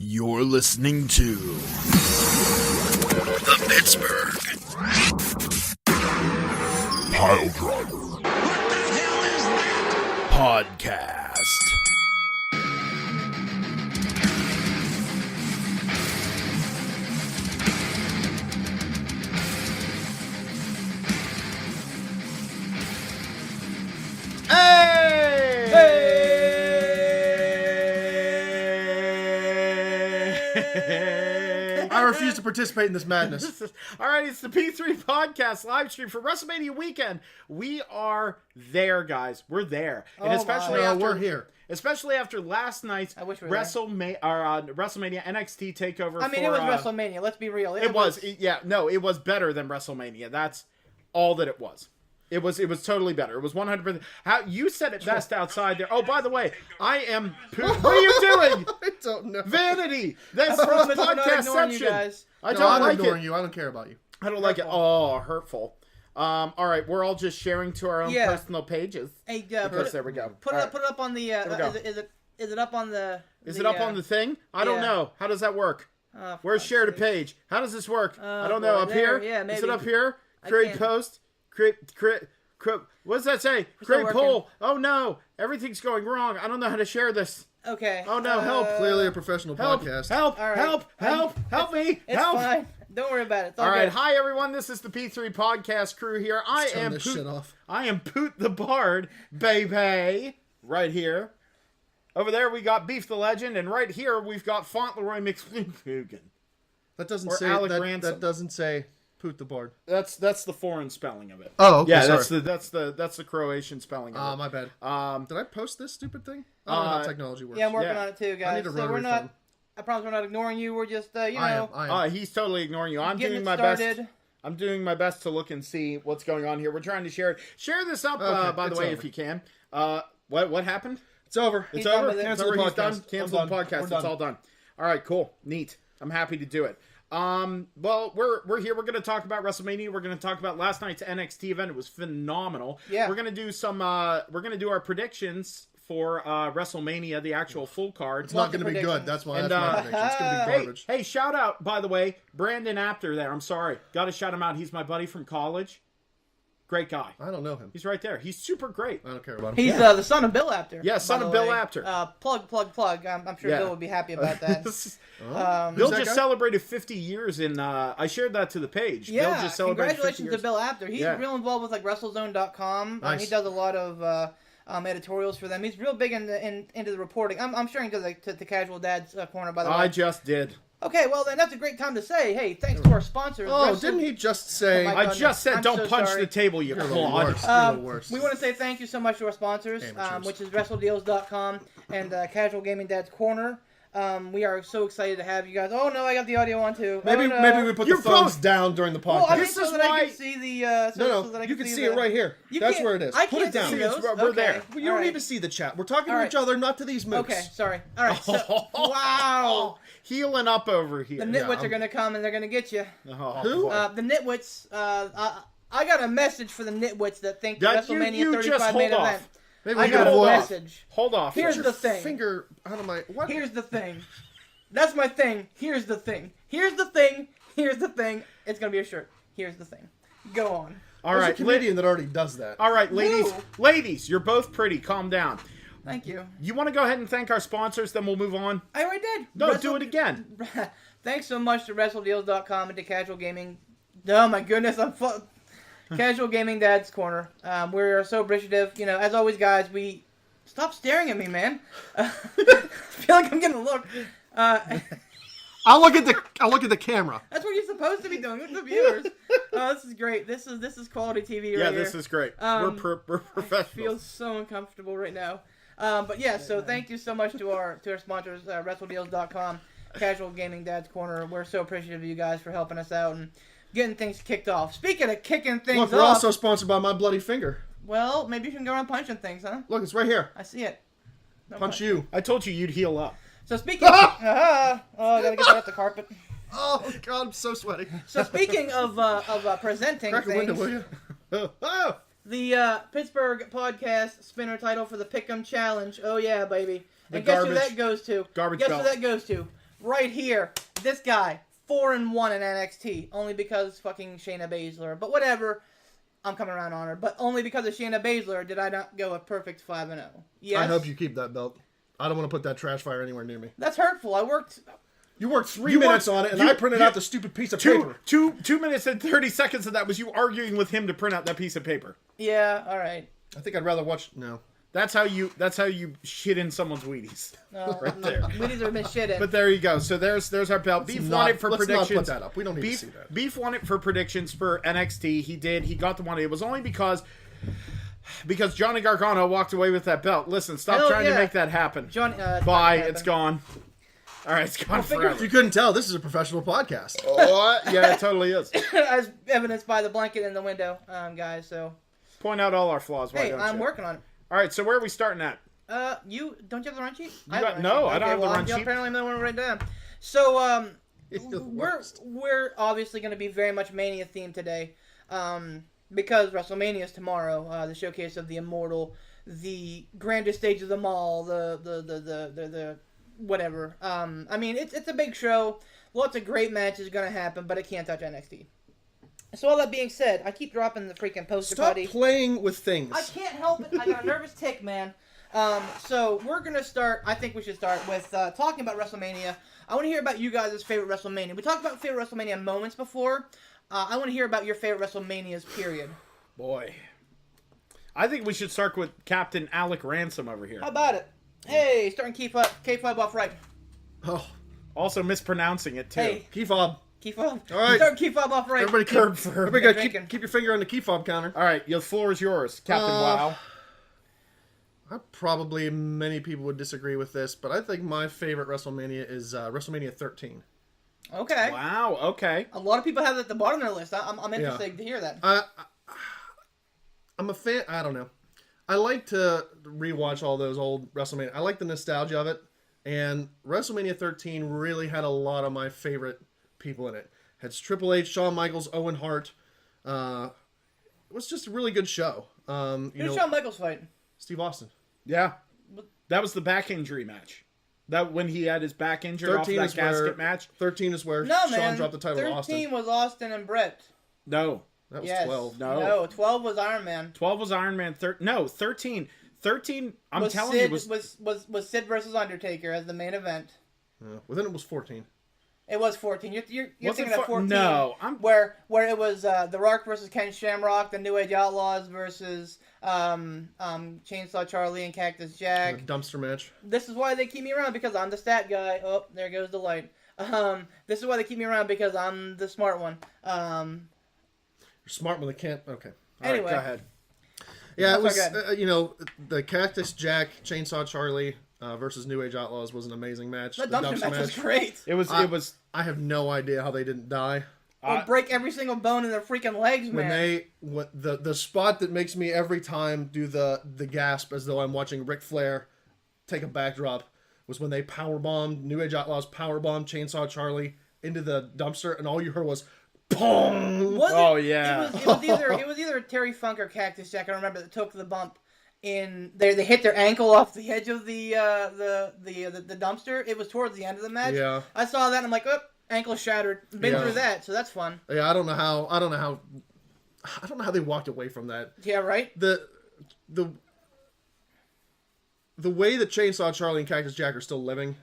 You're listening to the Pittsburgh Piledriver. What the hell is that? Podcast. I refuse to participate in this madness. All right, it's the P3 podcast live stream for WrestleMania weekend. We are there, guys. We're there, and especially after we're here. Especially after last night's WrestleMania NXT takeover. I mean, it was WrestleMania. Let's be real. It was better than WrestleMania. That's all that it was. It was totally better. It was 100%. How you said it best outside there. Oh, by the way, I am. What are you doing? I don't know. Vanity. That's podcastception. I'm ignoring you. I don't care about you. I don't like it. Oh, hurtful. All right, we're all just sharing to our own personal pages. Hey, there we go. Put it up on the. Is it up on the? Is it up on the thing? I don't know. How does that work? Where's share to page? How does this work? I don't know. Up here? Yeah, maybe. Is it up here? Create post. Create. What does that say? Create poll. Oh no, everything's going wrong. I don't know how to share this. Okay. Oh no, help! Clearly a professional podcast. Help! All right. Help me! It's help! fine. Don't worry about it. It's all right, good. hi everyone. This is the P3 podcast crew here. I am Poot the Bard, baby. Right here. Over there we got Beef the Legend, and right here we've got Fauntleroy McFlugan. That doesn't or say Alec that. Ransom. That doesn't say Poot the Bard. That's the foreign spelling of it. Oh, okay. Yeah, sorry. that's the Croatian spelling of it. My bad. Did I post this stupid thing? I don't know how technology works. Yeah, I'm working on it too, guys. I need a rotary phone. I promise we're not ignoring you. We're just, I am. He's totally ignoring you. I'm doing my best. I'm doing my best to look and see what's going on here. We're trying to share it. Share this up, by the way, if you can. What happened? It's over. It's over. Cancel the podcast. He's done. Cancel the podcast. We're done. It's all done. All right, cool, neat. I'm happy to do it. Well, we're here. We're going to talk about WrestleMania. We're going to talk about last night's NXT event. It was phenomenal. Yeah. We're going to do some. We're going to do our predictions for WrestleMania, the actual full card. It's not going to be good. That's why. That's my prediction. It's going to be garbage. Hey, shout out, by the way, Brandon Apter there. I'm sorry. Got to shout him out. He's my buddy from college. Great guy. I don't know him. He's right there. He's super great. I don't care about him. He's the son of Bill Apter. Yeah, son of Bill Apter. Plug. I'm sure Bill would be happy about that. Bill just celebrated 50 years in. I shared that to the page. Yeah, Bill just celebrated congratulations 50 years. to Bill Apter. He's real involved with WrestleZone.com. Nice. He does a lot of editorials for them. He's real big into the reporting. I'm sure he does to Casual Dad's Corner, by the way. I just did. Okay, well then that's a great time to say, hey, thanks to our sponsors. Didn't he just say? I just said, don't so punch sorry. the table, you You're the clod. worst. You're the worst. We want to say thank you so much to our sponsors, which is WrestleDeals.com and Casual Gaming Dad's Corner. We are so excited to have you guys. Oh no, I got the audio on too. Maybe we put the phones down during the podcast. Well, I mean, This is so that why- I can see the. You can see it right here. That's where it is. I Put can't it down. see those. We're there. Well, you don't need to see the chat. We're talking to All each other, not to these mooks. Okay, sorry. All right. So, wow. Healing up over here. The nitwits are gonna come and they're gonna get you. Who? The nitwits. I got a message for the nitwits that think the That WrestleMania you 35 just main hold event. off. Maybe I we got can a avoid. message. Hold off. Here's Get the your thing. finger out of my. What? Here's the thing. That's my thing. Here's the thing. Here's the thing. Here's the thing. It's gonna be a shirt. Here's the thing. Go on. All There's right, a comedian that already does that. All right, ladies. Woo. Ladies, you're both pretty. Calm down. Thank you. You want to go ahead and thank our sponsors, then we'll move on? I already did. No, do it again. Thanks so much to WrestleDeals.com and to Casual Gaming. Oh my goodness, Casual Gaming Dad's Corner. We're so appreciative. You know, as always, guys, we stop staring at me, man. I feel like I'm getting a look. I'll look at the camera. That's what you're supposed to be doing with the viewers. This is great. This is quality TV right here. Yeah, this is great. We're I professionals. feel so uncomfortable right now. But yeah, so thank you so much to our sponsors, WrestleDeals.com, Casual Gaming Dad's Corner. We're so appreciative of you guys for helping us out and getting things kicked off. Speaking of kicking things Look, we're off, also sponsored by My Bloody Finger. well, maybe you can go around punching things, huh? Look, it's right here. I see it. No Punch you. I told you you'd heal up. So speaking, I gotta get that off the carpet. Oh God, I'm so sweaty. So speaking of presenting Crack a window, things, will you? Oh. the Pittsburgh podcast spinner title for the Pick'em Challenge. Oh yeah, baby. The And guess garbage- who that goes to? garbage Guess belt. who that goes to? right here. This guy, 4-1 in NXT, only because fucking Shayna Baszler. But whatever, I'm coming around on her. But only because of Shayna Baszler did I not go a perfect 5-0. Yes. I hope you keep that belt. I don't want to put that trash fire anywhere near me. That's hurtful. You worked 3 minutes on it, and I printed out the stupid piece of paper. 2 minutes and 30 seconds of that was you arguing with him to print out that piece of paper. Yeah, all right. I think I'd rather watch... No. That's how you shit in someone's Wheaties. No, right there. Wheaties are been shit in. But there you go. So there's our belt. Beef won it for predictions. Let's not put that up. We don't need to see that. Beef won it for predictions for NXT. He did. He got the one. It was only because Johnny Gargano walked away with that belt. Listen, stop trying to make that happen. Bye. It's gone. All right, it's gone forever. If you couldn't tell, this is a professional podcast. Oh, yeah, it totally is. As evidenced by the blanket in the window, guys. So point out all our flaws. Hey, I'm working on it. All right, so where are we starting at? You don't you have the run sheet? I don't have the run sheet. Apparently, I'm the one right down. So, we're obviously going to be very much Mania themed today, because WrestleMania is tomorrow. The showcase of the Immortal, the grandest stage of them all, the whatever. I mean, it's a big show. Lots of great matches going to happen, but it can't touch NXT. So all that being said, I keep dropping the freaking poster, buddy. Stop playing with things. I can't help it. I got a nervous tick, man. So we're going to start, I think we should start with talking about WrestleMania. I want to hear about you guys' favorite WrestleMania. We talked about favorite WrestleMania moments before. I want to hear about your favorite WrestleManias, period. Boy. I think we should start with Captain Alec Ransom over here. How about it? Hey, starting K5 off right. Oh. Also mispronouncing it, too. Hey. Key fob. Key fob. All right. Starting K5 off right. Everybody keep your finger on the key fob counter. All right, the floor is yours, Captain Wow. Probably many people would disagree with this, but I think my favorite WrestleMania is WrestleMania 13. Okay. Wow, okay. A lot of people have that at the bottom of their list. I'm interested to hear that. I'm a fan. I don't know. I like to rewatch all those old WrestleMania. I like the nostalgia of it. And WrestleMania 13 really had a lot of my favorite people in it. It had Triple H, Shawn Michaels, Owen Hart. It was just a really good show. Who's Shawn Michaels fighting? Steve Austin. Yeah. That was the back injury match. That when he had his back injured off that casket match. 13 is where Shawn dropped the title to Austin. 13 was Austin and Brett. No. That was 12. No, 12 was Iron Man. 12 was Iron Man. 13. 13, I'm telling you, was Sid versus Undertaker as the main event. Well, then it was 14. It was 14. You're thinking of 14. No, where it was The Rock versus Ken Shamrock, the New Age Outlaws versus Chainsaw Charlie and Cactus Jack. The dumpster match. This is why they keep me around, because I'm the stat guy. Oh, there goes the light. This is why they keep me around, because I'm the smart one. You're smart when they can't. Okay. Anyway, right, go ahead. Yeah, it was. The Cactus Jack, Chainsaw Charlie versus New Age Outlaws was an amazing match. The dumpster match was great. It was. I have no idea how they didn't die. Or break every single bone in their freaking legs, man. The spot that makes me every time do the gasp as though I'm watching Ric Flair take a backdrop was when they powerbombed New Age Outlaws, powerbombed Chainsaw Charlie into the dumpster, and all you heard was boom. Yeah. It was either Terry Funk or Cactus Jack. I remember that took the bump. They hit their ankle off the edge of the dumpster. It was towards the end of the match. Yeah. I saw that and I'm like, oh, ankle shattered. Been through that, so that's fun. Yeah, I don't know how they walked away from that. Yeah, right? The way that Chainsaw Charlie and Cactus Jack are still living,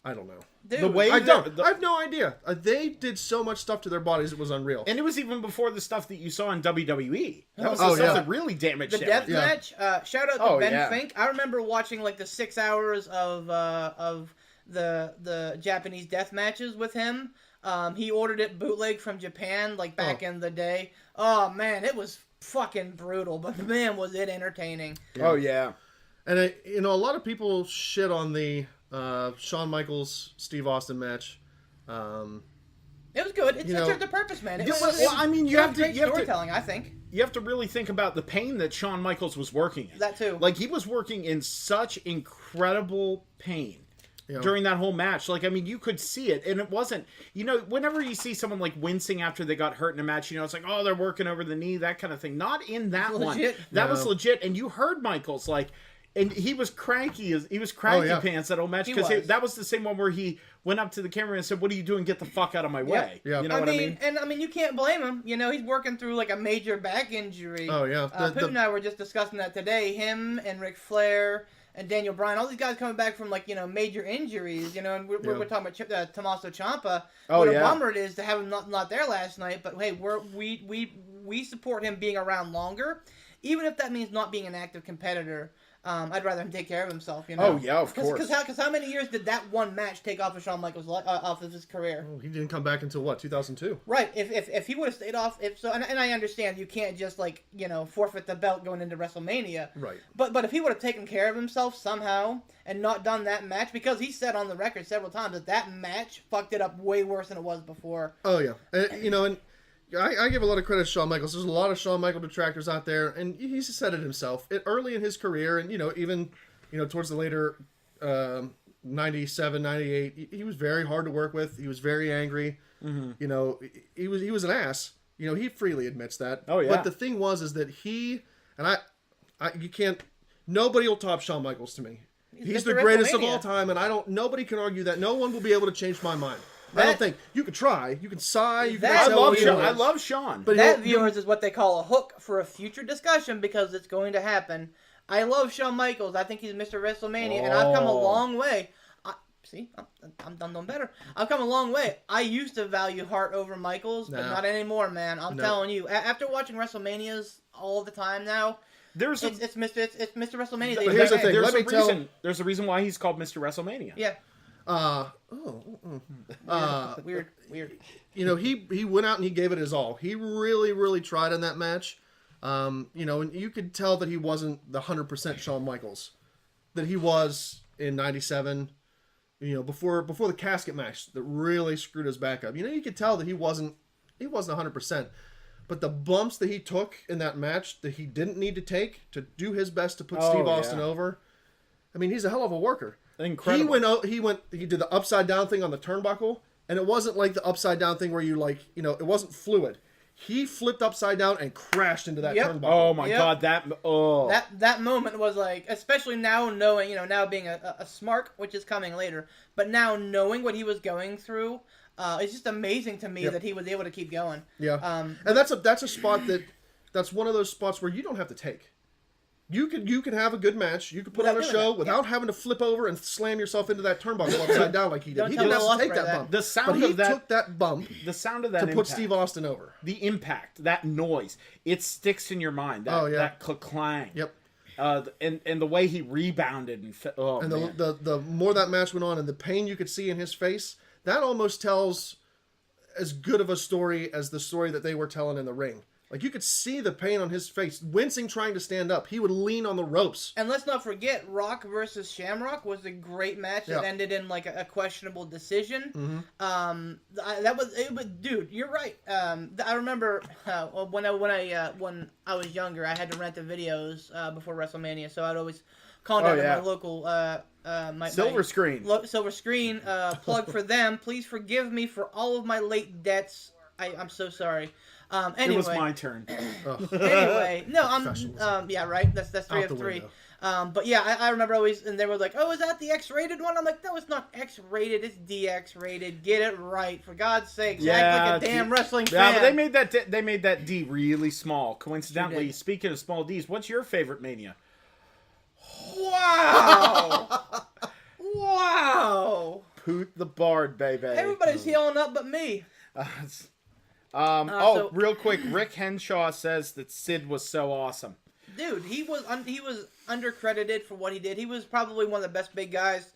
I don't know. Dude, I have no idea. They did so much stuff to their bodies, it was unreal. And it was even before the stuff that you saw in WWE. That was the stuff that really damaged the death match. Shout out to Ben Fink. I remember watching like the 6 hours of the Japanese death matches with him. He ordered it bootleg from Japan like back in the day. Oh man, it was fucking brutal, but man, was it entertaining. Yeah. Oh yeah. And a lot of people shit on the Shawn Michaels Steve Austin match. It was good. It served a purpose, man. You have to storytelling. I think you have to really think about the pain that Shawn Michaels was working in. That too. Like he was working in such incredible pain during that whole match. Like you could see it, and it wasn't. Whenever you see someone like wincing after they got hurt in a match, it's like, oh, they're working over the knee, that kind of thing. Not in that one. That was legit, and you heard Michaels like. And he was cranky. He was cranky pants that whole match because that was the same one where he went up to the camera and said, "What are you doing? Get the fuck out of my way." Yeah. You know what I mean? And I mean, you can't blame him. You know, he's working through like a major back injury. Oh yeah. Poot and I were just discussing that today. Him and Ric Flair and Daniel Bryan, all these guys coming back from like major injuries. You know, and we're talking about Tommaso Ciampa. What a bummer it is to have him not there last night. But hey, we support him being around longer, even if that means not being an active competitor. I'd rather him take care of himself, you know. Oh yeah, of course. Because how many years did that one match take off of Shawn Michaels off of his career? He didn't come back until what, 2002? Right. If he would have stayed off, and I understand you can't just forfeit the belt going into WrestleMania. Right. But if he would have taken care of himself somehow and not done that match, because he said on the record several times that match fucked it up way worse than it was before. Oh yeah, and I give a lot of credit to Shawn Michaels. There's a lot of Shawn Michaels detractors out there, and he's said it himself. Early in his career, and even towards the later 97, 98, he was very hard to work with. He was very angry. Mm-hmm. He was an ass. He freely admits that. Oh yeah. But the thing is that he and you can't. Nobody will top Shawn Michaels to me. He's the greatest of all time, and nobody can argue that. No one will be able to change my mind. I don't think you could try. You can sigh. You can. I love Shawn. But that, viewers, is what they call a hook for a future discussion because it's going to happen. I love Shawn Michaels. I think he's Mr. WrestleMania, and I've come a long way. I'm done better. I've come a long way. I used to value Hart over Michaels, but not anymore, man. I'm telling you. After watching WrestleManias all the time now, it's Mr. WrestleMania. But here's the thing. There's a reason why he's called Mr. WrestleMania. Yeah. Weird. He went out and he gave it his all. He really, really tried in that match. And you could tell that he wasn't the 100% Shawn Michaels that he was in '97. Before the casket match that really screwed his back up. You could tell that he wasn't 100%. But the bumps that he took in that match that he didn't need to take to do his best to put Steve Austin over. I mean, he's a hell of a worker. Incredible. He did the upside down thing on the turnbuckle, and it wasn't like the upside down thing where you it wasn't fluid. He flipped upside down and crashed into that turnbuckle. Oh my god, that moment was like, especially now knowing, now being a smart, which is coming later, but now knowing what he was going through, it's just amazing to me that he was able to keep going. Yeah. And that's a spot that's one of those spots where you don't have to take. You could have a good match. You could put on a show without having to flip over and slam yourself into that turnbuckle upside down like he did. He didn't have to take that bump. The sound of that took that bump. The sound of that to put Steve Austin over. The impact, that noise, it sticks in your mind. That clang. Yep. And the way he rebounded and the more that match went on and the pain you could see in his face, that almost tells as good of a story as the story that they were telling in the ring. Like, you could see the pain on his face, wincing trying to stand up. He would lean on the ropes. And let's not forget, Rock versus Shamrock was a great match that ended in, like, a questionable decision. Mm-hmm. Dude, you're right. I remember when I was younger, I had to rent the videos before WrestleMania, so I'd always contact my local... Silver Screen. Silver Screen, plug for them. Please forgive me for all of my late debts. I'm so sorry. Anyway, it was my turn. Anyway, no, yeah, right. That's 3 of 3. But yeah, I remember always, and they were like, "Oh, is that the X-rated one?" I'm like, "No, it's not X-rated. It's DX-rated. Get it right, for God's sake." Act like a damn wrestling fan. Yeah, but they made that D really small. Coincidentally, speaking of small Ds, what's your favorite Mania? Wow! Wow! Poot the Bard, baby. Everybody's healing up but me. Real quick, Rick Henshaw says that Sid was so awesome. Dude, he was undercredited for what he did. He was probably one of the best big guys.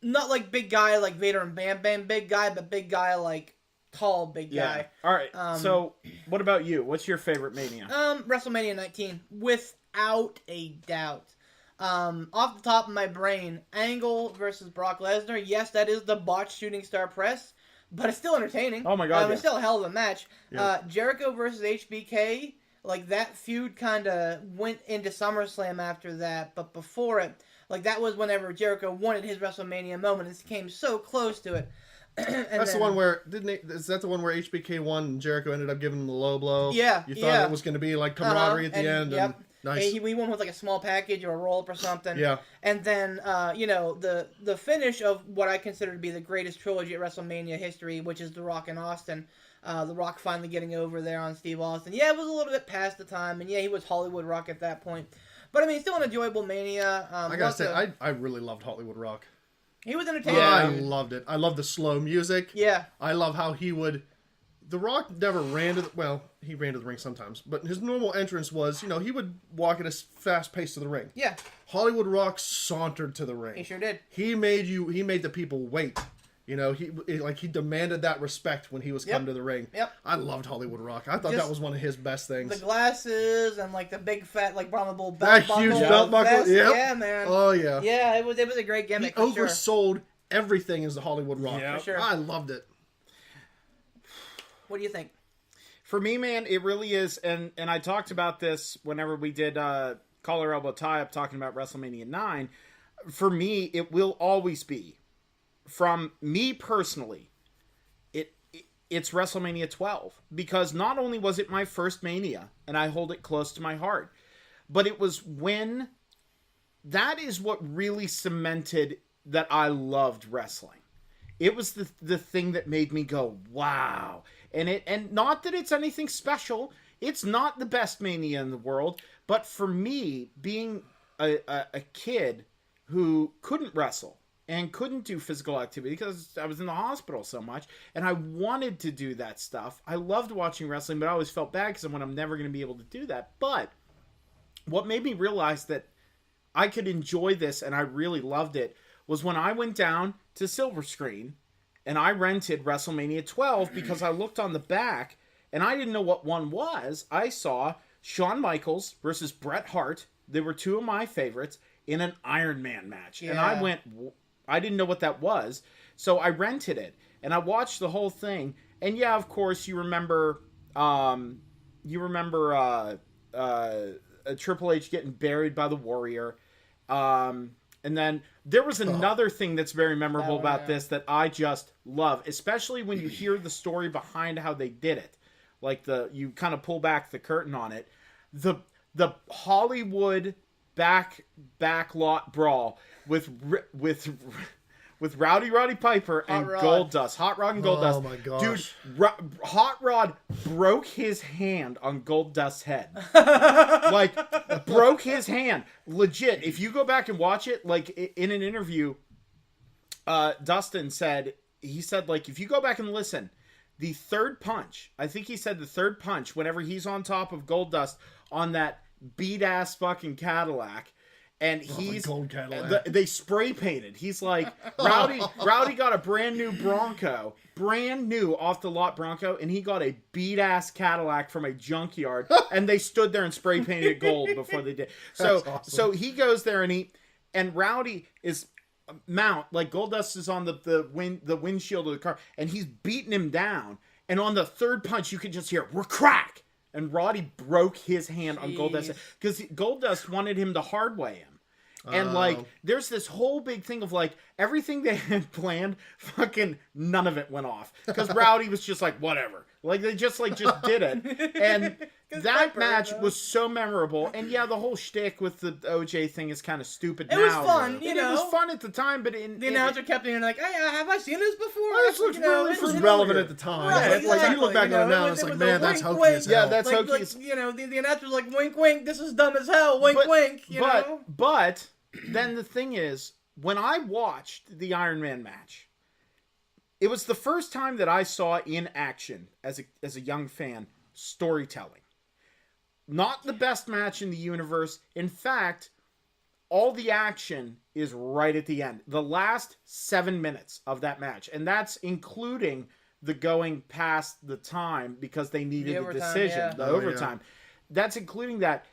Not like big guy like Vader and Bam Bam big guy, but big guy like tall big guy. All right. So, what about you? What's your favorite Mania? WrestleMania 19, without a doubt. Off the top of my brain, Angle versus Brock Lesnar. Yes, that is the botched shooting star press. But it's still entertaining. Oh my god! It's still a hell of a match. Yeah. Jericho versus HBK, like that feud kind of went into SummerSlam after that. But before it, like that was whenever Jericho wanted his WrestleMania moment. It came so close to it. That's the one where is that the one where HBK won and Jericho ended up giving him the low blow? Yeah. You thought it was going to be like camaraderie at the end. Yep. Nice. He won with like a small package or a roll-up or something. Yeah. And then, the finish of what I consider to be the greatest trilogy at WrestleMania history, which is The Rock and Austin. The Rock finally getting over there on Steve Austin. Yeah, it was a little bit past the time, and yeah, he was Hollywood Rock at that point. But I mean, still an enjoyable Mania. I gotta say, I really loved Hollywood Rock. He was entertaining. I loved it. I loved the slow music. Yeah. I love how he would... The Rock never ran to the... Well, he ran to the ring sometimes. But his normal entrance was, he would walk at a fast pace to the ring. Yeah. Hollywood Rock sauntered to the ring. He sure did. He made the people wait. He demanded that respect when he was coming to the ring. Yep. I loved Hollywood Rock. I thought that was one of his best things. The glasses and like the big fat like Brahma Bull that belt buckle. huge belt buckle. Yep. Yeah, man. Oh yeah. Yeah, it was a great gimmick. He oversold everything as the Hollywood Rock. Yep. For sure. I loved it. What do you think? For me, man, it really is, and I talked about this whenever we did Collar Elbow Tie-Up talking about WrestleMania 9. For me, it will always be, from me personally, it's WrestleMania 12. Because not only was it my first Mania, and I hold it close to my heart, but it was when... That is what really cemented that I loved wrestling. It was the thing that made me go, wow. And not that it's anything special. It's not the best Mania in the world. But for me, being a kid who couldn't wrestle and couldn't do physical activity because I was in the hospital so much, and I wanted to do that stuff. I loved watching wrestling, but I always felt bad because I'm never going to be able to do that. But what made me realize that I could enjoy this and I really loved it was when I went down to Silver Screen and I rented WrestleMania 12 because I looked on the back and I didn't know what one was. I saw Shawn Michaels versus Bret Hart. They were two of my favorites in an Iron Man match. Yeah. And I didn't know what that was. So I rented it and I watched the whole thing. And yeah, of course, you remember Triple H getting buried by the Warrior. And then there was another thing that's very memorable about this that I just love, especially when you hear the story behind how they did it. Like you kind of pull back the curtain on it. The Hollywood back lot brawl with Roddy Piper and Goldust. Hot Rod and Goldust. Oh my gosh. Dude, Hot Rod broke his hand on Goldust's head. Like, broke his hand. Legit. If you go back and watch it, like, in an interview, Dustin said, like, if you go back and listen, the third punch, I think he said the third punch, whenever he's on top of Goldust on that beat-ass fucking Cadillac, and he's gold Cadillac. They spray painted. He's like, Rowdy got a brand new Bronco, brand new off the lot Bronco, and he got a beat ass Cadillac from a junkyard, and they stood there and spray painted it gold before they did. So awesome. So he goes there and Rowdy is like Goldust is on the windshield of the car, and he's beating him down. And on the third punch, you can just hear crack. And Roddy broke his hand on Goldust because Goldust wanted him to hardway him. And, like, there's this whole big thing of, like, everything they had planned, fucking none of it went off. Because Rowdy was just like, whatever. Like, they just did it. And that match was so memorable. And, yeah, the whole shtick with the OJ thing is kind of stupid now. It was fun, It was fun at the time, but the announcer kept in like, hey, have I seen this before? This looks it was relevant at the time. Right, Like, exactly. you look back on it now, it's like, man, that's hokey as hell. Yeah, that's hokey. Like, the announcer's like, wink, wink, this is dumb as hell, wink, wink, But then the thing is, when I watched the Iron Man match, it was the first time that I saw in action, as a young fan, storytelling. Not the best match in the universe. In fact, all the action is right at the end. The last 7 minutes of that match. And that's including the going past the time because they needed the decision, the overtime. That's including that.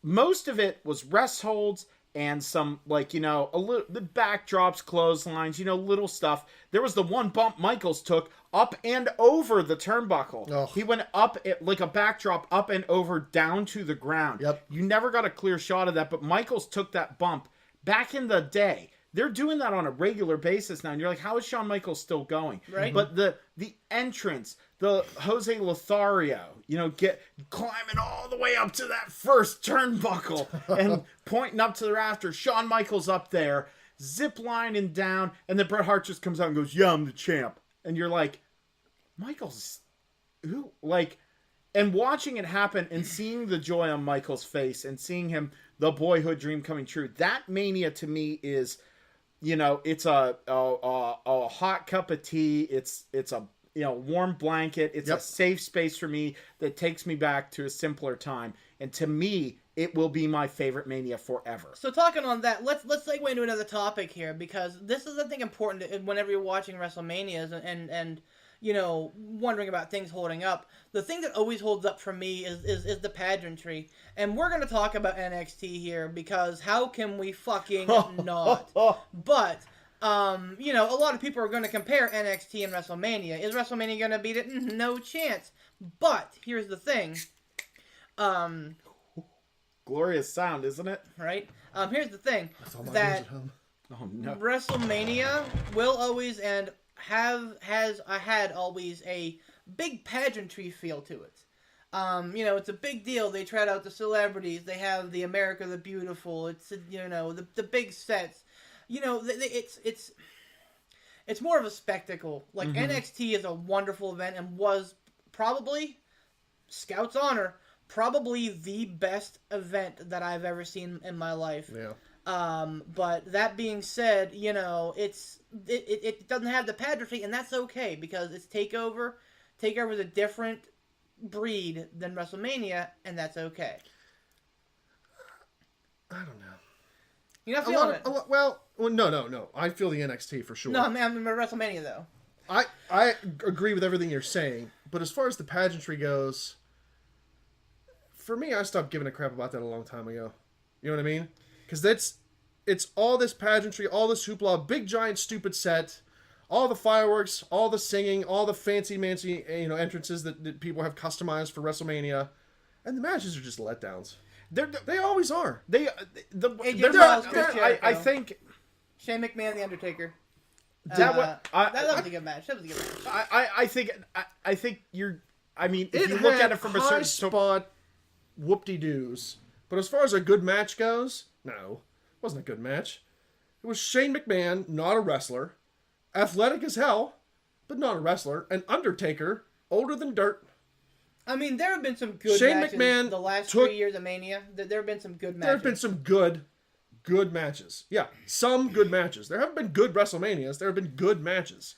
Most of it was rest holds and some, like, the backdrops, clotheslines, little stuff. There was the one bump Michaels took up and over the turnbuckle. Oh. He went up, like a backdrop, up and over down to the ground. Yep. You never got a clear shot of that, but Michaels took that bump. Back in the day, they're doing that on a regular basis now, and you're like, how is Shawn Michaels still going? Right. But the entrance, the Jose Lothario, get climbing all the way up to that first turnbuckle and pointing up to the rafters. Shawn Michaels up there, zip lining down, and then Bret Hart just comes out and goes, "Yeah, I'm the champ," and you're like, Michaels, who like. And watching it happen and seeing the joy on Michael's face and seeing him, the boyhood dream coming true, that Mania to me is, it's a hot cup of tea. It's a warm blanket. It's a safe space for me that takes me back to a simpler time. And to me, it will be my favorite Mania forever. So talking on that, let's segue into another topic here, because this is, I think, important whenever you're watching WrestleManias and wondering about things holding up. The thing that always holds up for me is the pageantry. And we're going to talk about NXT here, because how can we fucking not? But, a lot of people are going to compare NXT and WrestleMania. Is WrestleMania going to beat it? No chance. But, here's the thing. Glorious sound, isn't it? Right? Here's the thing. That Oh, no. WrestleMania will always and had always a big pageantry feel to it. It's a big deal. They trot out the celebrities. They have the America the Beautiful. It's the big sets. It's more of a spectacle. Like NXT is a wonderful event and was probably, Scout's honor, probably the best event that I've ever seen in my life. Yeah. But that being said, it doesn't have the pageantry, and that's okay, because it's TakeOver. TakeOver is a different breed than WrestleMania, and that's okay. I don't know. You're not feeling it. Well, no. I feel the NXT for sure. No, I'm WrestleMania, though. I agree with everything you're saying, but as far as the pageantry goes, for me, I stopped giving a crap about that a long time ago. You know what I mean? Because it's all this pageantry, all this hoopla, big giant stupid set, all the fireworks, all the singing, all the fancy entrances that people have customized for WrestleMania, and the matches are just letdowns. They always are. I think Shane McMahon, The Undertaker. That was a good match. I think you're. I mean, if you It look had at it from a certain spot, whoop-de-doos. But as far as a good match goes, no, it wasn't a good match. It was Shane McMahon, not a wrestler, athletic as hell, but not a wrestler, an Undertaker, older than dirt. I mean, there have been some good Shane matches McMahon the last took- 3 years of Mania. There have been some good matches. There have been some good matches. Yeah, some good matches. There haven't been good WrestleManias. There have been good matches.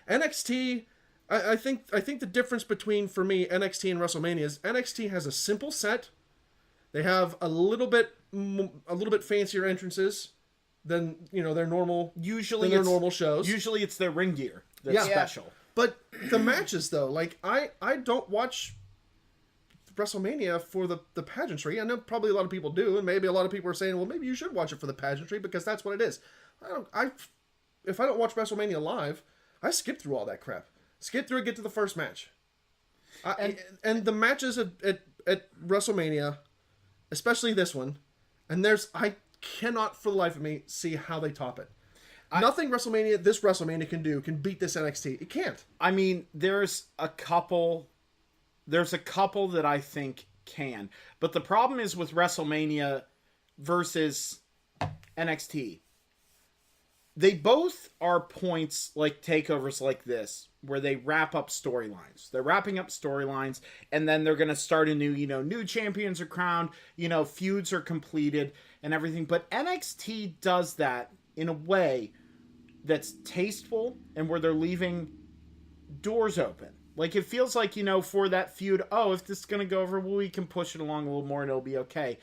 NXT, I think the difference between, for me, NXT and WrestleMania is NXT has a simple set. They have a little bit fancier entrances than their normal their normal shows. Usually it's their ring gear that's special. But the matches though, like I don't watch WrestleMania for the pageantry. I know probably a lot of people do, and maybe a lot of people are saying, well, maybe you should watch it for the pageantry because that's what it is. If I don't watch WrestleMania live, I skip through all that crap. Skip through it, get to the first match. And the matches at WrestleMania, especially this one, and I cannot for the life of me see how they top it. Nothing this WrestleMania can beat this NXT. It can't. I mean, there's a couple that I think can. But the problem is with WrestleMania versus NXT. They both are points like takeovers like this, where they wrap up storylines. They're wrapping up storylines, and then they're going to start a new champions are crowned, feuds are completed and everything. But NXT does that in a way that's tasteful and where they're leaving doors open. Like, it feels like, for that feud, if this is going to go over, well, we can push it along a little more and it'll be okay.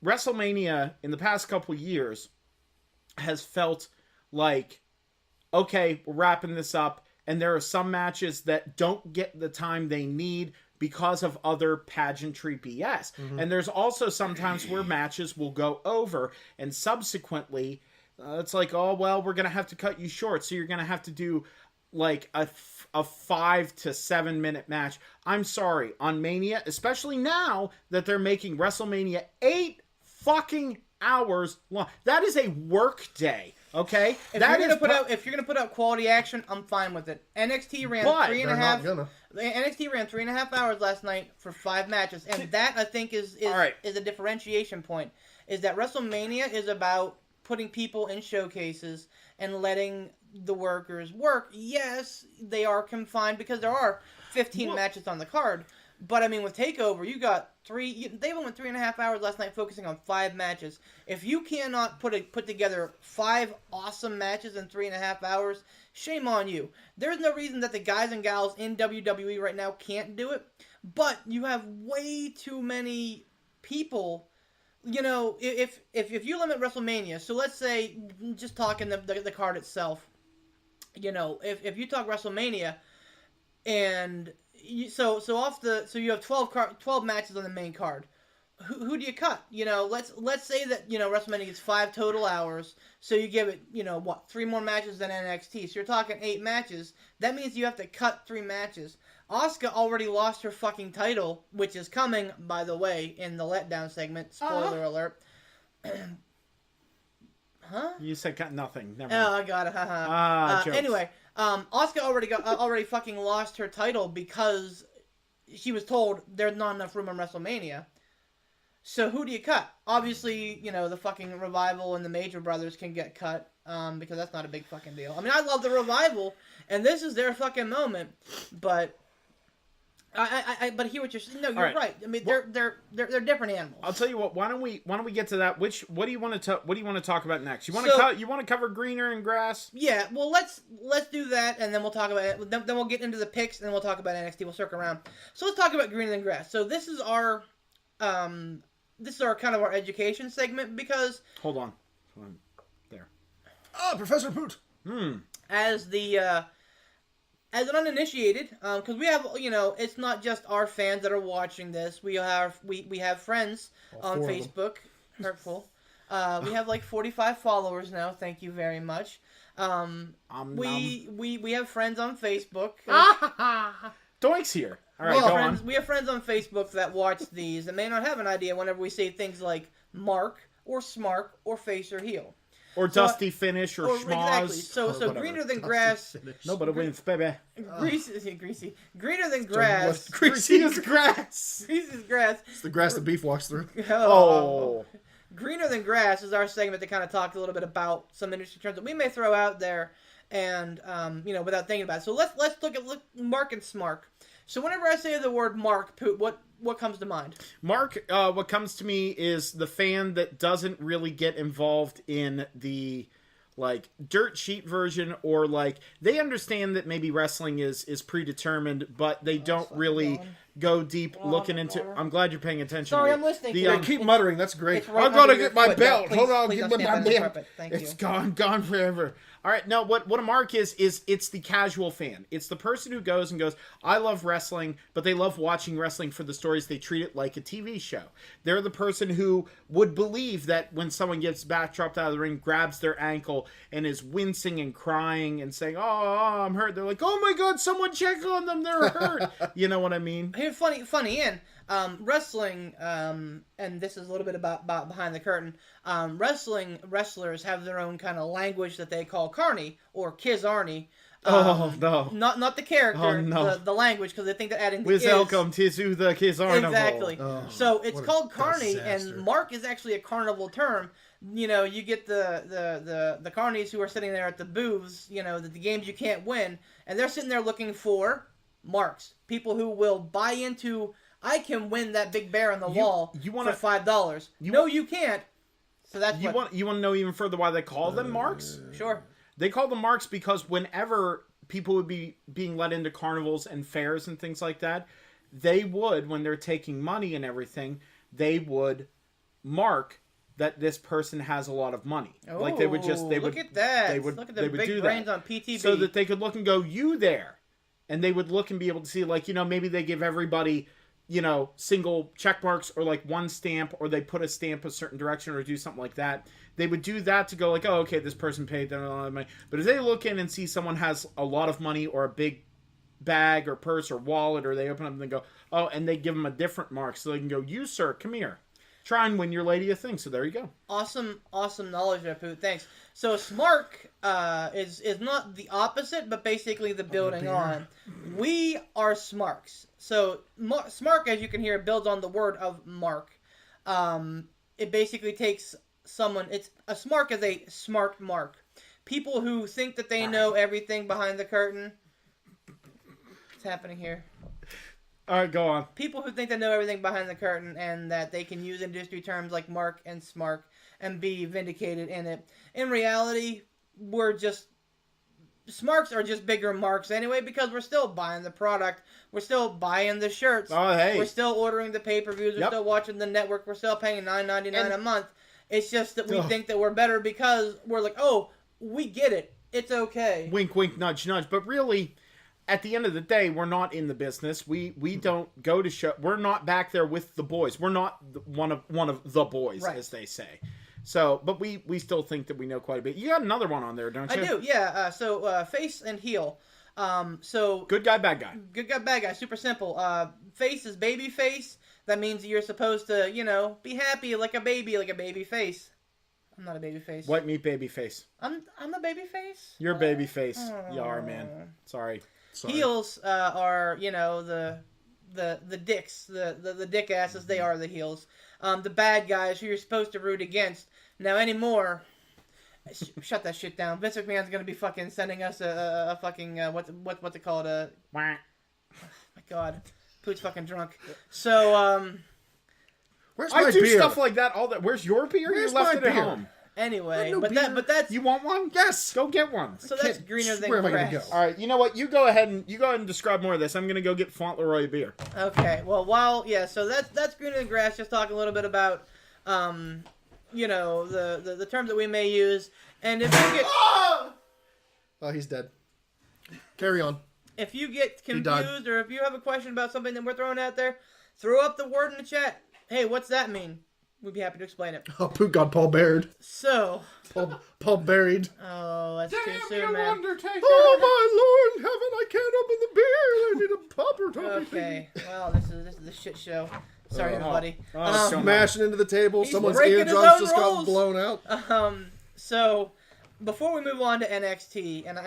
WrestleMania, in the past couple years, has felt like, okay, we're wrapping this up, and there are some matches that don't get the time they need because of other pageantry BS. Mm-hmm. And there's also sometimes where matches will go over, and subsequently, it's like, oh, well, we're going to have to cut you short, so you're going to have to do like a 5 to 7 minute match. I'm sorry, on Mania, especially now that they're making WrestleMania 8 fucking hours long. That is a work day Okay, if you're gonna put out quality action, I'm fine with it. NXT ran three and a half. NXT ran 3.5 hours last night for 5 matches, and that I think is a differentiation point. Is that WrestleMania is about putting people in showcases and letting the workers work. Yes, they are confined because there are 15 matches on the card. But I mean, with TakeOver, you got they went 3.5 hours last night focusing on 5 matches. If you cannot put together 5 awesome matches in 3.5 hours, shame on you. There's no reason that the guys and gals in WWE right now can't do it. But you have way too many people. You know, if you limit WrestleMania, so let's say, just talking the card itself, you know, if you talk WrestleMania, and so you have 12 matches on the main card, who do you cut? You know, let's say that, you know, WrestleMania gets 5 total hours, so you give it, you know, 3 more matches than NXT, so you're talking 8 matches. That means you have to cut 3 matches. Asuka already lost her fucking title, which is coming, by the way, in the letdown segment. Spoiler alert. Huh? You said cut nothing. Never mind. Oh, I got it. Anyway, Asuka already fucking lost her title because she was told there's not enough room on WrestleMania. So who do you cut? Obviously, you know, the fucking Revival and the Major Brothers can get cut because that's not a big fucking deal. I mean, I love the Revival, and this is their fucking moment, but. But hear what you're saying. No, you're right. I mean, they're different animals. I'll tell you what. Why don't we get to that? What do you want to talk about next? You want to cover greener and grass? Yeah. Well, let's do that, and then we'll talk about it. Then we'll get into the picks, and then we'll talk about NXT. We'll circle around. So let's talk about greener than grass. So this is our kind of our education segment because. Hold on. There. Oh, Professor Poot. As an uninitiated, because we have, you know, it's not just our fans that are watching this. We have friends on Facebook. Hurtful. We have like 45 followers now. Thank you very much. We have friends on Facebook. Doink's here. All right, go on. We have friends on Facebook that watch these and may not have an idea whenever we say things like Mark or Smark or Face or Heel. Or Dusty Finish or Schmoz. Exactly. So greener than grass. Nobody wins, baby. Greasy. Greener than grass. Greasy as grass. Greasy as grass. It's the grass the beef walks through. Oh. Greener than grass is our segment that kind of talks a little bit about some industry terms that we may throw out there, and you know, without thinking about it. So let's look at Mark and Smark. So whenever I say the word Mark, Poot, what comes to mind? Mark, what comes to me is the fan that doesn't really get involved in the like dirt sheet version, or like they understand that maybe wrestling is predetermined, but they don't really go deep looking into. I'm glad you're paying attention. Sorry, I'm listening. Keep muttering. That's great. Right, I'm gonna get my belt. Please, hold on, please get don't my stand belt. It's gone forever. All right, no, what a Mark is it's the casual fan. It's the person who goes, I love wrestling, but they love watching wrestling for the stories. They treat it like a TV show. They're the person who would believe that when someone gets backdropped out of the ring, grabs their ankle, and is wincing and crying and saying, oh, I'm hurt. They're like, oh my God, someone check on them. They're hurt. You know what I mean? Here, funny, Ian. Wrestling, and this is a little bit about behind the curtain. Wrestlers have their own kind of language that they call Carney or Kiz Arnie. Oh no! Not the character. Oh, no. The language, because they think that adding the welcome to the Kiz Arnie. Exactly. Oh, so it's called Carney, disaster. and Mark is actually a carnival term. You know, you get the carnies who are sitting there at the booths. You know, the games you can't win, and they're sitting there looking for marks. People who will buy into. I can win that big bear on the wall for $5. No, you can't. So that's you want to know even further why they call them marks? Sure. They call them marks because whenever people would be being let into carnivals and fairs and things like that, they would, when they're taking money and everything, they would mark that this person has a lot of money. Oh, like they would look at that. They would, look at the they would big do brains that on PTB. so that they could look and go, you there, and they would look and be able to see, like, you know, maybe they give everybody, you know, single check marks or like one stamp, or they put a stamp a certain direction or do something like that. They would do that to go like, oh, okay, this person paid them a lot of money. But if they look in and see someone has a lot of money or a big bag or purse or wallet, or they open up and they go, oh, and they give them a different mark so they can go, you, sir, come here. try and win your lady a thing. So there you go. Awesome knowledge there, Pooh. Thanks. So Smark is not the opposite, but basically the building on. We are Smarks. So Smark, as you can hear, builds on the word of mark. It basically takes someone. It's a Smark is a smart mark. People who think that they know everything behind the curtain. What's happening here? All right, go on. People who think they know everything behind the curtain and that they can use industry terms like mark and smark and be vindicated in it. In reality, Smarks are just bigger marks anyway because we're still buying the product. We're still buying the shirts. Oh, hey. We're still ordering the pay-per-views. We're still watching the network. We're still paying $9.99 a month. It's just that we think that we're better because we're like, oh, we get it. It's okay. Wink, wink, nudge, nudge. But really, at the end of the day, we're not in the business. We don't go to show. We're not back there with the boys. We're not one of the boys, as they say. So, but we still think that we know quite a bit. You got another one on there, don't you? I do, yeah. So face and heel. So good guy, bad guy. Good guy, bad guy. Super simple. Face is baby face. That means you're supposed to, be happy like a baby face. I'm not a baby face. White meat baby face. I'm a baby face. You're a baby face. You are, man. Sorry. Heels are, the dicks, the dick asses. They are the heels. The bad guys who you're supposed to root against. Now anymore, shut that shit down. Vince McMahon's gonna be fucking sending us a fucking what's it called? Oh my God, Pooch's fucking drunk. So where's my I do beer? stuff like that all that. Where's your beer? Where's You left my it at beer? home. Anyway, no but beer. that's You want one? Yes. Go get one. so that's greener than Where am I gonna grass. go? All right. You know what? You go ahead and describe more of this. I'm gonna go get Fauntleroy beer. Okay, well, so that's greener than grass. Just talking a little bit about, the terms that we may use, and if you get Oh, he's dead. Carry on. if you get He died. confused or if you have a question about something that we're throwing out there, throw up the word in the chat. Hey, what's that mean? We'd be happy to explain it. Oh, Poot got Paul buried. So, Paul buried. oh, that's too soon, man. Undertaker. Oh my Lord in heaven! I can't open the beer. I need a popper toppy. Okay, well, this is the shit show. Sorry, everybody. Smashing into the table. He's Someone's breaking his eardrums own just got rules. blown out. So before we move on to NXT, and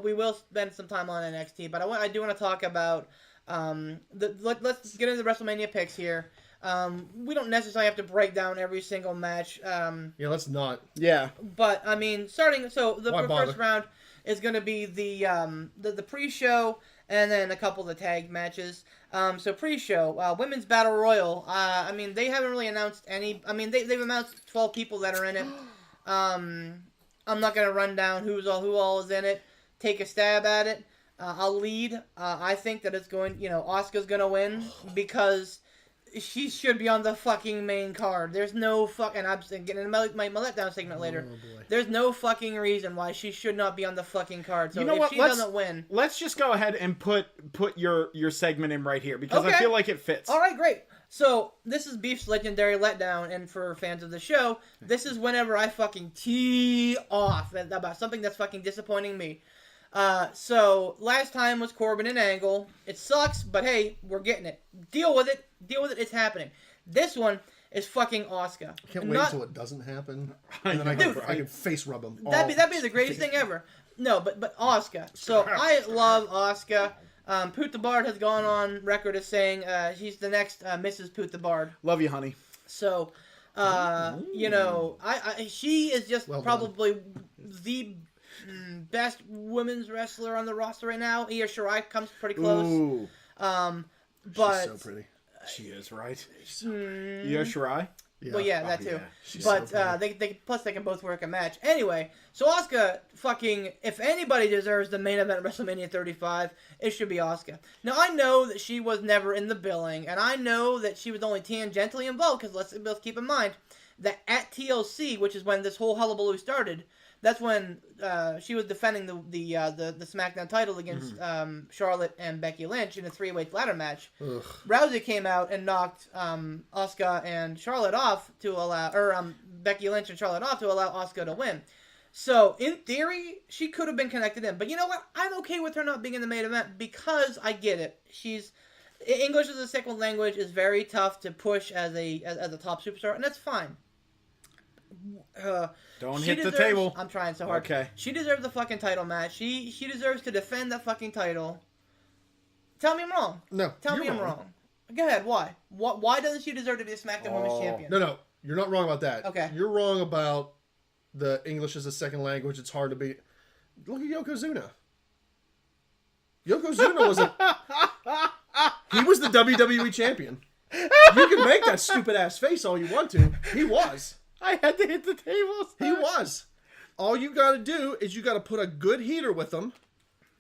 we will spend some time on NXT, but I do want to talk about let's get into the WrestleMania picks here. We don't necessarily have to break down every single match. Yeah, let's not. Yeah. But I mean, the Why bother? first round is going to be the pre-show and then a couple of the tag matches. So pre-show, Women's Battle Royal. I mean, they haven't really announced any. I mean, they've announced 12 people that are in it. I'm not gonna run down who all is in it. Take a stab at it. I'll lead. I think that it's going. Asuka's gonna win because she should be on the fucking main card. There's no fucking. I'm getting into my letdown segment later. Oh, boy. There's no fucking reason why she should not be on the fucking card. So You know if what? she doesn't win, Let's just go ahead and put your segment in right here because I Okay. feel like it fits. all right, great. So this is Beef's legendary letdown, and for fans of the show, this is whenever I fucking tee off about something that's fucking disappointing me. So last time was Corbin and Angle. It sucks, but hey, we're getting it. Deal with it. It's happening. This one is fucking Asuka. I can't wait until it doesn't happen. And then I can face rub him. That'd be the greatest thing ever. No, but Asuka. So I love Asuka. Poot the Bard has gone on record as saying she's the next Mrs. Poot the Bard. Love you, honey. So, she is just probably the best women's wrestler on the roster right now. Io Shirai comes pretty close. Ooh. But She's so pretty. She is, right? Io Shirai? Yeah. Well, yeah, that Oh, too. yeah. She's But so pretty. they can both work a match. Anyway, so Asuka fucking, if anybody deserves the main event of WrestleMania 35, it should be Asuka. Now I know that she was never in the billing, and I know that she was only tangentially involved because let's keep in mind that at TLC, which is when this whole hullabaloo started, that's when she was defending the SmackDown title against Charlotte and Becky Lynch in a 3-way ladder match. Ugh. Rousey came out and knocked Asuka and Charlotte off to allow, Becky Lynch and Charlotte off to allow Asuka to win. So in theory, she could have been connected in, but you know what? I'm okay with her not being in the main event because I get it. She's English as a second language is very tough to push as a top superstar, and that's fine. Don't hit the table. I'm trying so hard. Okay. She deserves the fucking title match. She deserves to defend that fucking title. Tell me I'm wrong. No. Tell me I'm wrong. Go ahead. Why? Why doesn't she deserve to be a SmackDown Women's Champion? No. You're not wrong about that. Okay. You're wrong about the English as a second language. It's hard to beat. Look at Yokozuna. Yokozuna was he was the WWE champion. You can make that stupid ass face all you want to. He was. I had to hit the table. He was. All you got to do is you got to put a good heater with him,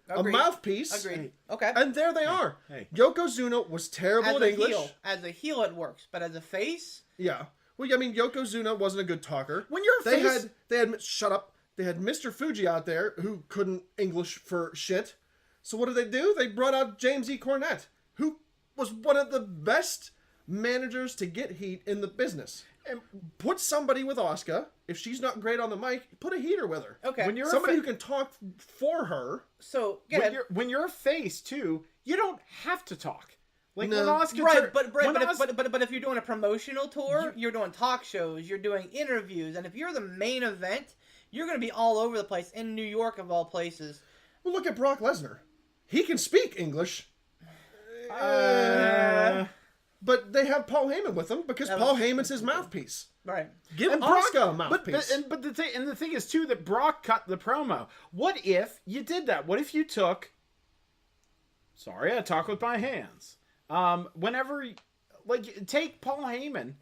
Agreed. a mouthpiece, Agreed. Okay. and there they are. Hey. Yokozuna was terrible at English. As a heel, it works, but as a face, Yeah. Well, I mean, Yokozuna wasn't a good talker. When you're a face... They had shut up. They had Mr. Fuji out there who couldn't English for shit. So what did they do? They brought out James E. Cornette, who was one of the best managers to get heat in the business. And put somebody with Asuka. If she's not great on the mic, put a heater with her. okay. When you're Somebody who can talk for her. So go ahead. When you're a face too, you don't have to talk. Like No. when Oscar, Right, but if you're doing a promotional tour, you're doing talk shows, you're doing interviews, and if you're the main event, you're going to be all over the place in New York of all places. Well, look at Brock Lesnar. He can speak English. But they have Paul Heyman with them because Paul Heyman's his mouthpiece. Right. Give and Brock, Asuka a mouthpiece. But the thing is too that Brock cut the promo. What if you did that? What if you took? Sorry, I talk with my hands. Whenever, like, take Paul Heyman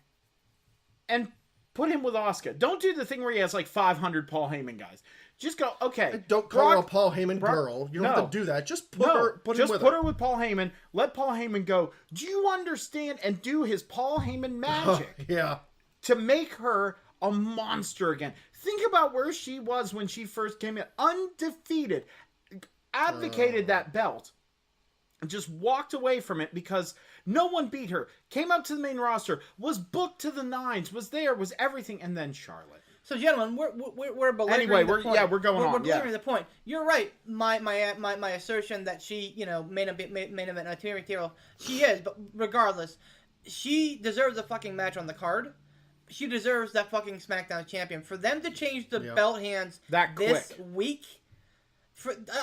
and put him with Asuka. Don't do the thing where he has like 500 Paul Heyman guys. Just go, okay. Don't call her a Paul Heyman girl. You don't have to do that. Just put him with her with Paul Heyman. Let Paul Heyman go. Do you understand? And do his Paul Heyman magic Yeah. to make her a monster again. Think about where she was when she first came in. Undefeated. Advocated that belt. Just walked away from it because no one beat her. Came up to the main roster. Was booked to the nines. Was there. Was everything. And then Charlotte. So, gentlemen, we're belaboring anyway, the point. we're going on. We're belaboring the point. You're right. My assertion that she, main event material, she is. But regardless, she deserves a fucking match on the card. She deserves that fucking SmackDown champion. For them to change the belt hands this week,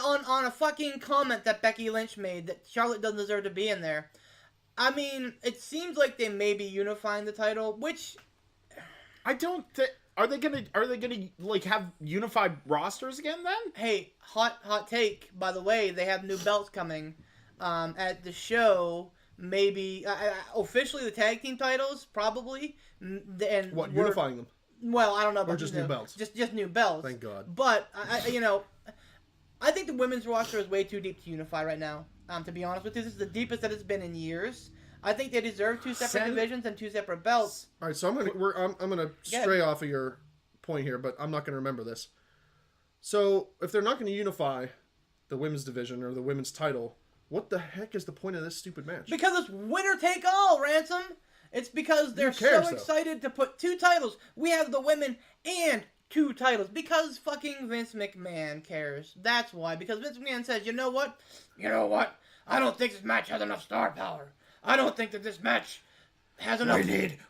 on a fucking comment that Becky Lynch made that Charlotte doesn't deserve to be in there. I mean, it seems like they may be unifying the title, which I don't think. Are they gonna like have unified rosters again then? Hey, hot take. By the way, they have new belts coming at the show. Maybe officially the tag team titles, probably. And unifying them? Well, I don't know about or just new belts. Just new belts. Thank God. But I think the women's roster is way too deep to unify right now. To be honest with you, this is the deepest that it's been in years. I think they deserve two separate divisions and two separate belts. All right, so I'm gonna stray off of your point here, but I'm not gonna remember this. So if they're not gonna unify the women's division or the women's title, what the heck is the point of this stupid match? Because it's winner take all, Ransom. It's because they're so excited to put two titles. We have the women and two titles because fucking Vince McMahon cares. That's why. Because Vince McMahon says, you know what? I don't think this match has enough star power. I don't think that this match has enough.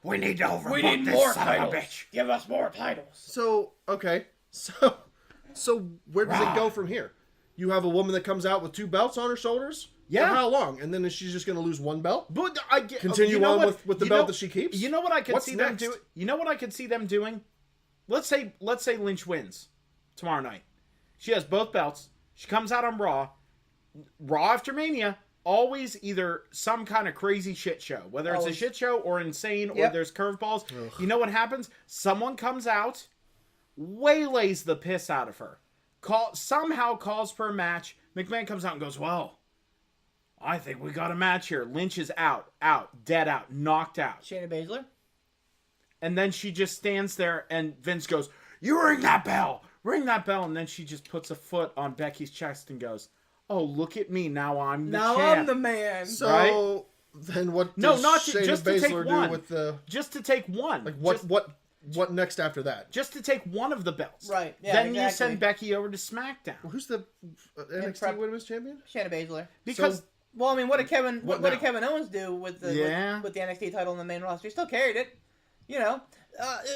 We need to overbook We need this more son of a titles. bitch. Give us more titles. So okay, so where does it go from here? You have a woman that comes out with two belts on her shoulders. Yeah. For how long? And then is she just going to lose one belt? But Continue on with the belt that she keeps. You know what I could What's see next? them do? You know what I could see them doing? Let's say Lynch wins tomorrow night. She has both belts. She comes out on Raw after Mania. Always either some kind of crazy shit show, whether it's a shit show or insane or there's curveballs. You know what happens? Someone comes out, waylays the piss out of her, somehow calls for a match. McMahon comes out and goes, well, I think we got a match here. Lynch is out, dead out, knocked out. Shayna Baszler. And then she just stands there and Vince goes, you ring that bell. And then she just puts a foot on Becky's chest and goes, oh, look at me. Now I'm the champ. I'm the man. So right? then what does Shayna Baszler do with the... Just to take one. Like what next after that? Just to take one of the belts. Right. Yeah, then you send Becky over to SmackDown. Who's the NXT Women's Champion? Shayna Baszler. Because Well, I mean, what did Kevin Owens do with the with the NXT title in the main roster? He still carried it. You know,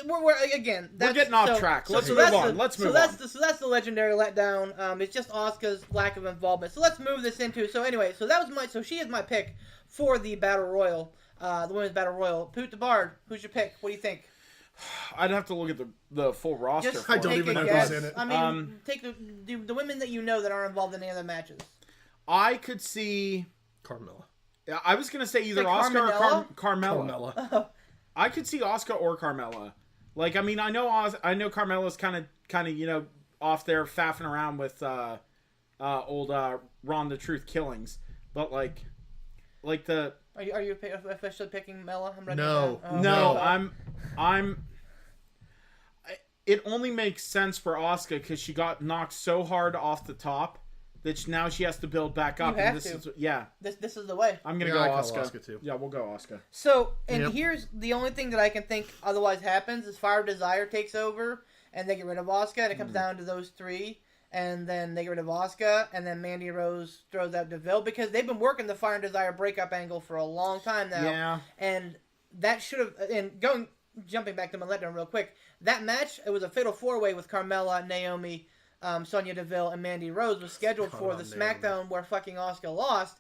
we're getting off track. Let's move on. So that's the legendary letdown. It's just Asuka's lack of involvement. So let's move this into. So anyway, so she is my pick for the Battle Royal, the Women's Battle Royal. Poot the Bard, who's your pick? What do you think? I'd have to look at the full roster. I don't even know who's in it. I mean, take the women that you know that aren't involved in any other matches. I could see Carmella. I was gonna say either Asuka or Carmella. I could see Asuka or Carmella. Like, I mean, I know Carmella's kind of off there faffing around with old Ron the Truth Killings, but like the. Are you officially picking Mella? I'm ready. No, I'm. It only makes sense for Asuka because she got knocked so hard off the top that now she has to build back up. This is the way. I'm gonna go Asuka too. Yeah, we'll go Asuka. So, here's the only thing that I can think otherwise happens is Fire Desire takes over and they get rid of Asuka, and it comes down to those three, and then they get rid of Asuka, and then Mandy Rose throws out Deville because they've been working the Fire and Desire breakup angle for a long time now. Yeah. And that should have jumping back to my letdown real quick. That match, it was a fatal 4-way with Carmella, Naomi, Sonya Deville, and Mandy Rose was scheduled for the SmackDown where fucking Asuka lost.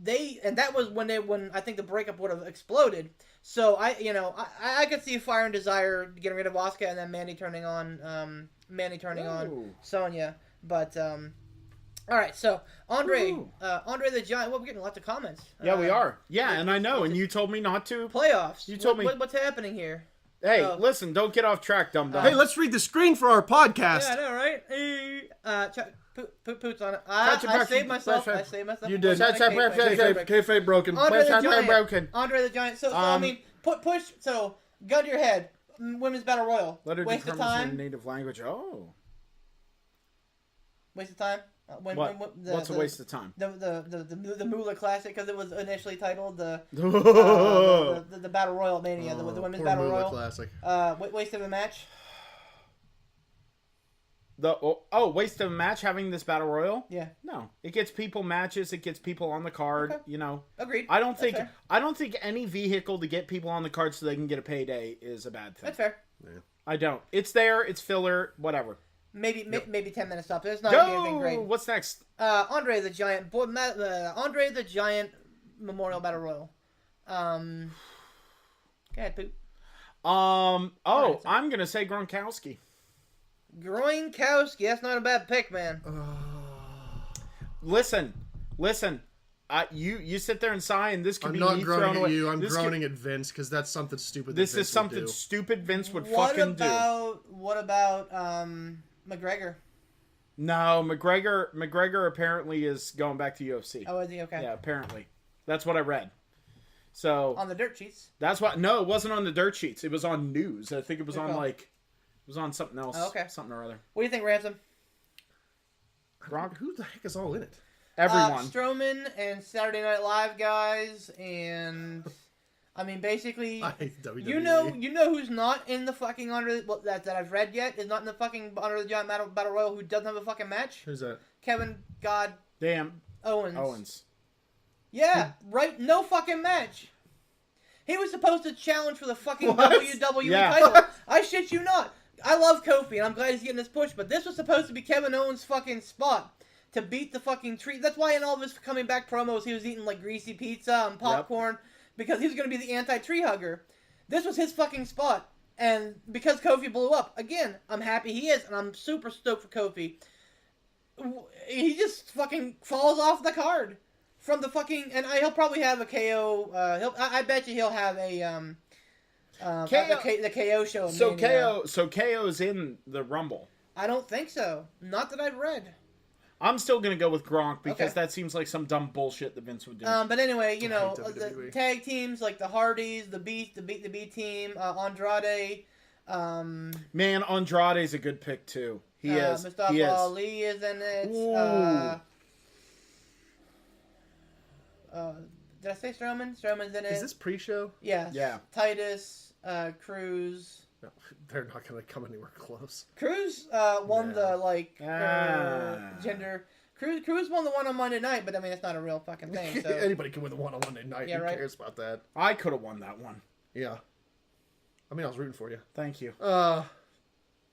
That was when I think the breakup would have exploded. So I could see Fire and Desire getting rid of Asuka and then Mandy turning on Sonya. But all right, so Andre the Giant. Well, we're getting lots of comments. Yeah, we are. Yeah, and I know. And you told me not to. Playoffs. You told me what's happening here. Hey, listen! Don't get off track, dum dum. Hey, let's read the screen for our podcast. Yeah, I know, right? Poot's on it. I saved myself. You did. Kayfabe broken. Andre the Giant. So I mean, push. So gun to your head. Women's Battle Royal. Waste of time. Native language. Oh. Waste of time. What's a waste of time? The Moolah Classic, because it was initially titled the Battle Royal Mania, the Women's Battle Royal Classic. Waste of a match. Waste of a match having this Battle Royal? Yeah. No, it gets people matches. It gets people on the card. Okay. Agreed. I don't think any vehicle to get people on the card so they can get a payday is a bad thing. That's fair. Yeah. I don't. It's there. It's filler. Whatever. Maybe 10 minutes up. It's not anything great. What's next? Andre the Giant. Andre the Giant Memorial Battle Royal. Go ahead, Poop. I'm gonna say Gronkowski. Gronkowski. That's not a bad pick, man. Listen. You sit there and sigh, and this could be me thrown away. I'm not groaning at you. I'm this groaning at Vince because that's something stupid. This is something stupid Vince would fucking do. What about McGregor? No, McGregor apparently is going back to UFC. Oh, is he? Okay. Yeah, apparently. That's what I read. So on the dirt sheets. That's what. No, it wasn't on the dirt sheets. It was on news. I think it was on it was on something else. Oh, okay. Something or other. What do you think, Ransom? Gronk? Who the heck is all in it? Everyone. Strowman and Saturday Night Live guys, and I mean basically, I hate WWE. You know who's not in the fucking that I've read yet is not in the fucking Under the Giant Battle Royal who doesn't have a fucking match. Who's that? Kevin God. Damn. Owens. Yeah, right. No fucking match. He was supposed to challenge for the fucking WWE title. I shit you not. I love Kofi, and I'm glad he's getting this push, but this was supposed to be Kevin Owens' fucking spot to beat the fucking tree. That's why in all of his coming back promos, he was eating like greasy pizza and popcorn because he was going to be the anti-tree hugger. This was his fucking spot, and because Kofi blew up, again, I'm happy he is, and I'm super stoked for Kofi. He just fucking falls off the card from the fucking, and he'll probably have a KO. I bet you he'll have a the KO show. So KO's in the Rumble. I don't think so. Not that I've read. I'm still going to go with Gronk because that seems like some dumb bullshit that Vince would do. But anyway, the tag teams like the Hardys, the B team, Andrade. Man, Andrade's a good pick too. He is. Mustafa Ali is in it. Did I say Strowman? Strowman's in it. Is this pre-show? Yeah. Titus, Cruz. No, they're not going to come anywhere close. Cruz won the gender. Cruz won the one on Monday night, but I mean, it's not a real fucking thing. So. Anybody can win the one on Monday night. Yeah, Who right? cares about that? I could have won that one. Yeah. I mean, I was rooting for you. Thank you.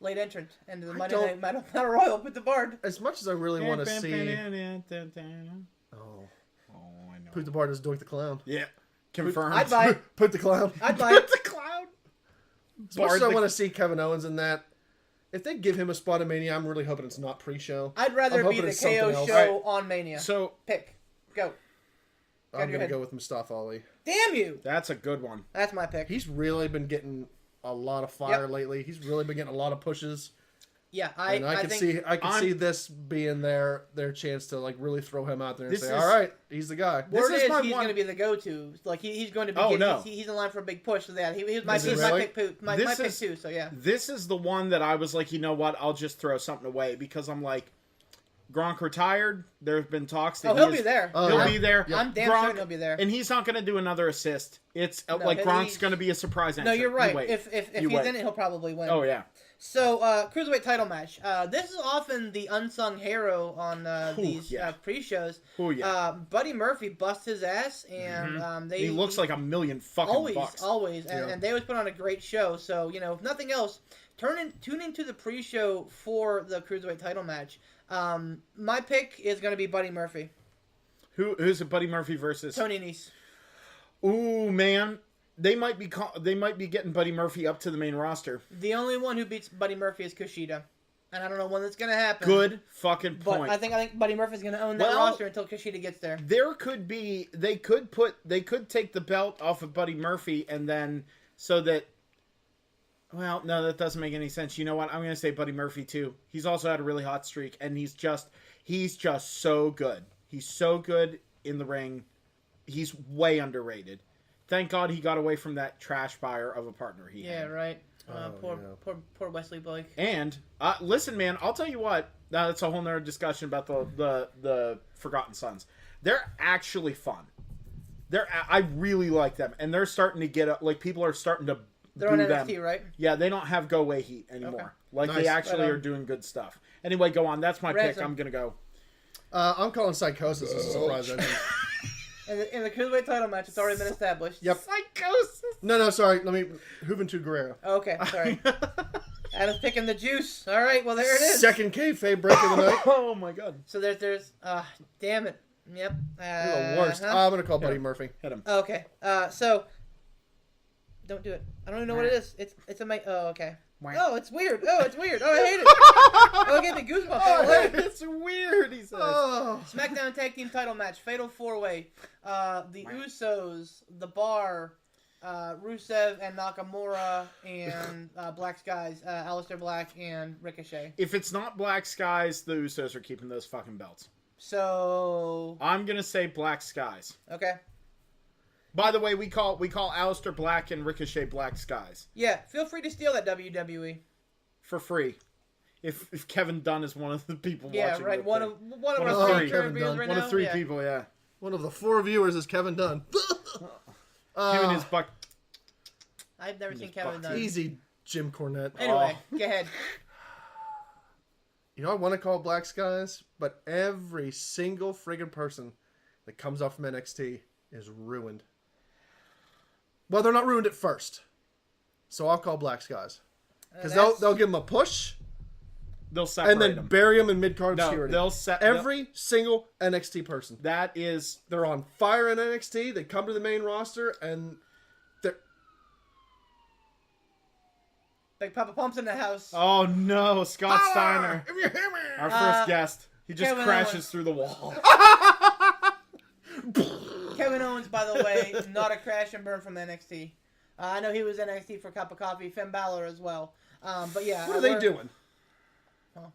Late entrant into the Monday Night Battle Royal with the Bard. As much as I really want to see... Oh, I know. Put the Bard as Doink the Clown. Yeah. Confirmed. I'd buy it. Put the Clown. I'd buy it. the clown. As much as I want to see Kevin Owens in that, if they give him a spot in Mania, I'm really hoping it's not pre-show. I'd rather be the KO show on Mania. So pick. Go. I'm going to go with Mustafa Ali. Damn you! that's a good one. That's my pick. He's really been getting a lot of fire lately. He's really been getting a lot of pushes. Yeah, I can see this being their chance to like really throw him out there and say, all right, he's the guy. Word is he's going to be the go-to. Like he's going to be. He's in line for a big push. So yeah, he's my pick. My pick too. So yeah, this is the one that I was like, you know what? I'll just throw something away because I'm like, Gronk retired. There have been talks that he'll be there. He'll be there. Yeah. I'm damn sure he'll be there. And he's not going to do another assist. It's like Gronk's going to be a surprise entrant. No, you're right. If he's in it, he'll probably win. Oh yeah. So, Cruiserweight title match. This is often the unsung hero on these pre-shows. Oh, yeah. Buddy Murphy busts his ass, and he looks like $1 million fucking bucks. Always. And they always put on a great show. So, you know, if nothing else, tune into the pre-show for the Cruiserweight title match. My pick is going to be Buddy Murphy. Who's it, Buddy Murphy versus? Tony Nese. Ooh, man. They might be getting Buddy Murphy up to the main roster. The only one who beats Buddy Murphy is Kushida, and I don't know when that's gonna happen. Good fucking point. But I think Buddy Murphy's gonna own that roster until Kushida gets there. There could be they could take the belt off of Buddy Murphy and then so that. Well, no, that doesn't make any sense. You know what? I'm gonna say Buddy Murphy too. He's also had a really hot streak, and he's just so good. He's so good in the ring. He's way underrated. Thank God he got away from that trash buyer of a partner he had. Yeah, right. Poor Wesley Blake. And listen, man, I'll tell you what. That's a whole nother discussion about the Forgotten Sons. They're actually fun. I really like them, and they're starting to get up. Like people are starting to. They're on NXT, right? Yeah, they don't have go away heat anymore. Okay. Like they actually are doing good stuff. Anyway, go on. That's my pick. I'm gonna go. I'm calling Psychosis as a surprise entrance. In the Cruiserweight title match, it's already been established. Yep. Psychosis. No, sorry. Let me Juventud Guerrero. Okay, sorry. Adam's picking the juice. All right, well there it is. Second kayfabe break of the night. Oh my God. So there's damn it. Yep. You're the worst. I'm gonna call Buddy Murphy. Hit him. Okay. So don't do it. I don't even know what it is. It's a oh okay. Oh, it's weird. Oh, I hate it. Oh, get the goosebumps. Oh, it's weird, he says. Oh. SmackDown Tag Team title match, Fatal 4-Way. The Usos, The Bar, Rusev and Nakamura, and Black Skies, Aleister Black and Ricochet. If it's not Black Skies, the Usos are keeping those fucking belts. So I'm gonna say Black Skies. Okay. By the way, we call Aleister Black and Ricochet Black Skies. Yeah, feel free to steal that WWE for free. If Kevin Dunn is one of the people watching. Yeah, right. One of our three viewers right now. One of three people, yeah. One of the 4 viewers is Kevin Dunn. Him and his buck. I've never seen Kevin Dunn. Easy, Jim Cornette. Anyway, go ahead. You know, I want to call Black Skies, but every single friggin' person that comes up from NXT is ruined. Well, they're not ruined at first. So I'll call Black Skies. Because they'll give them a push. They'll separate and then them. Bury them in mid-card obscurity. Every single NXT person. They're on fire in NXT. They come to the main roster and they're... Big Papa Pump's in the house. Oh no, Scott Steiner. If you hear me. Our first guest. He just Kevin crashes Owens. through the wall. Kevin Owens, by the way, not a crash and burn from NXT. I know he was NXT for a cup of coffee. Finn Balor as well. But yeah. What are they doing? Well,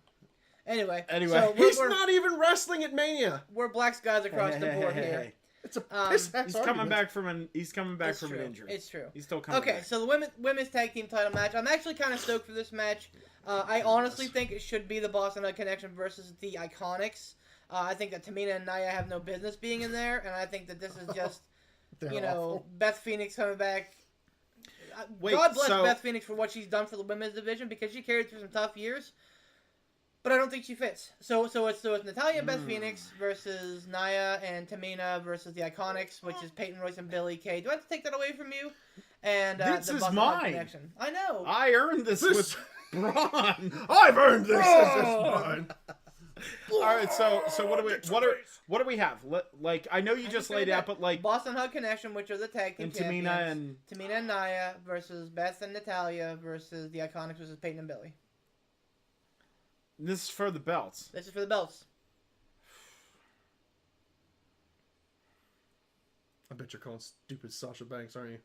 anyway. So he's not even wrestling at Mania. We're Black Skies across the board here. It's a piss He's coming back from an injury. It's true. He's still coming back. Okay, so the women's tag team title match. I'm actually kind of stoked for this match. I honestly think it should be the Boston Connection versus the Iconics. I think that Tamina and Nia have no business being in there, and I think that this is just, awful. Beth Phoenix coming back. God bless Beth Phoenix for what she's done for the women's division because she carried through some tough years. But I don't think she fits. So it's Natalya and Beth Phoenix versus Nia and Tamina versus the Iconics, which is Peyton Royce and Billie Kay. Do I have to take that away from you? And this the is Boston mine. Connection. I know. I earned this with Braun. I've earned this. This is mine. All right, so what do we have? Like, I know you just laid out, but like Boston Hug Connection, which are the tag team and champions. Tamina Tamina and Nia versus Beth and Natalya versus the Iconics versus Peyton and Billie. this is for the belts. This is for the belts. I bet you're calling stupid Sasha Banks, aren't you?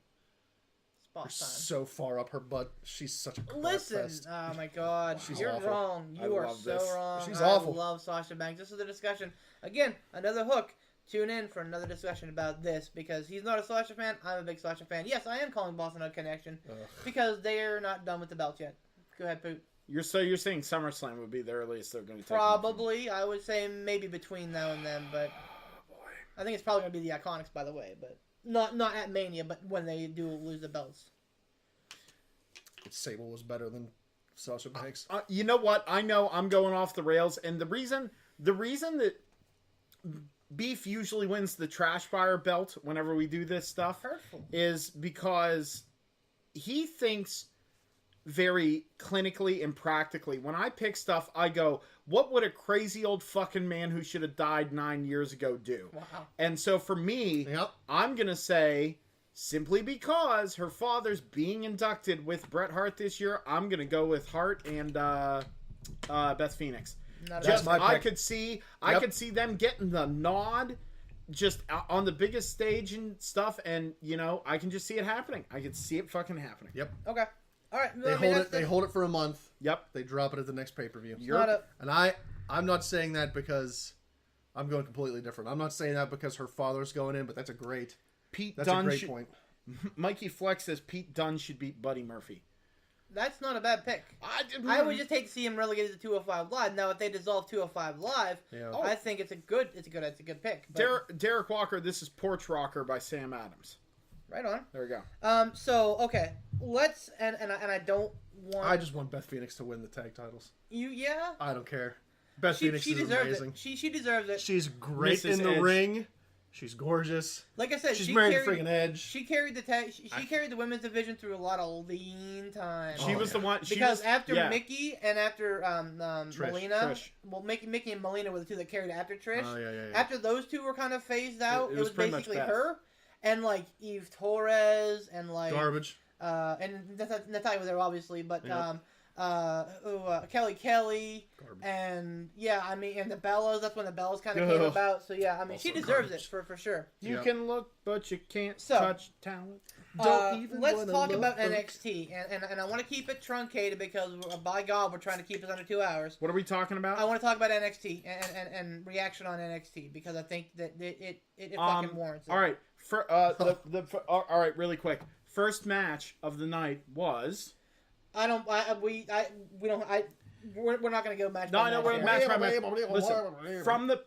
It's boss You're time. so far up her butt. She's such a crap Listen, fest. oh my God, She's you're awful. wrong. I You are love so this. wrong. She's I awful. love Sasha Banks. This is the discussion. Again, another hook. Tune in for another discussion about this because he's not a Sasha fan. I'm a big Sasha fan. Yes, I am calling Boston Hug Connection because they're not done with the belt yet. Go ahead, Poot. You're saying SummerSlam would be the earliest they're going to take Probably, I would say maybe between now and then, but I think it's probably going to be the Iconics, by the way, but not at Mania, but when they do lose the belts. Sable was better than Sasha Banks. You know what? I know I'm going off the rails, and the reason that Beef usually wins the Trash Fire belt whenever we do this stuff Hurtful. is because he thinks very clinically and practically. When I pick stuff, I go, what would a crazy old fucking man who should have died 9 years ago do? Wow. And so for me, Yep. I'm going to say, simply because her father's being inducted with Bret Hart this year, I'm going to go with Hart and Beth Phoenix. Not That's a my I pick. could see them getting the nod just on the biggest stage and stuff, and I can just see it happening. I can see it fucking happening. Yep. Okay. All right. They hold it for a month. Yep. They drop it at the next pay-per-view. Not I'm not saying that because I'm going completely different. I'm not saying that because her father's going in, but that's a great point. Mikey Flex says Pete Dunne should beat Buddy Murphy. That's not a bad pick. I would just hate to see him relegated to 205 Live. Now, if they dissolve 205 Live, Yeah. I think it's a good pick. But Derek Walker, this is Porch Rocker by Sam Adams. right on. There we go. So okay, let's and I don't want. I just want Beth Phoenix to win the tag titles. Yeah. I don't care. Beth She Phoenix is deserves amazing. it. She deserves it. She's great Mrs. in the Edge. ring. She's gorgeous. Like I said, She's she married carried, to friggin' Edge. She carried the tag. She carried the women's division through a lot of lean times. She was the one. Because after Mickey and after Trish. Melina, well, Mickey and Melina were the two that carried after Trish. Oh, yeah. After those two were kind of phased out, It it was was pretty much basically Beth. her and like Eve Torres and like Garbage. and Natalya was there obviously, but Yep. Kelly Garbage. and and the Bellas. That's when the Bellas kind of came Ugh. about. So yeah, Also she deserves garbage. it for sure. You Yep. can look, but you can't So, touch talent. Let's wanna talk look, about but- NXT, and I want to keep it truncated because by God, we're trying to keep it under 2 hours. What are we talking about? I want to talk about NXT and reaction on NXT because I think that it fucking warrants it. All right, all right, really quick. First match of the night was. We're not going to go match. No, by I know match we're here. match by match. Listen, from the.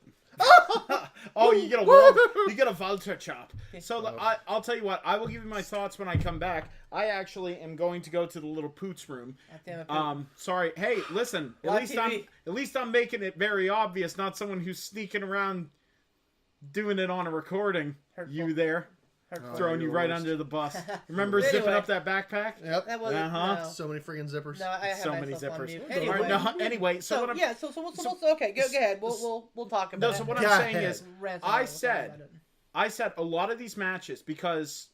Oh, you get a vulture chop. So I'll tell you what. I will give you my thoughts when I come back. I actually am going to go to the little poots room. Damn it, Sorry. Hey, listen. Live TV. At least I'm making it very obvious. Not someone who's sneaking around, doing it on a recording. Hurtful. You there? Throwing you you're right worst. under the bus. Remember Anyway. zipping up that backpack? Yep. That wasn't. Uh-huh. No. So many friggin' zippers. No, I have So many myself on zippers. mute. All Anyway, right, No, anyway, so what I'm, okay, go ahead. We'll talk about no, it. so what Go I'm saying ahead. is, Rant I on, we'll talk about it. I said a lot of these matches because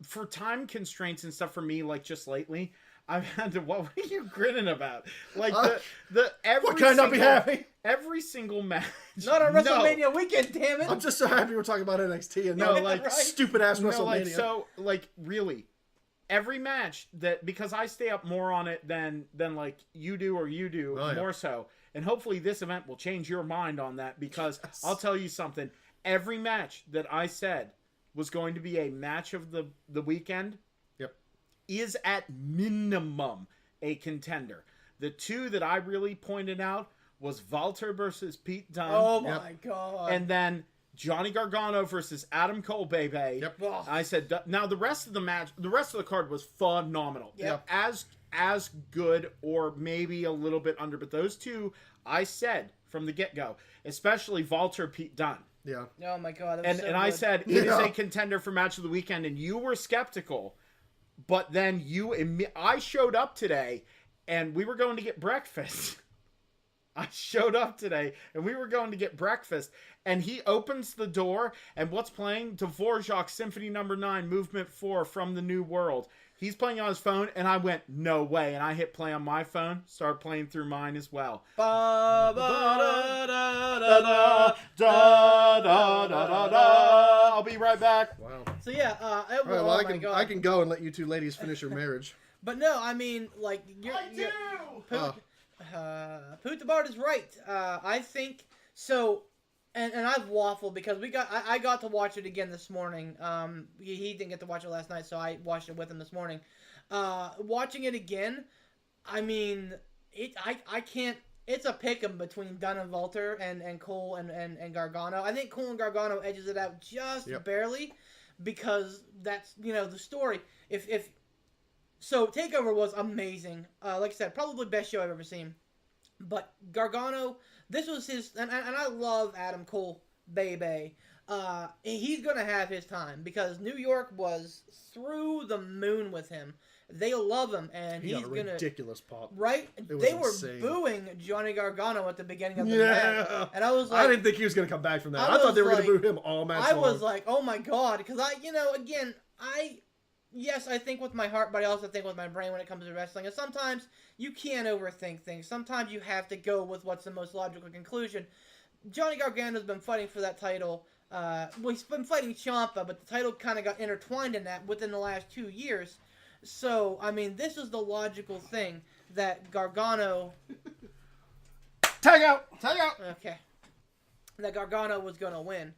for time constraints and stuff for me, like just lately, I've had to. What are you grinning about? Like the every What can I not be single- happy? Every single match. Not on No. WrestleMania weekend, damn it! I'm just so happy we're talking about NXT and No, not like, like stupid ass No, WrestleMania. like really, every match that because I stay up more on it than like you do or you do Oh, yeah. more so, and hopefully this event will change your mind on that because I'll tell you something. Every match that I said was going to be a match of the weekend, Yep. is at minimum a contender. The two that I really pointed out was Walter versus Pete Dunne. Oh my God! And then Johnny Gargano versus Adam Cole, baby. Yep. Ugh. I said, now the rest of the match, the rest of the card was phenomenal. Yep. as good or maybe a little bit under. But those two, I said from the get-go, especially Walter Pete Dunne. Yeah. Oh my god. And I said it is a contender for match of the weekend, and you were skeptical. But then I showed up today, and we were going to get breakfast. I showed up today, and we were going to get breakfast, and he opens the door, and what's playing? Dvorak Symphony No. 9, Movement 4 from the New World. He's playing on his phone, and I went, no way. And I hit play on my phone, started playing through mine as well. I'll be right back. Wow. So yeah, All right, well, I can go and let you two ladies finish your marriage. But no, I mean, like, Poot the Bard is right. I think so, and I've waffled because I got to watch it again this morning. He didn't get to watch it last night, so I watched it with him this morning. Watching it again, I mean, I can't. It's a pick'em between Dunn and Walter and Cole and Gargano. I think Cole and Gargano edges it out just barely because that's the story. So Takeover was amazing. Like I said, probably best show I've ever seen. But Gargano, this was his, and I love Adam Cole, baby. He's gonna have his time because New York was through the moon with him. They love him, and he's gonna ridiculous pop. Right? They were insane. Booing Johnny Gargano at the beginning of the match, and I was like, I didn't think he was gonna come back from that. I thought they were gonna boo him all match long. I was like, oh my god, because Yes, I think with my heart, but I also think with my brain when it comes to wrestling. And sometimes you can't overthink things. Sometimes you have to go with what's the most logical conclusion. Johnny Gargano's been fighting for that title. He's been fighting Ciampa, but the title kind of got intertwined in that within the last 2 years. So, I mean, this is the logical thing that Gargano... Tag out! Okay. That Gargano was going to win.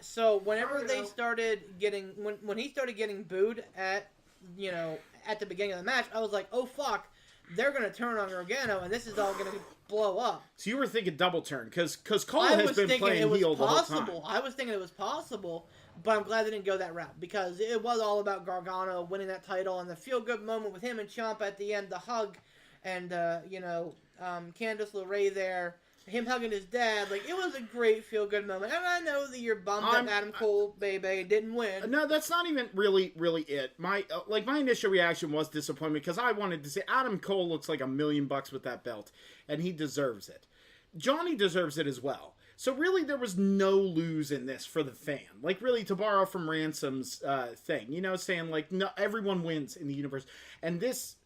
So whenever they started getting, when he started getting booed at the beginning of the match, I was like, oh fuck, they're gonna turn on Gargano and this is all gonna blow up. So you were thinking double turn because Cole has been playing heel the whole time. I was thinking it was possible, but I'm glad they didn't go that route because it was all about Gargano winning that title and the feel good moment with him and Ciampa at the end, the hug, and Candice LeRae there. Him hugging his dad, like, it was a great feel-good moment. And I know that you're bummed that Adam Cole, baby, didn't win. No, that's not even really it. My initial reaction was disappointment because I wanted to say Adam Cole looks like $1 million with that belt, and he deserves it. Johnny deserves it as well. So really, there was no lose in this for the fan. Like, really, to borrow from Ransom's thing, saying, like, no, everyone wins in the universe. And this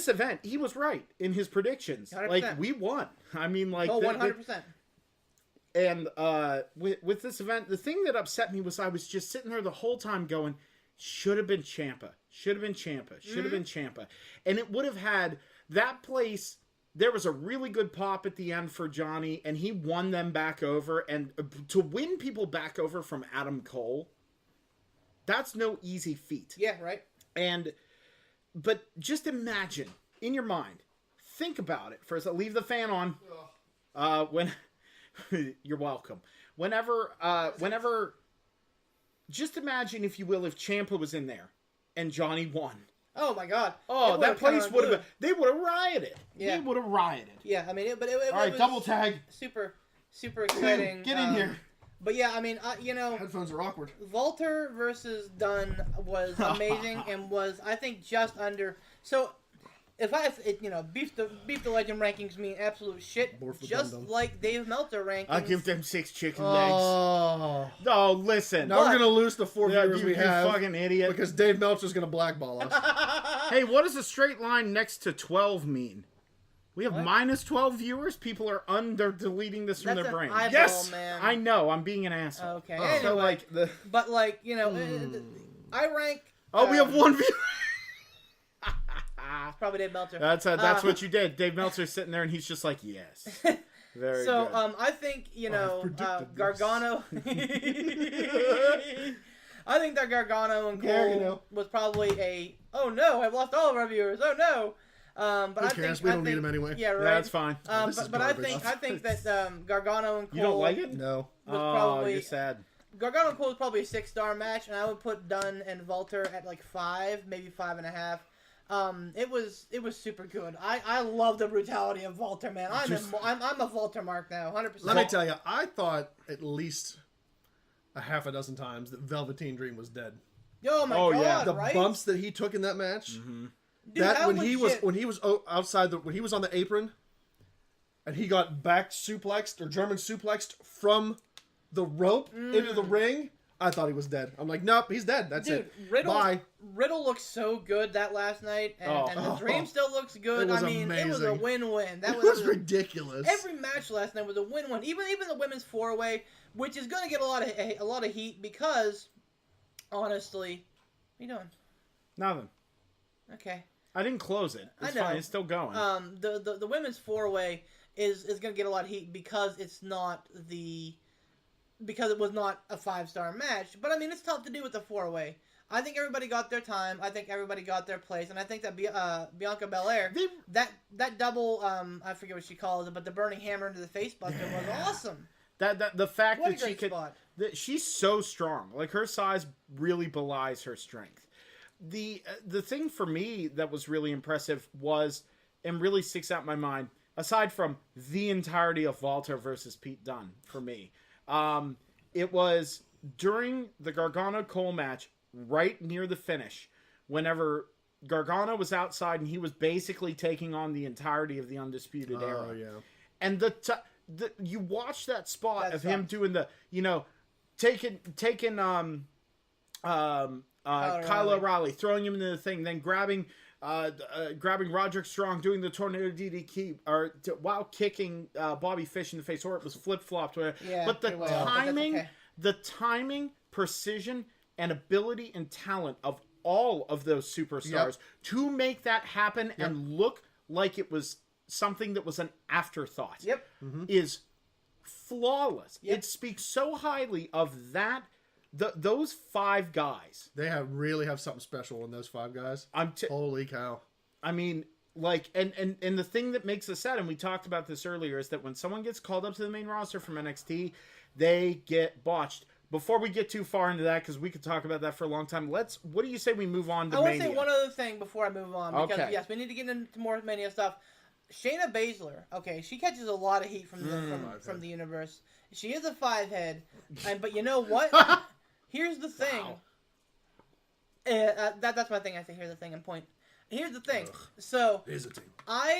event, he was right in his predictions. 100%. Like, we won. I mean, like... 100%. And with this event, the thing that upset me was I was just sitting there the whole time going, should have been Ciampa. Should have been Ciampa. Should have been Ciampa. And it would have had... That place... There was a really good pop at the end for Johnny, and he won them back over. And to win people back over from Adam Cole, that's no easy feat. Yeah, right. But just imagine, in your mind, think about it. First, I'll leave the fan on. You're welcome. Whenever, just imagine, if you will, if Ciampa was in there and Johnny won. Oh my God! Oh, that place would have. They would have rioted. Yeah. They would have rioted. Yeah, I mean, it all right, was double tag. Super exciting. Get in here. But yeah, I mean, headphones are awkward. Walter versus Dunn was amazing and was, I think, just under. So, Beef the Legend rankings mean absolute shit, just like Dave Meltzer rankings. I'll give them 6 chicken legs. Oh, no! Listen, now we're gonna lose the 4 viewers we have. You fucking idiot! Because Dave Meltzer's gonna blackball us. Hey, what does a straight line next to 12 mean? We have minus 12 viewers. People are deleting this from their brain. Eyeball, yes, man. I know. I'm being an asshole. Okay. Oh. Anyway, So but I rank. Oh, we have 1 viewer. Probably Dave Meltzer. That's what you did. Dave Meltzer's sitting there and he's just like, yes. Very good. I think Gargano. I think that Gargano and Cole was probably a. Oh no! I've lost all of our viewers. Oh no! But Who cares? We don't need them anyway. Yeah, right. Yeah, that's fine. But I think that Gargano and Cole. You don't like it? No. You're sad. Gargano and Cole is probably a 6-star match, and I would put Dunn and Walter at like 5, maybe 5.5. It was super good. I love the brutality of Walter, man. I'm a Walter mark now, 100%. Let me tell you, I thought at least a half a dozen times that Velveteen Dream was dead. Oh my god! Yeah. The right? bumps that he took in that match. Dude, That when he was legit. when he was on the apron, and he got back suplexed or German suplexed from the rope into the ring. I thought he was dead. I'm like, nope, he's dead. That's Dude, it. Bye. Riddle looked so good that last night, and the Dream still looks good. It was It was a amazing. win-win. That was ridiculous. Every match last night was a win-win. Even the women's 4-way, which is going to get a lot of heat because, honestly, what are you doing? Nothing. Okay. I didn't close it. It's I know. fine. It's still going. The women's 4-way is going to get a lot of heat because it was not a 5-star match. But I mean, it's tough to do with the 4-way. I think everybody got their time. I think everybody got their place, and I think that Bianca Belair, that double, I forget what she calls it, but the burning hammer into the face buster was awesome. The fact What a that she great could, spot. that she's so strong. Like her size really belies her strength. The thing for me that was really impressive was, and really sticks out in my mind, aside from the entirety of Walter versus Pete Dunne for me, it was during the Gargano-Cole match, right near the finish, whenever Gargano was outside and he was basically taking on the entirety of the Undisputed Era. Oh yeah. And you watch that spot That of him sucks. doing the, taking Kyle O'Reilly, throwing him into the thing, then grabbing Roderick Strong, doing the tornado DDT, while kicking Bobby Fish in the face, or it was flip flopped. Yeah, but the pretty well, but that's timing, okay. precision, and ability and talent of all of those superstars to make that happen and look like it was something that was an afterthought. Yep. Is flawless. Yep. It speaks so highly of that. Those 5 guys. They really have something special in those 5 guys. Holy cow. I mean, like, and the thing that makes us sad, and we talked about this earlier, is that when someone gets called up to the main roster from NXT, they get botched. Before we get too far into that, because we could talk about that for a long time, what do you say we move on to Mania? I want to say one other thing before I move on, because Okay. yes, we need to get into more Mania stuff. Shayna Baszler, okay, she catches a lot of heat from the universe. She is a 5-head, but you know what? Here's the thing. Wow. That's my thing. I think here's the thing and point. Here's the thing. So I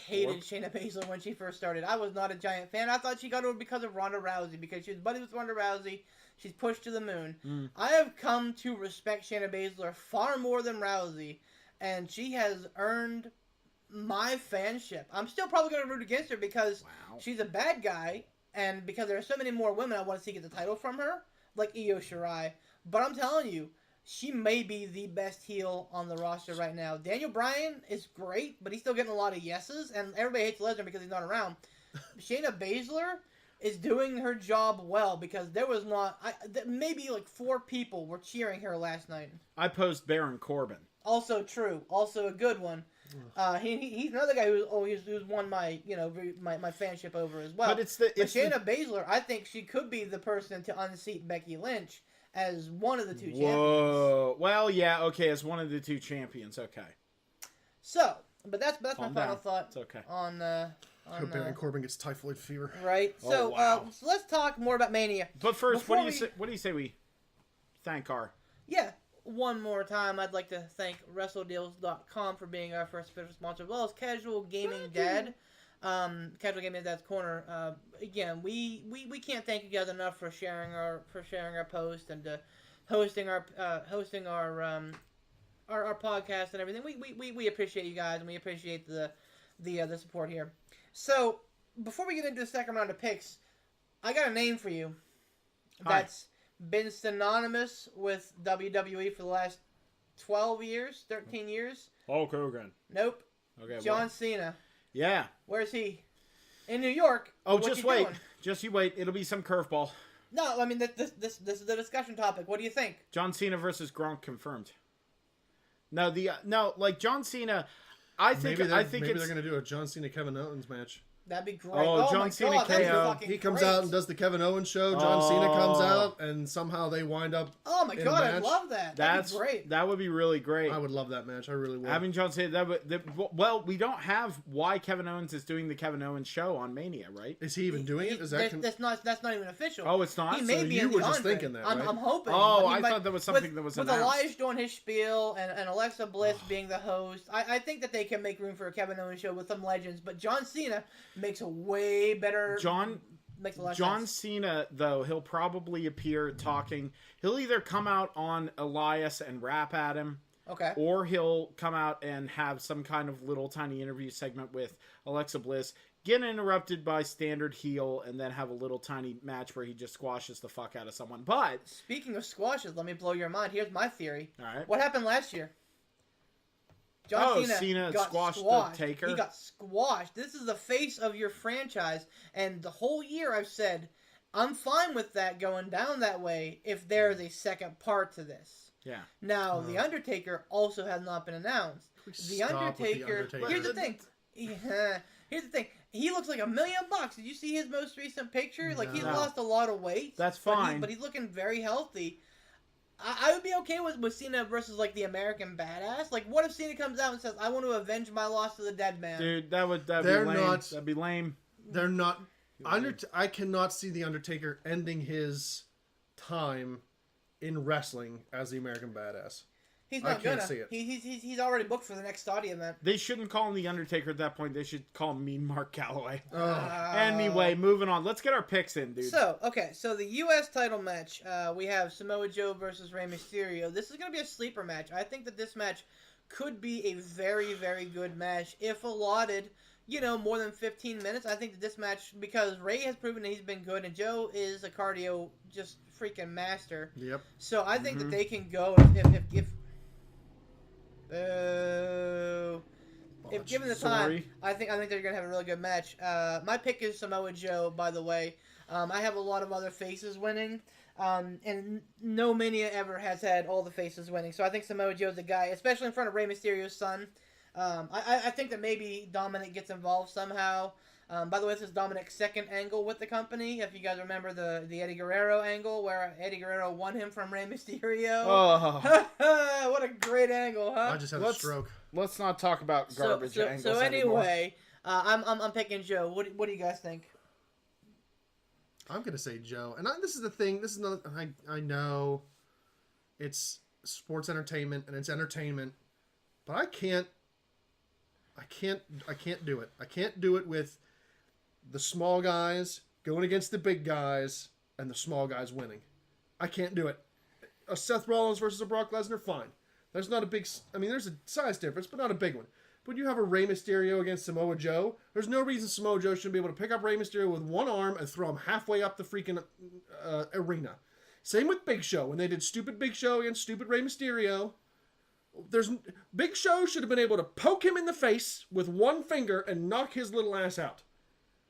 hated Shayna Baszler when she first started. I was not a giant fan. I thought she got over because of Ronda Rousey, because she was buddies with Ronda Rousey. She's pushed to the moon. I have come to respect Shayna Baszler far more than Rousey, and she has earned my fanship. I'm still probably going to root against her because she's a bad guy, and because there are so many more women I want to see get the title from her, like Io Shirai. But I'm telling you, she may be the best heel on the roster right now. Daniel Bryan is great, but he's still getting a lot of yeses, and everybody hates Lesnar because he's not around. Shayna Baszler is doing her job well, because there was maybe like 4 people were cheering her last night. I posed Baron Corbin. Also true. Also a good one. He's another guy who's won my my fanship over as well. But Shayna Baszler, I think she could be the person to unseat Becky Lynch as one of the 2 champions. Whoa. Well, yeah, okay, as one of the 2 champions, okay. So, but that's my Calm final down. thought. It's okay. On Baron Corbin gets typhoid fever. right. Oh, So, wow. so let's talk more about Mania. But first, Before what do you say we thank our... Yeah, one more time, I'd like to thank WrestleDeals.com for being our first official sponsor, as well as Casual Gaming Dad. Casual Gaming Dad's Corner. Again, we can't thank you guys enough for sharing our post and hosting our podcast and everything. We appreciate you guys, and we appreciate the support here. So before we get into the second round of picks, I got a name for you. Hi. That's been synonymous with WWE for the last 12 years, 13 years. Hulk Hogan. Nope. Okay. John Cena. Yeah. Where's he? In New York. Oh, What's just he wait. doing? Just you wait. It'll be some curveball. No, I mean this is the discussion topic. What do you think? John Cena versus Gronk confirmed. No, like John Cena, I think Maybe they're it's going to do a John Cena Kevin Owens match. That'd be great. Oh, John my Cena God, that'd be KO. fucking He comes great. out and does the Kevin Owens show. John Cena comes out, and somehow they wind up. Oh my in a God, I match. love that. That'd be great. That would be really great. I would love that match. I really would. Having John Cena, well, we don't have why Kevin Owens is doing the Kevin Owens show on Mania, right? Is he even doing it? Is that? That's not even official. Oh, it's not? He may So be you in were the just Andre. thinking that, right? I'm hoping. Oh, but he I might- thought that was something that was with announced. Elias doing his spiel and Alexa Bliss being the host. I think that they can make room for a Kevin Owens show with some legends, but John Cena makes a way better. Makes a lot of John sense. Cena, though, he'll probably appear talking. He'll either come out on Elias and rap at him, Okay. or he'll come out and have some kind of little tiny interview segment with Alexa Bliss, get interrupted by standard heel, and then have a little tiny match where he just squashes the fuck out of someone. But Speaking of squashes, let me blow your mind. Here's my theory. all right, What happened last year? Cena got squashed the Taker. He got squashed. This is the face of your franchise, and the whole year I've said, I'm fine with that going down that way if there is a second part to this. Yeah. Now, The Undertaker also has not been announced. The Stop with the Undertaker. Undertaker. Here's the thing. Yeah, here's the thing. He looks like $1 million. Did you see his most recent picture? Like, he's No. lost a lot of weight. That's but fine. But he's looking very healthy. I would be okay with Cena versus, like, the American Badass. Like, what if Cena comes out and says, I want to avenge my loss to the dead man? Dude, that'd be They're lame. not- That'd be lame. They're not. I cannot see the Undertaker ending his time in wrestling as the American Badass. He's I not can't gonna. see it. He's already booked for the next Saudi event. They shouldn't call him the Undertaker at that point. They should call him Mean Mark Calloway. Oh, Anyway, moving on. Let's get our picks in, dude. So the U.S. title match, we have Samoa Joe versus Rey Mysterio. This is going to be a sleeper match. I think that this match could be a very, very good match if allotted, more than 15 minutes. I think that this match, because Rey has proven that he's been good, and Joe is a cardio just freaking master. yep. So I think that they can go if given the time, Sorry. I think they're gonna have a really good match. My pick is Samoa Joe, by the way. I have a lot of other faces winning, and no Mania ever has had all the faces winning. So I think Samoa Joe's the guy, especially in front of Rey Mysterio's son. I think that maybe Dominic gets involved somehow. By the way, this is Dominic's second angle with the company. If you guys remember the Eddie Guerrero angle, where Eddie Guerrero won him from Rey Mysterio. Oh, What a great angle, huh? I just had a stroke. let's not talk about garbage angles So anymore. anyway, I'm picking Joe. What do you guys think? I'm gonna say Joe, and this is the thing. This is another. I know, it's sports entertainment and it's entertainment, but I can't do it. I can't do it with the small guys going against the big guys and the small guys winning. I can't do it. A Seth Rollins versus a Brock Lesnar, fine. There's not a big. I mean, there's a size difference, but not a big one. But you have a Rey Mysterio against Samoa Joe. There's no reason Samoa Joe shouldn't be able to pick up Rey Mysterio with one arm and throw him halfway up the freaking arena. Same with Big Show. When they did stupid Big Show against stupid Rey Mysterio, Big Show should have been able to poke him in the face with one finger and knock his little ass out.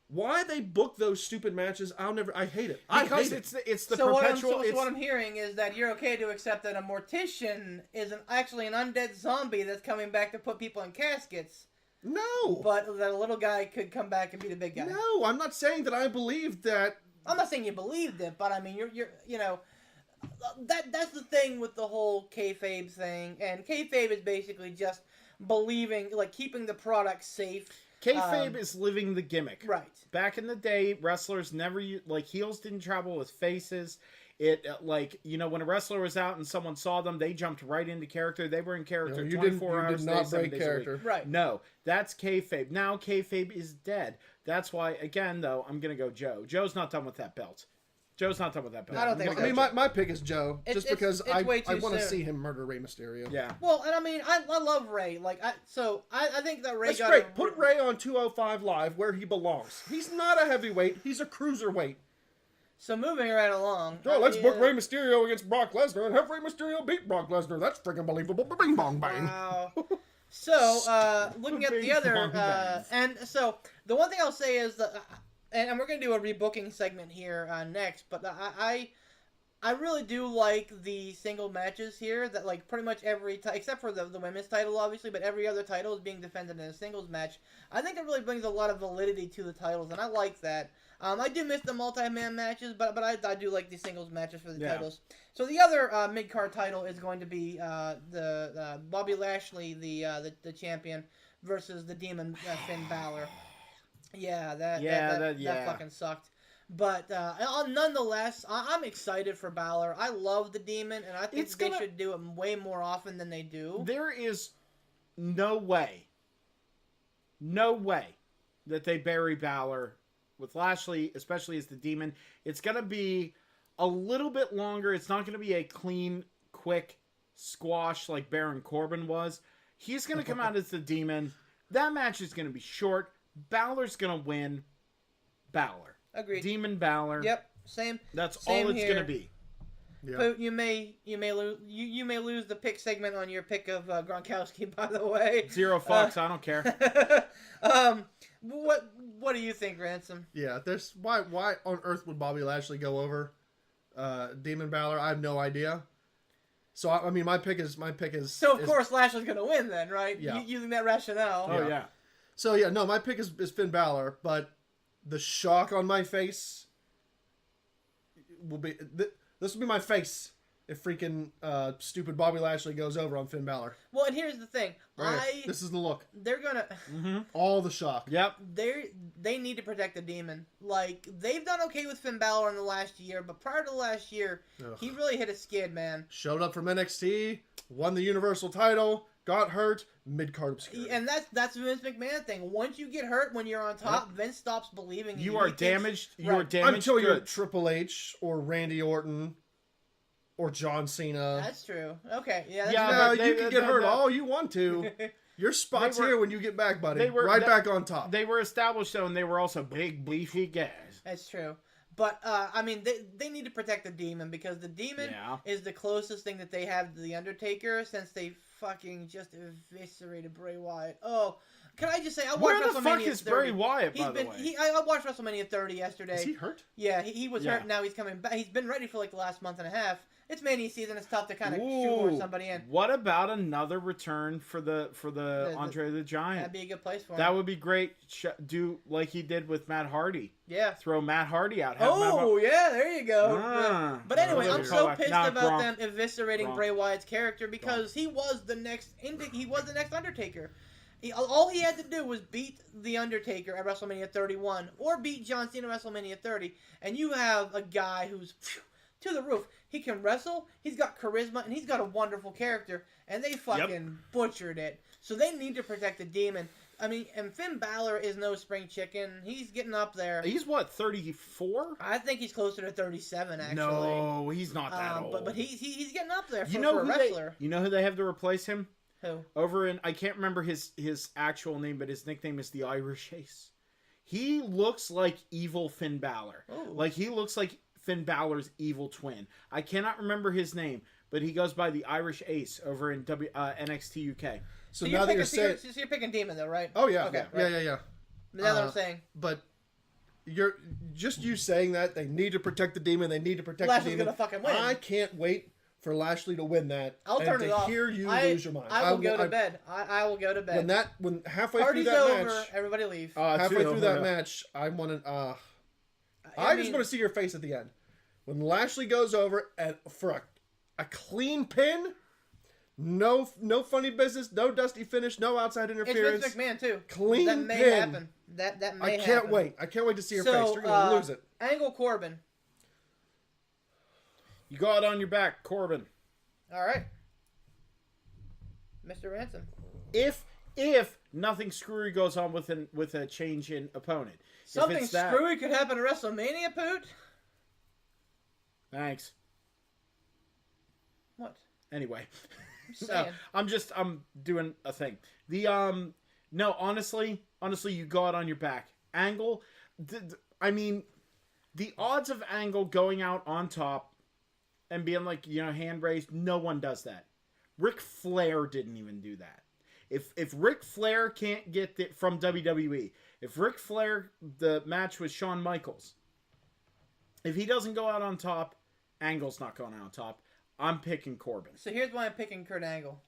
Why they book those stupid matches, I hate it. Because it's the perpetual. What I'm hearing is that you're okay to accept that a mortician is actually an undead zombie that's coming back to put people in caskets. No. But that a little guy could come back and be the big guy. No, I'm not saying that I believe that. I'm not saying you believed it, but I mean you're that's the thing with the whole kayfabe thing, and kayfabe is basically just believing, like, keeping the product safe. Kayfabe is living the gimmick. Right. Back in the day, wrestlers never, heels didn't travel with faces. It, when a wrestler was out and someone saw them, they jumped right into character. They were in character 24 hours a day, 7 days a week. Right. No, that's kayfabe. Now kayfabe is dead. That's why, again, though, I'm going to go Joe. Joe's not done with that belt. Joe's not done with that belt. I don't think I mean, my pick is Joe, just because I way too want to soon. see him murder Rey Mysterio. Yeah. Well, and I mean, I love Ray. I think that Ray That's got great. Put Ray on 205 Live where he belongs. He's not a heavyweight. He's a cruiserweight. So moving right along. Oh, let's book Rey Mysterio against Brock Lesnar and have Rey Mysterio beat Brock Lesnar. That's freaking believable. Bing bong bang. Wow. So, looking at the other, and so the one thing I'll say is that, and we're going to do a rebooking segment here next, but I really do like the single matches here. That like pretty much every except for the women's title, obviously, but every other title is being defended in a singles match. I think that really brings a lot of validity to the titles, and I like that. I do miss the multi-man matches, but I do like the singles matches for the titles. So the other mid-card title is going to be the Bobby Lashley, the champion, versus the Demon Finn Balor. Yeah, that fucking sucked. But nonetheless, I'm excited for Balor. I love the Demon, and I think they should do it way more often than they do. There is no way that they bury Balor with Lashley, especially as the Demon. It's going to be a little bit longer. It's not going to be a clean, quick squash like Baron Corbin was. He's going to come out as the Demon. That match is going to be short. Balor's going to win. Balor. Agreed. Demon Balor. Yep. Same. That's same all it's going to be. Yeah. But you may lose the pick segment on your pick of Gronkowski. By the way, Zero fucks. I don't care. What do you think, Ransom? Yeah, there's why on earth would Bobby Lashley go over Demon Balor? I have no idea. So I mean, my pick is. So of course Lashley's gonna win then, right? Yeah. Using that rationale. Oh yeah. So yeah, no, my pick is Finn Balor, but the shock on my face will be this will be my face if freaking stupid Bobby Lashley goes over on Finn Balor. Well, and here's the thing. This is the look. They're gonna. All the shock. Yep. They need to protect the Demon. Like, they've done okay with Finn Balor in the last year, but prior to the last year, he really hit a skid, man. Showed up from NXT, won the Universal title, got hurt, mid-card obscurity. And that's the Vince McMahon thing. Once you get hurt when you're on top, Vince stops believing in you. You are damaged. You are damaged. Until you're Triple H or Randy Orton or John Cena. That's true. Okay. Yeah. But you can get hurt all you want to. Your spot's here when you get back, buddy. Back on top. They were established, though, and they were also big, beefy guys. That's true. But, I mean, they need to protect the Demon because the Demon is the closest thing that they have to The Undertaker since they fucking just eviscerated Bray Wyatt. Oh, can I just say, I watched WrestleMania 30. Where the fuck is Bray Wyatt, by the way? I watched WrestleMania 30 yesterday. Is he hurt? Yeah, he was hurt. Now he's coming back. He's been ready for like the last month and a half. It's Mania season. It's tough to kind of shoehorn somebody in. What about another return for the Andre the Giant? That'd be a good place for him. That would be great. Do like he did with Matt Hardy. Yeah. Throw Matt Hardy out. Yeah, there you go. But anyway, I'm so pissed about Gronk. them eviscerating Bray Wyatt's character because he was the next Undertaker. All he had to do was beat The Undertaker at WrestleMania 31 or beat John Cena at WrestleMania 30, and you have a guy who's to the roof. He can wrestle, he's got charisma, and he's got a wonderful character, and they fucking butchered it. So they need to protect the Demon. I mean, and Finn Balor is no spring chicken. He's getting up there. He's what, 34? I think he's closer to 37, actually. No, he's not that old. But he's getting up there for a wrestler. You know who they have to replace him? Who? Over in, I can't remember his actual name, but his nickname is the Irish Ace. He looks like evil Finn Balor. Ooh. Like, he looks like Finn Balor's evil twin. I cannot remember his name, but he goes by the Irish Ace over in NXT UK. So now that you're saying... So you're picking Demon, though, right? Oh, yeah. Okay, yeah. Right. Yeah. That's what I'm saying. But you saying that, they need to protect the Demon, they need to protect the Demon. Lashley's gonna fucking win. I can't wait for Lashley to win that. I'll turn it off. Hear you lose your mind. I will go to bed. I will go to bed. When halfway Party's through that over, match, everybody leave. Halfway through that match, I want to. I just want to see your face at the end when Lashley goes over and for a clean pin. No funny business. No dusty finish. No outside interference. It's Vince McMahon too. Clean that may pin. happen. That may happen. I can't wait. I can't wait to see your face. You're gonna lose it. Angle Corbin. You go out on your back, Corbin. All right, Mr. Ransom. If nothing screwy goes on with a change in opponent, Something screwy could happen at WrestleMania, Poot. Thanks. What? Anyway, saying. I'm doing a thing. No, honestly, you go out on your back. Angle, I mean, the odds of Angle going out on top and being like, hand raised, no one does that. Ric Flair didn't even do that. If Ric Flair can't get it from WWE, if Ric Flair, the match with Shawn Michaels, if he doesn't go out on top, Angle's not going out on top. I'm picking Corbin. So here's why I'm picking Kurt Angle.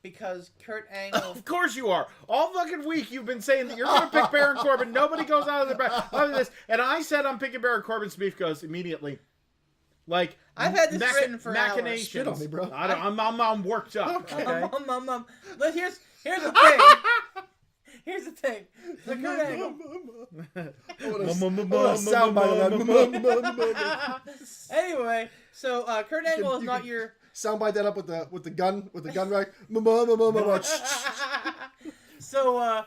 Because Kurt Angle... Of course you are. All fucking week you've been saying that you're going to pick Baron Corbin. Nobody goes out of the back. This. And I said I'm picking Baron Corbin. Beef goes immediately. Like, I've had this written for Spit hours. on me, bro. I'm worked up. Okay. But here's the thing. Here's the thing. So Kurt Angle... Anyway, so Kurt Angle is not your... Soundbite that up with the gun rack. So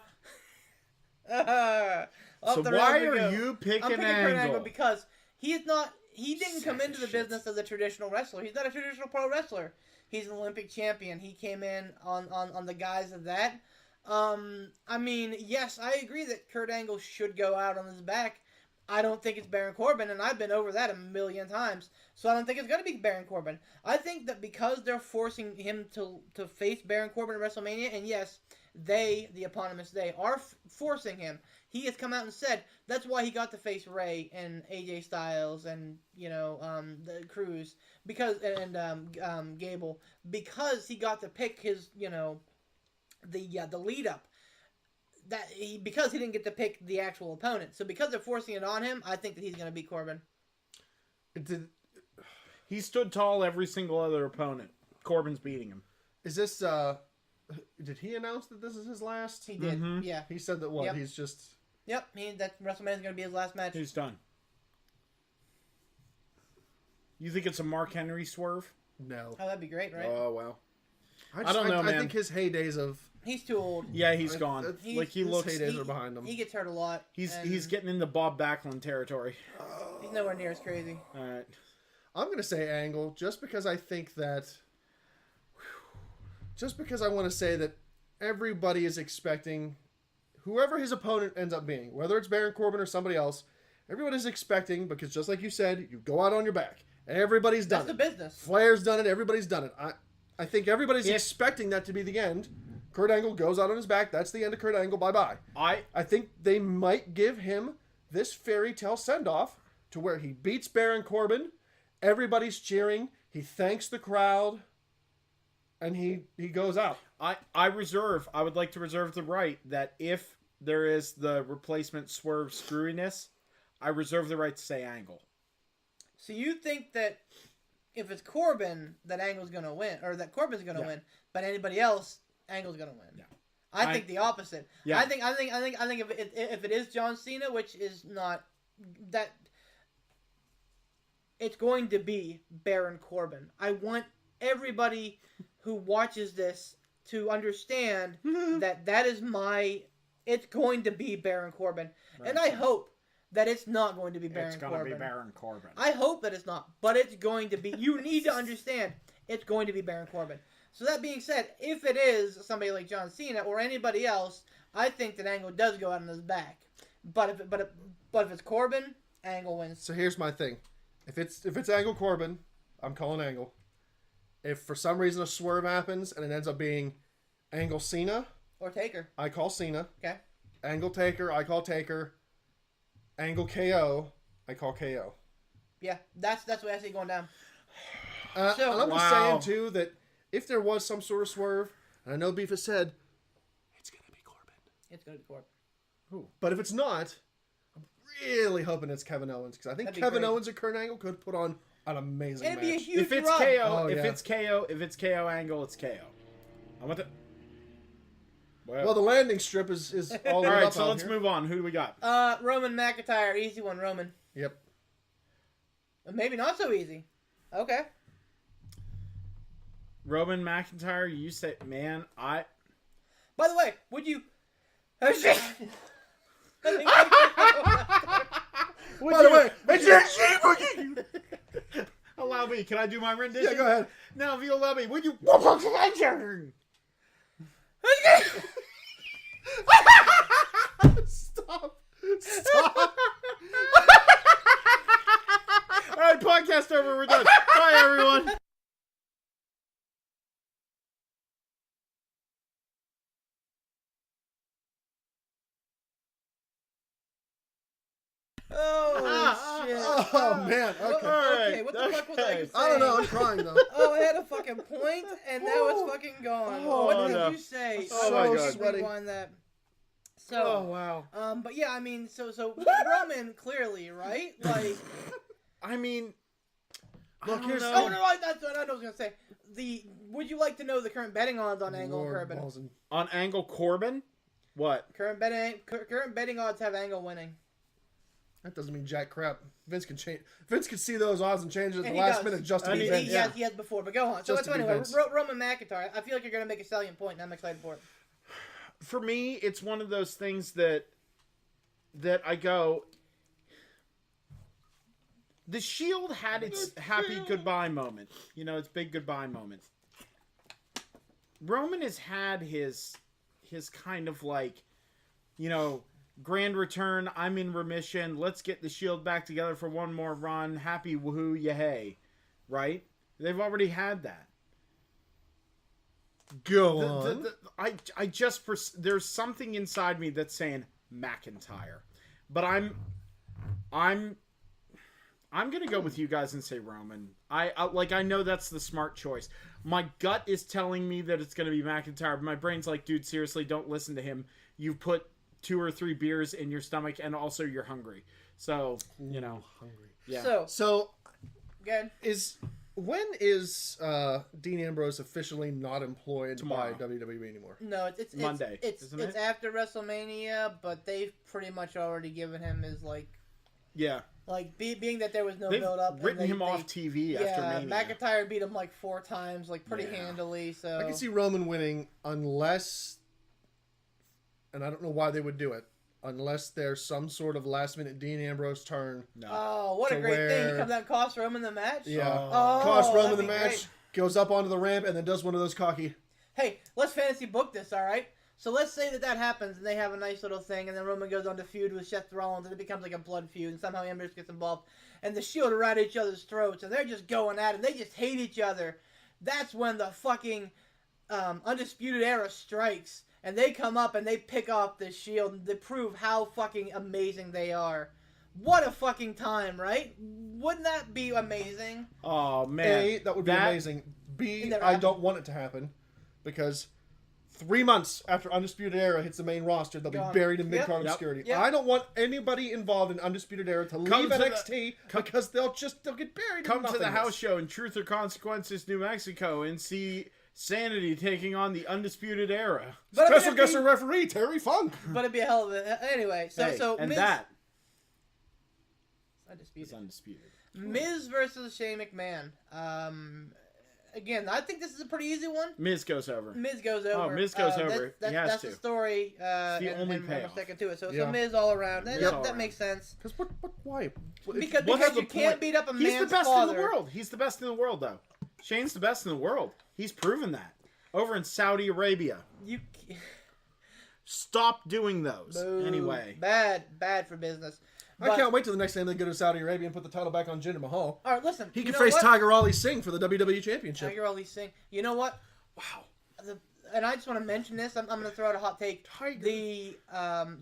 So why are you picking I'm picking Angle? Kurt Angle because he didn't come into the business as a traditional wrestler. He's not a traditional pro wrestler. He's an Olympic champion. He came in on the guise of that. I mean, yes, I agree that Kurt Angle should go out on his back. I don't think it's Baron Corbin, and I've been over that a million times. So I don't think it's going to be Baron Corbin. I think that because they're forcing him to face Baron Corbin at WrestleMania, and yes, they, the eponymous they, are forcing him. He has come out and said that's why he got to face Ray and AJ Styles and, the Cruz because and Gable, because he got to pick his, the lead up. Because he didn't get to pick the actual opponent. So because they're forcing it on him, I think that he's going to beat Corbin. He stood tall every single other opponent. Corbin's beating him. Is this, did he announce that this is his last? He did, yeah. He said that what? Yep. He's just... Yep, that WrestleMania is going to be his last match. He's done. You think it's a Mark Henry swerve? No. Oh, that'd be great, right? Oh, well. I don't know, man. I think his heydays of... He's too old. Yeah, he's gone. His heydays are behind him. He gets hurt a lot. He's getting into Bob Backlund territory. He's nowhere near as crazy. All right. I'm going to say Angle just because I think that... Just because I want to say that everybody is expecting... Whoever his opponent ends up being, whether it's Baron Corbin or somebody else, everybody's expecting, because just like you said, you go out on your back. Everybody's done it. That's the business. Flair's done it. Everybody's done it. I think everybody's expecting that to be the end. Kurt Angle goes out on his back. That's the end of Kurt Angle. Bye-bye. I think they might give him this fairy tale send-off to where he beats Baron Corbin. Everybody's cheering. He thanks the crowd. And he goes out. I would like to reserve the right that if there is the replacement swerve screwiness, I reserve the right to say Angle. So you think that if it's Corbin, that Angle's going to win, or that Corbin's going to win, but anybody else, Angle's going to win? Yeah. I think the opposite. Yeah. I think if it is John Cena, which is not that, it's going to be Baron Corbin. I want everybody who watches this to understand that is it's going to be Baron Corbin. Right. And I hope that it's not going to be Baron Corbin. It's going to be Baron Corbin. I hope that it's not, but it's going to be. You need to understand it's going to be Baron Corbin. So that being said, if it is somebody like John Cena or anybody else, I think that Angle does go out on his back. But if it's Corbin, Angle wins. So here's my thing. If it's Angle Corbin, I'm calling Angle. If for some reason a swerve happens and it ends up being Angle Cena or Taker, I call Cena. Okay. Angle Taker, I call Taker. Angle KO, I call KO. Yeah, that's the way I see it going down. And I'm just saying too that if there was some sort of swerve, and I know Beef has said it's gonna be Corbin. It's gonna be Corbin. Ooh. But if it's not, I'm really hoping it's Kevin Owens because I think Kevin Owens and Kurt Angle could put on an amazing match. It'd be a huge if it's run. KO, if it's KO Angle, it's KO. I want the. Well, the landing strip is all right. up So let's here. move on. Who do we got? Roman McIntyre, easy one, Roman. Yep. Maybe not so easy. Okay. Roman McIntyre, you say, man, I. By the way, would you? By the way, allow me. Can I do my rendition? Yeah, go ahead. Now, if you allow me, would you? Stop. All right, podcast over. We're done. Bye, everyone. Oh shit! Oh man. Okay. All right. Okay, what the fuck was I saying? I don't know. I'm crying though. Oh, I had a fucking point, and now it's fucking gone. Oh, what did no. you say? Oh, my God. Sweaty. Rewind that. So, Oh, wow. but yeah, I mean, so Roman clearly, right? Like, I mean, Look, here's oh no, that's what I was gonna say. Would you like to know the current betting odds on Angle and Corbin? on Angle Corbin? What? Current betting odds have Angle winning. That doesn't mean jack crap. Vince can change. Vince can see those odds and change it at And the he last does. minute just to I be mean, Vince. he has before, but go on. So Just to be anyway, Vince. Roman McIntyre. I feel like you're gonna make a salient point, and I'm excited for it. For me, it's one of those things that I go. The Shield had its happy goodbye moment. You know, its big goodbye moment. Roman has had his kind of like, you know, grand return. I'm in remission. Let's get the Shield back together for one more run. Happy woohoo, yay. Right? They've already had that. Go on. I just there's something inside me that's saying McIntyre, but I'm gonna go with you guys and say Roman. I know that's the smart choice. My gut is telling me that it's gonna be McIntyre, but my brain's like, dude, seriously, don't listen to him. You've put 2 or 3 beers in your stomach, and also you're hungry. So you know, Hungry. yeah. So good. When is Dean Ambrose officially not employed Tomorrow. by WWE anymore? No, it's Monday, It's isn't it? after WrestleMania, but they've pretty much already given him his Yeah. being that there was no They've build up. written him off TV after Mania. McIntyre beat him like 4 times, like pretty handily. So I can see Roman winning unless, and I don't know why they would do it, unless there's some sort of last minute Dean Ambrose turn. No. Oh, what a To great thing! He where- comes out and costs Roman the match. Yeah. Oh, Cost Roman that'd the be match, great. goes up onto the ramp, and then does one of those cocky. Hey, let's fantasy book this, all right? So let's say that happens, and they have a nice little thing, and then Roman goes on to feud with Seth Rollins, and it becomes like a blood feud, and somehow Ambrose gets involved, and the Shield are at each other's throats, and they're just going at it, they just hate each other. That's when the fucking Undisputed Era strikes, and they come up and they pick off the Shield, and they prove how fucking amazing they are. What a fucking time, right? Wouldn't that be amazing? Oh man, A, that would be amazing. B, It never I happened. don't want it to happen because 3 months after Undisputed Era hits the main roster, they'll be Gone. buried in mid-card Yep. obscurity. Yep. I don't want anybody involved in Undisputed Era to leave to the- NXT because they'll get buried. Come in to the nothingness. house show in Truth or Consequences, New Mexico, and see Sanity taking on the Undisputed Era. But Special it'd guest be- referee Terry Funk. But it'd be a hell of a... Anyway, so and Miz... that Undisputed. is undisputed. Miz versus Shane McMahon. Again, I think this is a pretty easy one. Miz goes over. Miz goes over. Miz goes over. He has that's to. the story. the and only we're payoff. sticking to it. So Yeah. Miz all around. Miz That, all that around. makes sense. Because why? Because What's the you can't point? beat up a He's man's the best father. in the world. He's the best in the world, though. Shane's the best in the world. He's proven that. Over in Saudi Arabia. You Stop doing those. Boo. Anyway. Bad for business. I can't wait till the next time they go to Saudi Arabia and put the title back on Jinder Mahal. All right, listen. He you can know face what? Tiger Ali Singh for the WWE Championship. Tiger Ali Singh. You know what? Wow. And I just want to mention this. I'm going to throw out a hot take. Tiger. The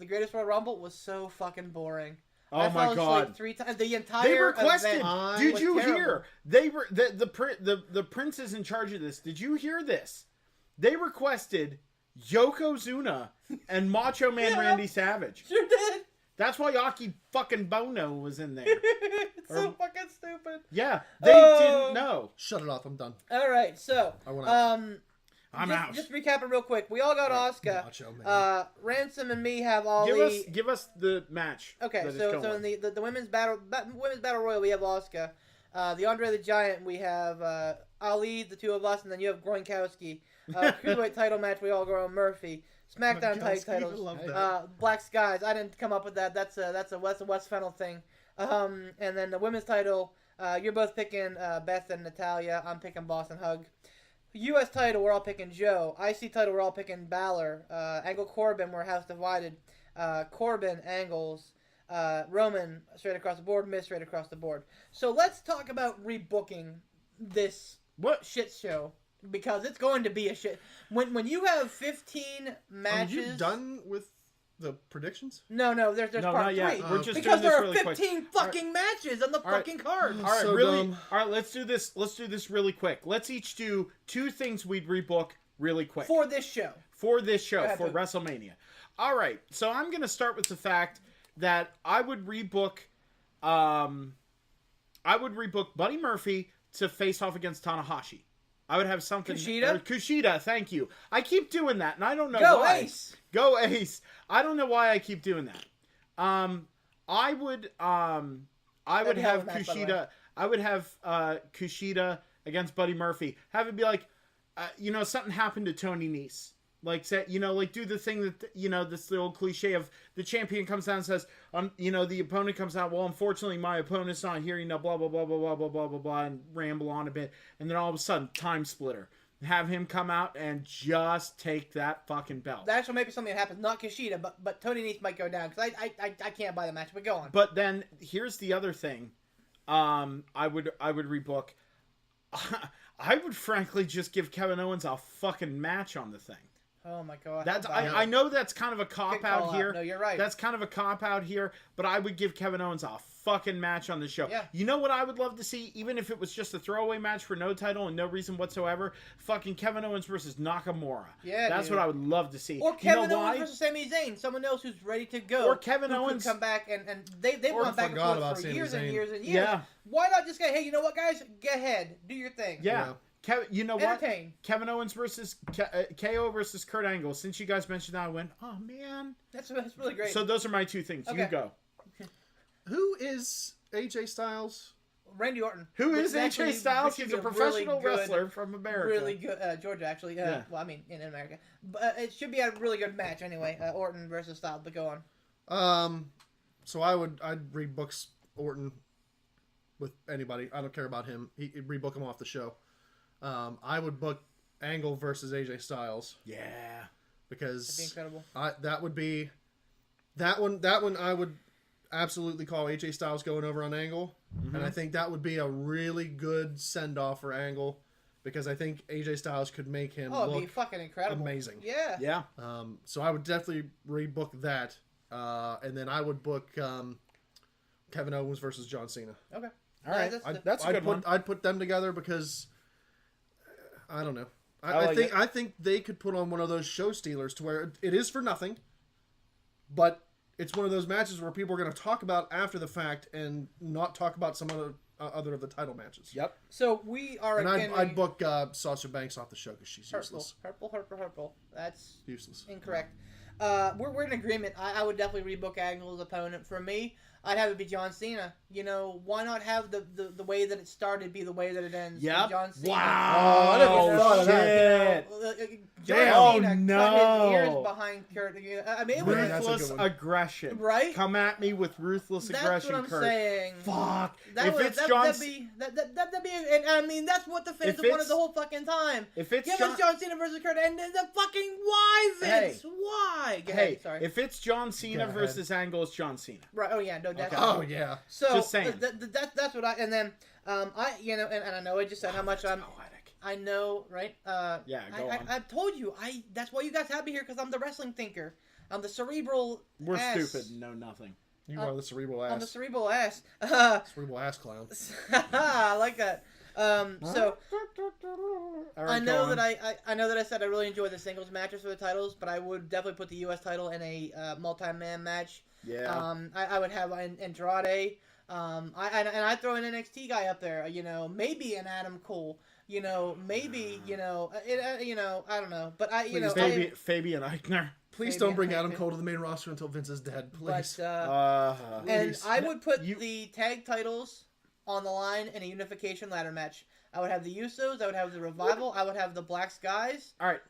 Greatest Royal Rumble was so fucking boring. Oh I my fell God. asleep 3 times. The They entire requested. event Did was you terrible. hear? They were the prince is in charge of this. Did you hear this? They requested Yokozuna and Macho Man Yeah. Randy Savage. Sure did. That's why Aki fucking Bono was in there. It's so fucking stupid. Yeah, they Oh. didn't know. Shut it off. I'm done. All right, so I wanna- I'm just, out. Just recapping real quick. We all got Asuka. Macho Man. Ransom and me have Ali. Give us the match. Okay, that is so going. in the women's battle royal we have Asuka. The Andre the Giant we have Ali, the two of us, and then you have Gronkowski. Cruiserweight title match we all go on Murphy. SmackDown tag Gronkowski, I titles. love that. Black Skies. I didn't come up with that. That's a West Fennel thing. And then the women's title. You're both picking Beth and Natalia. I'm picking Boss and Hug. U.S. title, we're all picking Joe. IC title, we're all picking Balor. Angle Corbin, we're house divided. Corbin, Angles. Roman, straight across the board. Miz, straight across the board. So let's talk about rebooking this shit show. Because it's going to be a shit. When you have 15 matches... Are you done with the predictions? No, there's No, part not yet. 3. We're just Because doing this there are really quick. 15 fucking matches on the fucking card. All right, So really. dumb. All right, let's do this. Let's do this really quick. Let's each do 2 things we'd rebook really quick For this show. for this show ahead, for Luke. WrestleMania. All right, so I'm gonna start with the fact that I would rebook Buddy Murphy to face off against Tanahashi. I would have something. Kushida? Kushida, thank you. I keep doing that, and I don't know Go why. Ace! Go Ace! I don't know why I keep doing that. I would have That'd be a hell of a match, by the way. Kushida. I would have Kushida against Buddy Murphy. Have it be like, something happened to Tony Nese. Like, say, do the thing that, this little cliche of the champion comes down and says, the opponent comes out, well, unfortunately, my opponent's not here, blah, blah, blah, blah, blah, blah, blah, blah, blah, and ramble on a bit. And then all of a sudden, time splitter. Have him come out and just take that fucking belt. That's what maybe something that happens. Not Kushida, but Tony Nese might go down. Because I can't buy the match, but go on. But then, here's the other thing. I would rebook. I would frankly just give Kevin Owens a fucking match on the thing. Oh my god. That's I know that's kind of a cop out here. No, you're right. That's kind of a cop out here, but I would give Kevin Owens a fucking match on the show. Yeah. You know what I would love to see, even if it was just a throwaway match for no title and no reason whatsoever? Fucking Kevin Owens versus Nakamura. Yeah, that's dude. what I would love to see. Or Kevin you know Owens why? versus Sami Zayn, someone else who's ready to go. Or Kevin who Owens- could come back and they went back and forgot forth about for Sami years and Zayn. years and years. Yeah. Why not just go, hey, you know what, guys? Go ahead, do your thing. Yeah. You know what? Entertain. Kevin Owens versus KO versus Kurt Angle. Since you guys mentioned that, I went, oh man. That's really great. So those are my 2 things. You Okay. go. Who is AJ Styles? Randy Orton. Who is Which actually- AJ Styles? which He's is a professional really good- wrestler from America. Really good, Georgia actually. Yeah. Well, I mean in America, but it should be a really good match anyway. Orton versus Styles. But go on. So I'd rebook Orton with anybody. I don't care about him. He'd rebook him off the show. I would book Angle versus AJ Styles Yeah. because That'd be incredible. that one I would absolutely call AJ Styles going over on Angle, and I think that would be a really good send off for Angle because I think AJ Styles could make him Oh, it'd be look fucking incredible. amazing. Yeah. Yeah. So I would definitely rebook that, and then I would book Kevin Owens versus John Cena. Okay. All right. That's a good one. I'd put them together because I don't know. I like I think they could put on one of those show stealers to where it is for nothing, but it's one of those matches where people are going to talk about after the fact and not talk about some other of the title matches. Yep. So we are And again. I'd book Sasha Banks off the show because she's useless. Hurtful. That's Useless. incorrect. We're in agreement. I would definitely rebook Angle's opponent. For me, I'd have it be John Cena. Why not have the way that it started be the way that it ends? Yep. John Cena. Wow. Oh, I never thought of that. John Damn. Cena Oh, no. cut his ears behind Kurt. I mean, it was Right. That's a Ruthless good one. aggression. Right? Come at me with ruthless That's aggression, what I'm Kurt. saying. Fuck. That'd be If and I mean that's what the fans If have wanted it's- the whole fucking time. If it's Give John- us John Cena versus Kurt, and then the fucking why, Vince? Hey. Why? Go Hey, ahead, sorry. if it's John Cena Go ahead. versus Angle, it's John Cena. Right? Oh yeah, no, that's Oh yeah. so. Just saying. That's what I and then and I know I just said how much I'm. Poetic. I know, right? Yeah, go on. I've told you. That's why you guys have me here because I'm the wrestling thinker. I'm the cerebral. We're ass. stupid and know nothing. You are the cerebral I'm the ass. cerebral ass. Cerebral ass clown. I like that. So All right, I know go on. that I know that I said I really enjoy the singles matches for the titles, but I would definitely put the U.S. title in a multi-man match. Yeah. I would have Andrade. I'd throw an NXT guy up there. Maybe an Adam Cole. Maybe I don't know, but Fabian Eichner. Please Maybe don't bring I Adam can- Cole to the main roster until Vince is dead. Please. But, and Please. I would put You- the tag titles on the line in a unification ladder match. I would have the Usos. I would have the Revival. I would have the Black Skies. All right.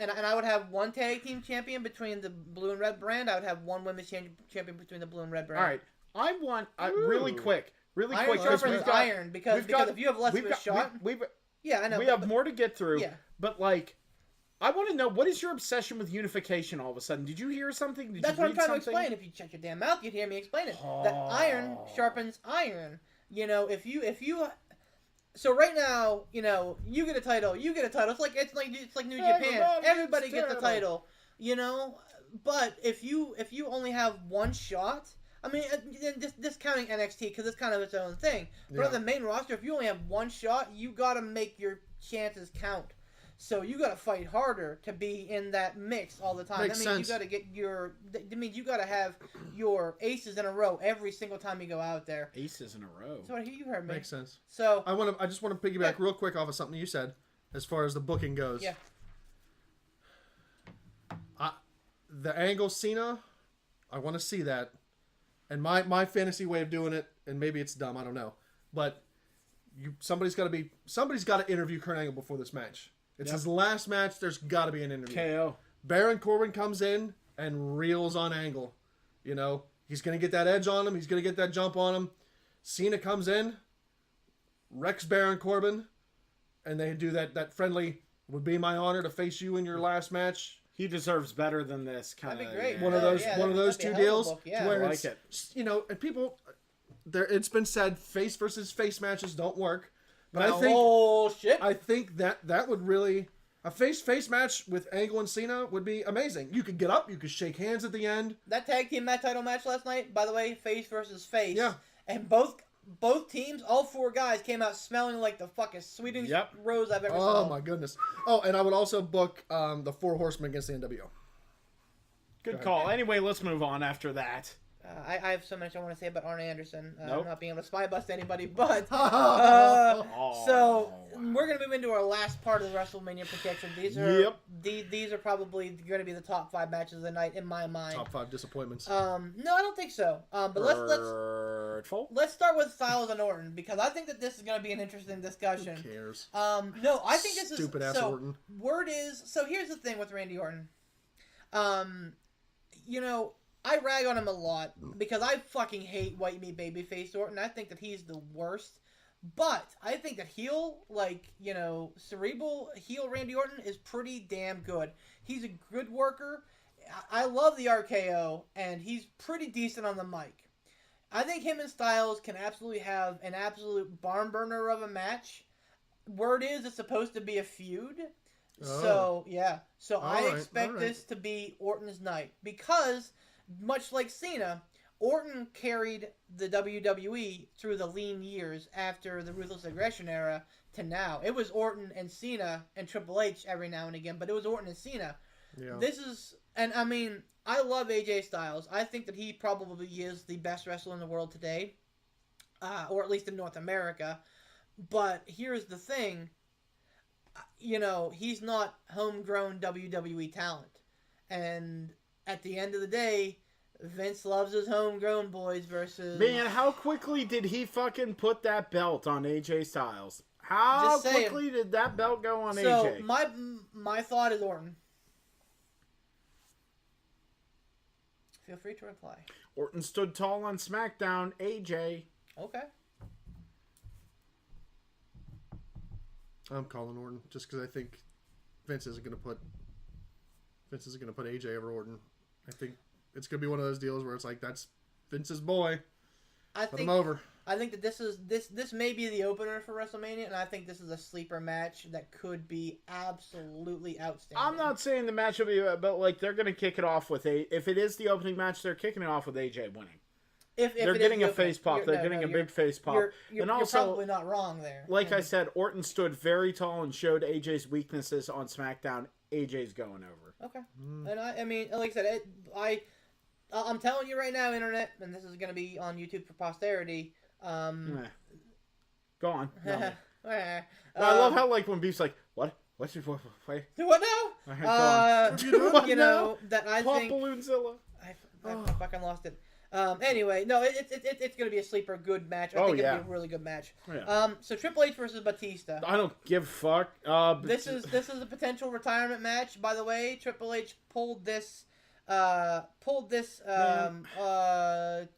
And I would have one tag team champion between the blue and red brand. I would have one women's champion between the blue and red brand. All right. I want really quick, Iron because sharpens we've got iron because if you have less of a shot, yeah, I know. we have more to get through. Yeah. But like, I want to know, what is your obsession with unification all of a sudden? Did you hear something? Did That's you what I'm read trying to something? explain. If you shut your damn mouth, you'd hear me explain it. That iron sharpens iron. If you. So right now, you get a title. You get a title. It's like New Japan. Everybody gets a title. but if you only have one shot, I mean, discounting NXT because it's kind of its own thing. But on the main roster, if you only have one shot, you got to make your chances count. So you got to fight harder to be in that mix all the time. Makes that means sense. you got to get your. That means you got to have your aces in a row every single time you go out there. Aces in a row. So you heard me. Makes sense. So I just want to piggyback real quick off of something you said, as far as the booking goes. Yeah. The Angle Cena, I want to see that. And my fantasy way of doing it, and maybe it's dumb, I don't know, but somebody's got to interview Kurt Angle before this match. It's his last match. There's got to be an interview. KO. Baron Corbin comes in and reels on Angle. You know, he's going to get that edge on him. He's going to get that jump on him. Cena comes in, wrecks Baron Corbin, and they do that friendly, would be my honor to face you in your last match. He deserves better than this kind of. That'd be great. One of those two deals. Yeah. To where I like it's, it. you know, and people, it's been said face versus face matches don't work. But I think that would really, a face face match with Angle and Cena would be amazing. You could get up, you could shake hands at the end. That tag team match title match last night, by the way, face versus face. Yeah. And both teams, all four guys came out smelling like the fucking sweetest rose I've ever seen. Oh my goodness. Oh, and I would also book the Four Horsemen against the NWO. Good call. Anyway, let's move on after that. I have so much I want to say about Arn Anderson. Not being able to spy bust anybody, but so we're gonna move into our last part of the WrestleMania prediction. These are probably going to be the top 5 matches of the night in my mind. Top 5 disappointments. No, I don't think so. But let's start with Styles and Orton because I think that this is going to be an interesting discussion. Who cares? No, I think this is stupid ass Orton. Word is so. Here's the thing with Randy Orton. You know, I rag on him a lot because I fucking hate white meat babyface Orton. I think that he's the worst. But I think that cerebral heel Randy Orton is pretty damn good. He's a good worker. I love the RKO, and he's pretty decent on the mic. I think him and Styles can absolutely have an absolute barn burner of a match. Word is it's supposed to be a feud. So, yeah. So I expect this to be Orton's night because, much like Cena, Orton carried the WWE through the lean years after the Ruthless Aggression era to now. It was Orton and Cena and Triple H every now and again, but it was Orton and Cena. Yeah. And I mean, I love AJ Styles. I think that he probably is the best wrestler in the world today, or at least in North America. But here's the thing. You know, he's not homegrown WWE talent. And at the end of the day, Vince loves his homegrown boys versus... Man, how quickly did he fucking put that belt on AJ Styles? How quickly did that belt go on AJ? So, my thought is Orton. Feel free to reply. Orton stood tall on SmackDown. AJ. Okay. I'm calling Orton just because I think Vince isn't going to put AJ over Orton. I think it's going to be one of those deals where it's like that's Vince's boy. Put him over. I think that this may be the opener for WrestleMania, and I think this is a sleeper match that could be absolutely outstanding. I'm not saying the match will be, but like they're going to kick it off with if it is the opening match, they're kicking it off with AJ winning. If they're getting a face pop, they're getting a big face pop. You're probably not wrong there. Like I said, Orton stood very tall and showed AJ's weaknesses on SmackDown. AJ's going over. Okay, and I mean, like I said, I'm telling you right now, Internet, and this is going to be on YouTube for posterity. Go on. I love how like when Beef's like, what? What's your play? Do what now? You know that I Pop think. Balloonzilla. I fucking lost it. Anyway, no, it's going to be a sleeper good match. I think it'll be a really good match. Yeah. So Triple H versus Batista. I don't give a fuck. This is a potential retirement match. By the way, Triple H pulled this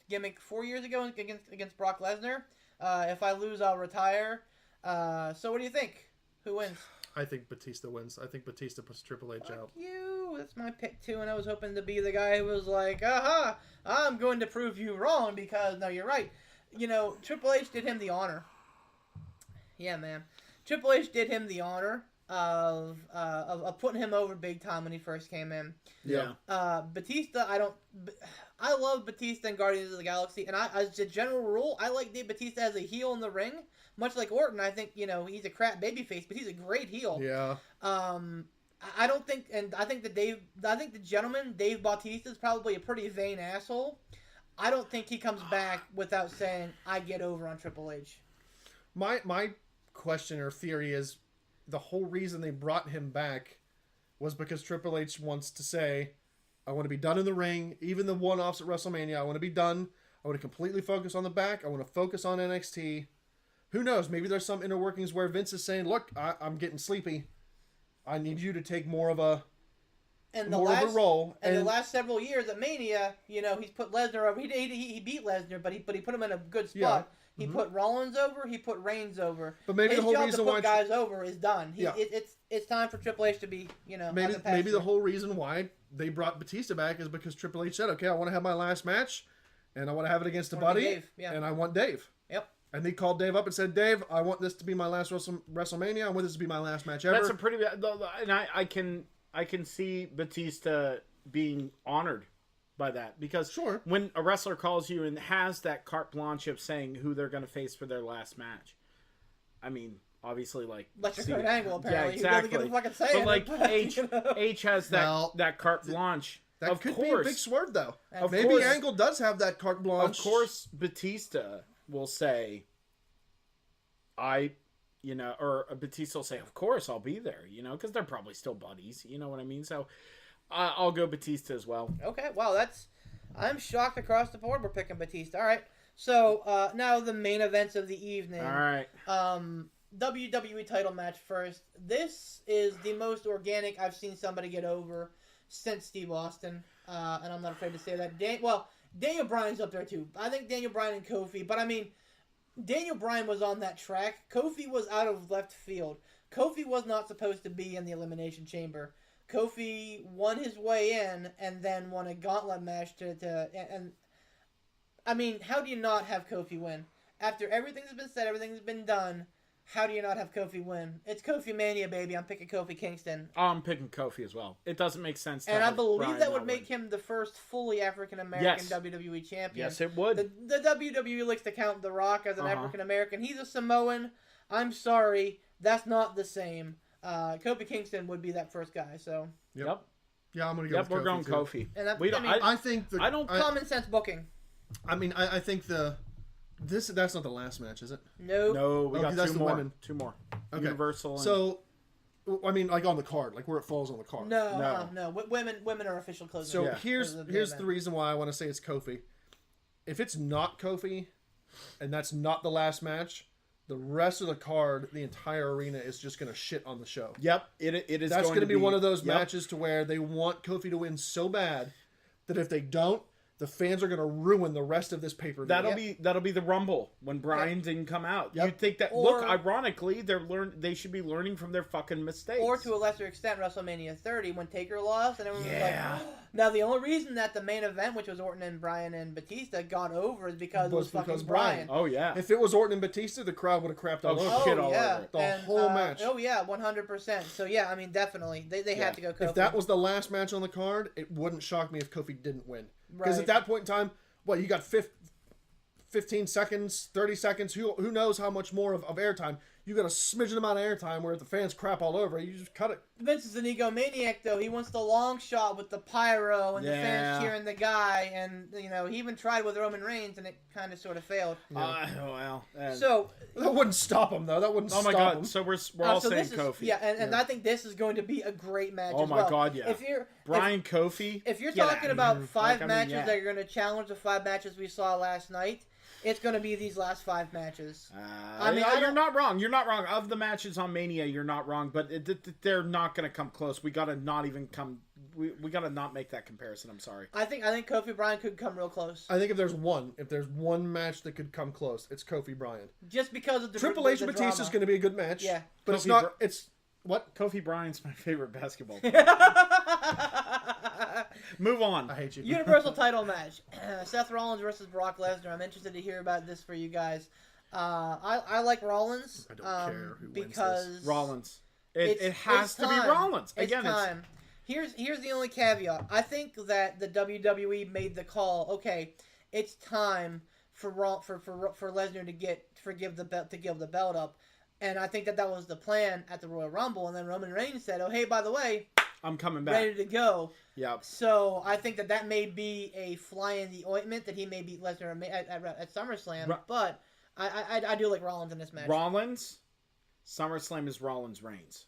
gimmick 4 years ago against Brock Lesnar. If I lose, I'll retire. So what do you think? Who wins? I think Batista wins. I think Batista puts Triple H out. You. That's my pick too, and I was hoping to be the guy who was like, "Aha! I'm going to prove you wrong because no, you're right." You know, Triple H did him the honor. Yeah, man. Triple H did him the honor of putting him over big time when he first came in. Yeah. Batista, I love Batista in Guardians of the Galaxy, and as a general rule, I like Dave Batista as a heel in the ring, much like Orton. I think he's a crap babyface, but he's a great heel. Yeah. I don't think, and I think the gentleman Dave Bautista is probably a pretty vain asshole. I don't think he comes back without saying, "I get over on Triple H." My question or theory is, the whole reason they brought him back was because Triple H wants to say, I want to be done in the ring, even the one-offs at WrestleMania. I want to be done. I want to completely focus on the back. I want to focus on NXT. Who knows? Maybe there's some inner workings where Vince is saying, look, I'm getting sleepy. I need you to take more of a role. And the last several years at Mania, he's put Lesnar over. He beat Lesnar, but he put him in a good spot. Yeah. He put Rollins over. He put Reigns over. But maybe his the whole job reason to put why guys over is done. It's time for Triple H to be maybe the whole reason why they brought Batista back is because Triple H said, okay, I want to have my last match, and I want to have it against a buddy, Dave. Yeah. and I want Dave. Yep. And they called Dave up and said, Dave, I want this to be my last WrestleMania. I want this to be my last match ever. That's a pretty bad, and I can see Batista being honored by that, because sure, when a wrestler calls you and has that carte blanche of saying who they're going to face for their last match, I mean, obviously, like Kurt Angle, apparently, yeah, exactly. Who doesn't get a fucking say but like it, H has that carte blanche. That of could course, be a big swerve, though. Of Maybe course, Angle does have that carte blanche. Of course, Batista will say, or Batista will say, of course, I'll be there, because they're probably still buddies, you know what I mean? So, I'll go Batista as well. Okay, wow, I'm shocked across the board we're picking Batista. All right, so now the main events of the evening. All right. WWE title match first. This is the most organic I've seen somebody get over since Steve Austin, and I'm not afraid to say that. Daniel Bryan's up there too. I think Daniel Bryan and Kofi, but I mean, Daniel Bryan was on that track. Kofi was out of left field. Kofi was not supposed to be in the Elimination Chamber. Kofi won his way in and then won a gauntlet match and I mean, how do you not have Kofi win? After everything's been said, everything's been done, how do you not have Kofi win? It's Kofi Mania, baby. I'm picking Kofi Kingston. I'm picking Kofi as well. It doesn't make sense. And I believe that would make him the first fully African-American WWE champion. Yes, it would. The WWE likes to count The Rock as an African-American. He's a Samoan. I'm sorry. That's not the same. Kofi Kingston would be that first guy, so. Yep. Yeah, I'm going to go with Kofi. We're going too. Kofi. And that, I think common sense booking. I mean, I think that's not the last match, is it? No, we got two more. Women. Two more. Okay. Universal. So, I mean, like on the card, like where it falls on the card. No. Women are official closing. So here's the reason why I want to say it's Kofi. If it's not Kofi, and that's not the last match, the rest of the card, the entire arena is just going to shit on the show. Yep, it is. That's going to be one of those matches to where they want Kofi to win so bad that if they don't, the fans are going to ruin the rest of this pay-per-view. That'll be the Rumble when Bryan didn't come out. Yep. You'd think that. Look, ironically, they should be learning from their fucking mistakes. Or to a lesser extent, WrestleMania 30 when Taker lost, and everyone was like, now the only reason that the main event, which was Orton and Bryan and Batista, got over is because it was fucking Bryan. Oh yeah. If it was Orton and Batista, the crowd would have crapped all over. Shit all over it. The whole match. Oh yeah, 100%. So yeah, I mean definitely they had to go Kofi. If that was the last match on the card, it wouldn't shock me if Kofi didn't win. Because at that point in time, you got 15 seconds, 30 seconds, who knows how much more of airtime. You got a smidgen amount of airtime where if the fans crap all over, you just cut it. Vince is an egomaniac, though. He wants the long shot with the pyro and the fans cheering the guy. And, he even tried with Roman Reigns, and it kind of sort of failed. So that wouldn't stop him, though. That wouldn't stop him. Oh, my God. So we're all saying Kofi. Yeah, and I think this is going to be a great match as well. Oh, my God, yeah. Kofi. If you're talking about five matches that are going to challenge the 5 matches we saw last night, it's going to be these last 5 matches. You're not wrong. You're not wrong. Of the matches on Mania, you're not wrong. But they're not going to come close. We got to not even come. We got to not make that comparison. I'm sorry. I think Kofi Bryan could come real close. I think if there's one match that could come close, it's Kofi Bryan. Just because of the Triple H and Batista is going to be a good match. Yeah, but it's not. It's what? Kofi Bryan's my favorite basketball player. Move on. I hate you. Universal title match. Seth Rollins versus Brock Lesnar. I'm interested to hear about this for you guys. I like Rollins. I don't care who because wins this. Rollins. It has to be Rollins. It's time. Here's the only caveat. I think that the WWE made the call. Okay, it's time for Lesnar to give the belt up, and I think that was the plan at the Royal Rumble. And then Roman Reigns said, "Oh, hey, by the way, I'm coming back, ready to go." Yeah. So I think that may be a fly in the ointment that he may beat Lesnar at SummerSlam. But I do like Rollins in this match. Rollins, SummerSlam is Rollins Reigns.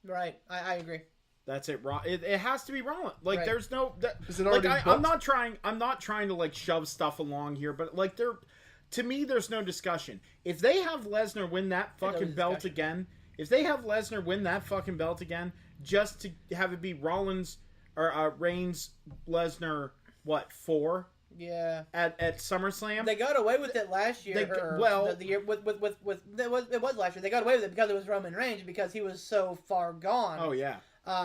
Right. I agree. That's it. It has to be Rollins. Like, right. There's no. Is it already like, I'm not trying to like shove stuff along here, but like to me, there's no discussion. If they have Lesnar win that fucking belt again, just to have it be Rollins or Reigns, Lesnar, 4? Yeah. At SummerSlam, they got away with it last year. The year with it was last year. They got away with it because it was Roman Reigns because he was so far gone. Oh yeah.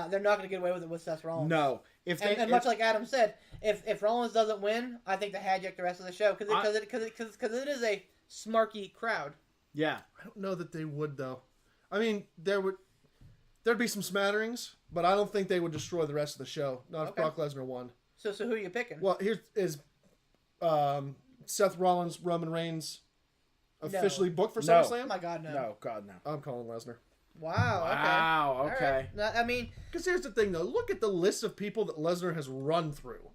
They're not going to get away with it with Seth Rollins. No. Much like Adam said, if Rollins doesn't win, I think they hijack the rest of the show because it is a smarky crowd. Yeah. I don't know that they would though. I mean, there'd be some smatterings, but I don't think they would destroy the rest of the show. Not if Brock Lesnar won. So who are you picking? Well, here's Seth Rollins, Roman Reigns officially booked for SummerSlam? Oh my God, no. No, God, no. I'm calling Lesnar. Wow, okay. Right. I mean... Because here's the thing, though. Look at the list of people that Lesnar has run through.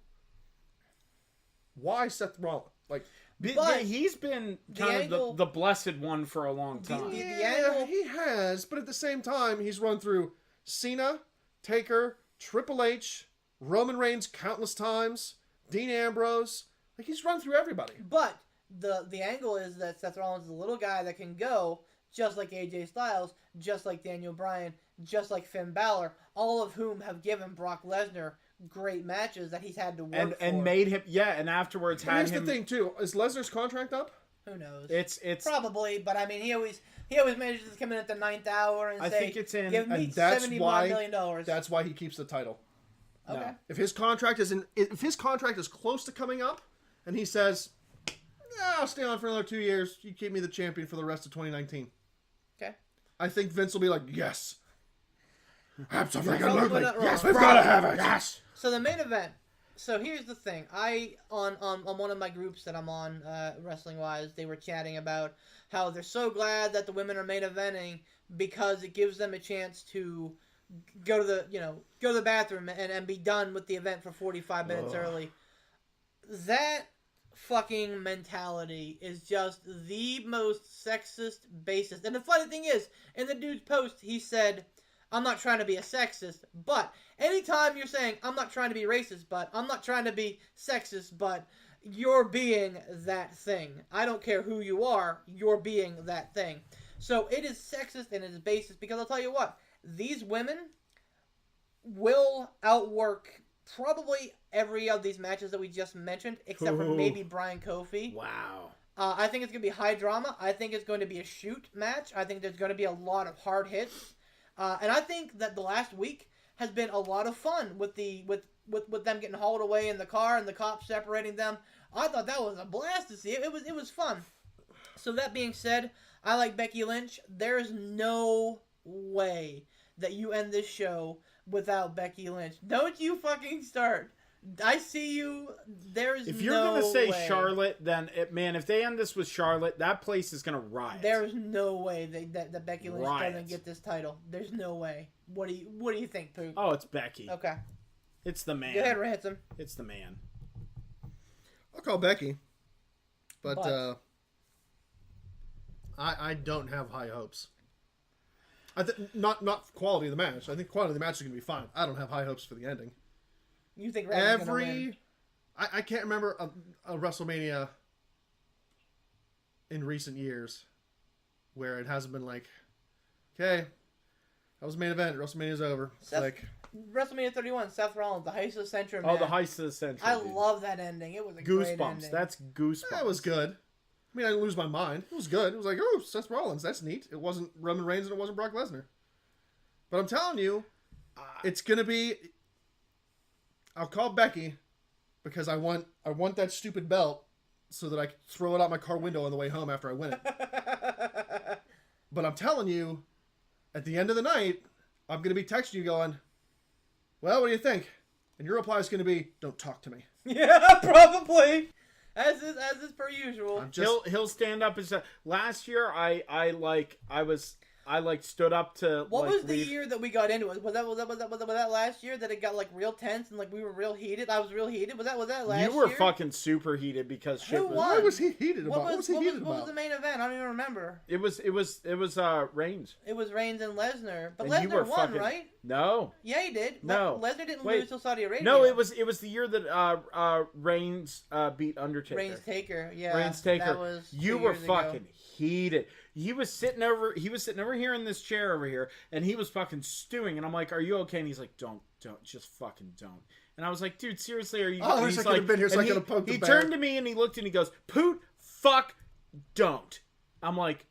Why Seth Rollins? Like, but he's been kind of the blessed one for a long time. Yeah, he has. But at the same time, he's run through Cena, Taker, Triple H, Roman Reigns countless times, Dean Ambrose. Like, he's run through everybody. But the angle is that Seth Rollins is a little guy that can go just like AJ Styles, just like Daniel Bryan, just like Finn Balor, all of whom have given Brock Lesnar great matches that he's had to work for. And made him, and afterwards had him... Here's the thing, too. Is Lesnar's contract up? Who knows? It's probably, but I mean, he always manages to come in at the 9th hour and say, think it's in, give me $71 million. That's why he keeps the title. Okay. No. If his contract is close to coming up, and he says, I'll stay on for another 2 years, you keep me the champion for the rest of 2019. Okay. I think Vince will be like, yes. Absolutely. Yes, we've got to have it. Yes. So the main event. So here's the thing. On one of my groups that I'm on, wrestling wise, they were chatting about how they're so glad that the women are main eventing because it gives them a chance to go to the bathroom and be done with the event for 45 minutes early. That fucking mentality is just the most sexist basis. And the funny thing is, in the dude's post, he said, I'm not trying to be a sexist, but anytime you're saying, I'm not trying to be racist, but I'm not trying to be sexist, but you're being that thing. I don't care who you are, you're being that thing. So it is sexist in its basis, because I'll tell you what, these women will outwork probably every of these matches that we just mentioned, except for maybe Brian Kofi. Wow. I think it's going to be high drama. I think it's going to be a shoot match. I think there's going to be a lot of hard hits. And I think that the last week has been a lot of fun with them getting hauled away in the car and the cops separating them. I thought that was a blast to see. It was fun. So that being said, I like Becky Lynch. There's no way that you end this show without Becky Lynch. Don't you fucking start. I see you. There's no way. If you're going to say Charlotte, then, if they end this with Charlotte, that place is going to riot. There's no way that Becky Lynch doesn't get this title. There's no way. What do you think, Pook? Oh, it's Becky. Okay. It's the man. Go ahead, Ransom. It's the man. I'll call Becky. But I don't have high hopes. Not quality of the match. I think quality of the match is going to be fine. I don't have high hopes for the ending. You think Random's gonna win? I can't remember a WrestleMania in recent years where it hasn't been like, okay, that was the main event. WrestleMania's over. It's like WrestleMania 31, Seth Rollins, the heist of the century. Oh, the heist of the century. I love that ending. It was a great ending. That's goosebumps. That was good. I mean, I didn't lose my mind. It was good. It was like, oh, Seth Rollins, that's neat. It wasn't Roman Reigns and it wasn't Brock Lesnar. But I'm telling you, it's gonna be. I'll call Becky because I want that stupid belt so that I can throw it out my car window on the way home after I win it. But I'm telling you, at the end of the night, I'm going to be texting you going, well, what do you think? And your reply is going to be, don't talk to me. Yeah, probably. As is per usual. He'll stand up and say, last year I stood up to. What was the year that we got into it? Was that last year that it got like real tense and like we were real heated? I was real heated. Was that last year? You were fucking super heated because shit was. Why was he heated about? What was he heated about? What was the main event? I don't even remember. It was Reigns. It was Reigns and Lesnar, but And Lesnar won, right? No. Yeah, he did. No. Lesnar didn't lose till Saudi Arabia. No, it was the year that Reigns beat Undertaker. Reigns Taker, yeah. Reigns Taker. That was you were fucking heated. He was sitting over here in this chair over here, and he was fucking stewing. And I'm like, "Are you okay?" And he's like, "Don't, just fucking don't." And I was like, "Dude, seriously, are you?" Oh, I wish I could have been here so I could have poked the bear. He turned to me and he looked and he goes, "Poot, fuck, don't." I'm like,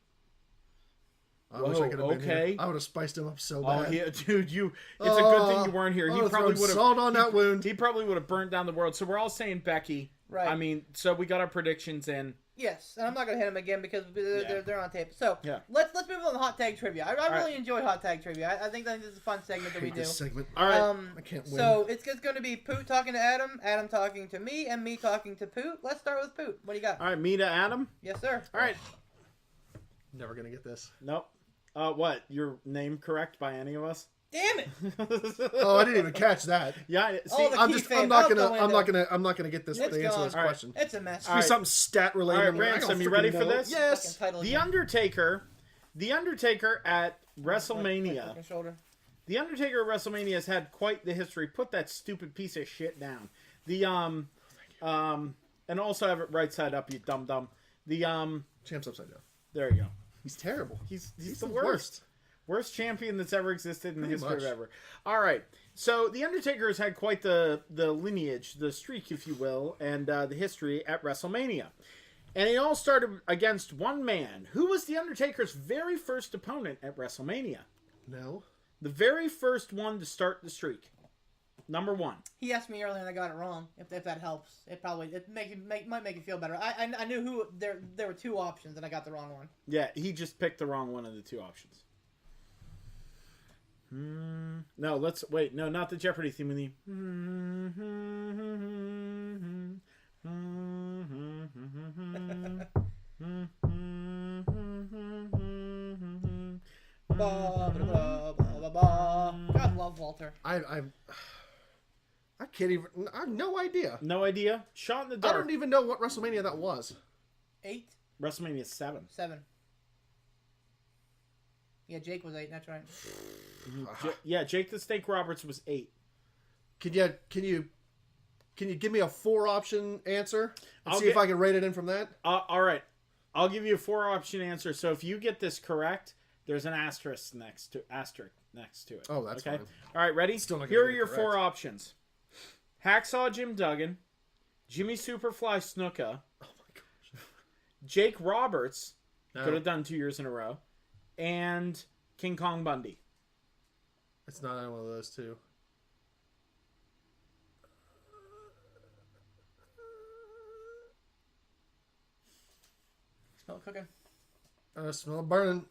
I wish I could have been here. I would have spiced him up so bad. Oh, yeah, dude, it's a good thing you weren't here. He probably would have salt on that wound. He probably would have burnt down the world. So we're all saying Becky. Right. I mean, so we got our predictions in. Yes, and I'm not gonna hit him again because they're on tape. So let's move on to hot tag trivia. I really enjoy hot tag trivia. I think this is a fun segment that we do. This segment. All right. I can't win. So it's going to be Poot talking to Adam, Adam talking to me, and me talking to Poot. Let's start with Poot. What do you got? All right, me to Adam. Yes, sir. All right. Never gonna get this. Nope. What? Your name correct by any of us? Damn it! Oh, I didn't even catch that. Yeah. See, I'm not gonna get this. The answer to this question. It's a mess. It's be something stat related. All right, Ransom, you ready for this? Yes. The Undertaker at WrestleMania. The Undertaker at WrestleMania has had quite the history. Put that stupid piece of shit down. And also have it right side up, you dum dum. The Champ's upside down. There you go. He's terrible. He's the worst. Worst champion that's ever existed in the history of ever. All right. So The Undertaker has had quite the lineage, the streak, if you will, and the history at WrestleMania. And it all started against one man. Who was The Undertaker's very first opponent at WrestleMania? No. The very first one to start the streak. Number one. He asked me earlier and I got it wrong. If that helps, it might make you feel better. I knew who there were two options and I got the wrong one. Yeah, he just picked the wrong one of the two options. No, let's wait. No, not the Jeopardy theme. God love Walter. I can't even. I have no idea. No idea. Shot in the dark. I don't even know what WrestleMania that was. 8. WrestleMania 7. 7. Yeah, Jake was 8. That's right. Jake the Snake Roberts was 8. Can you give me a 4-option answer and see if I can rate it in from that? All right, I'll give you a 4-option answer. So if you get this correct, there's an asterisk next to it. Oh, that's okay. Fine. All right, ready? Still not Here gonna are get your correct. 4 options: Hacksaw Jim Duggan, Jimmy Superfly Snuka, Oh my gosh. Jake Roberts, No. could have done 2 years in a row, and King Kong Bundy. It's not one of those two. Smell it cooking. I smell it burning.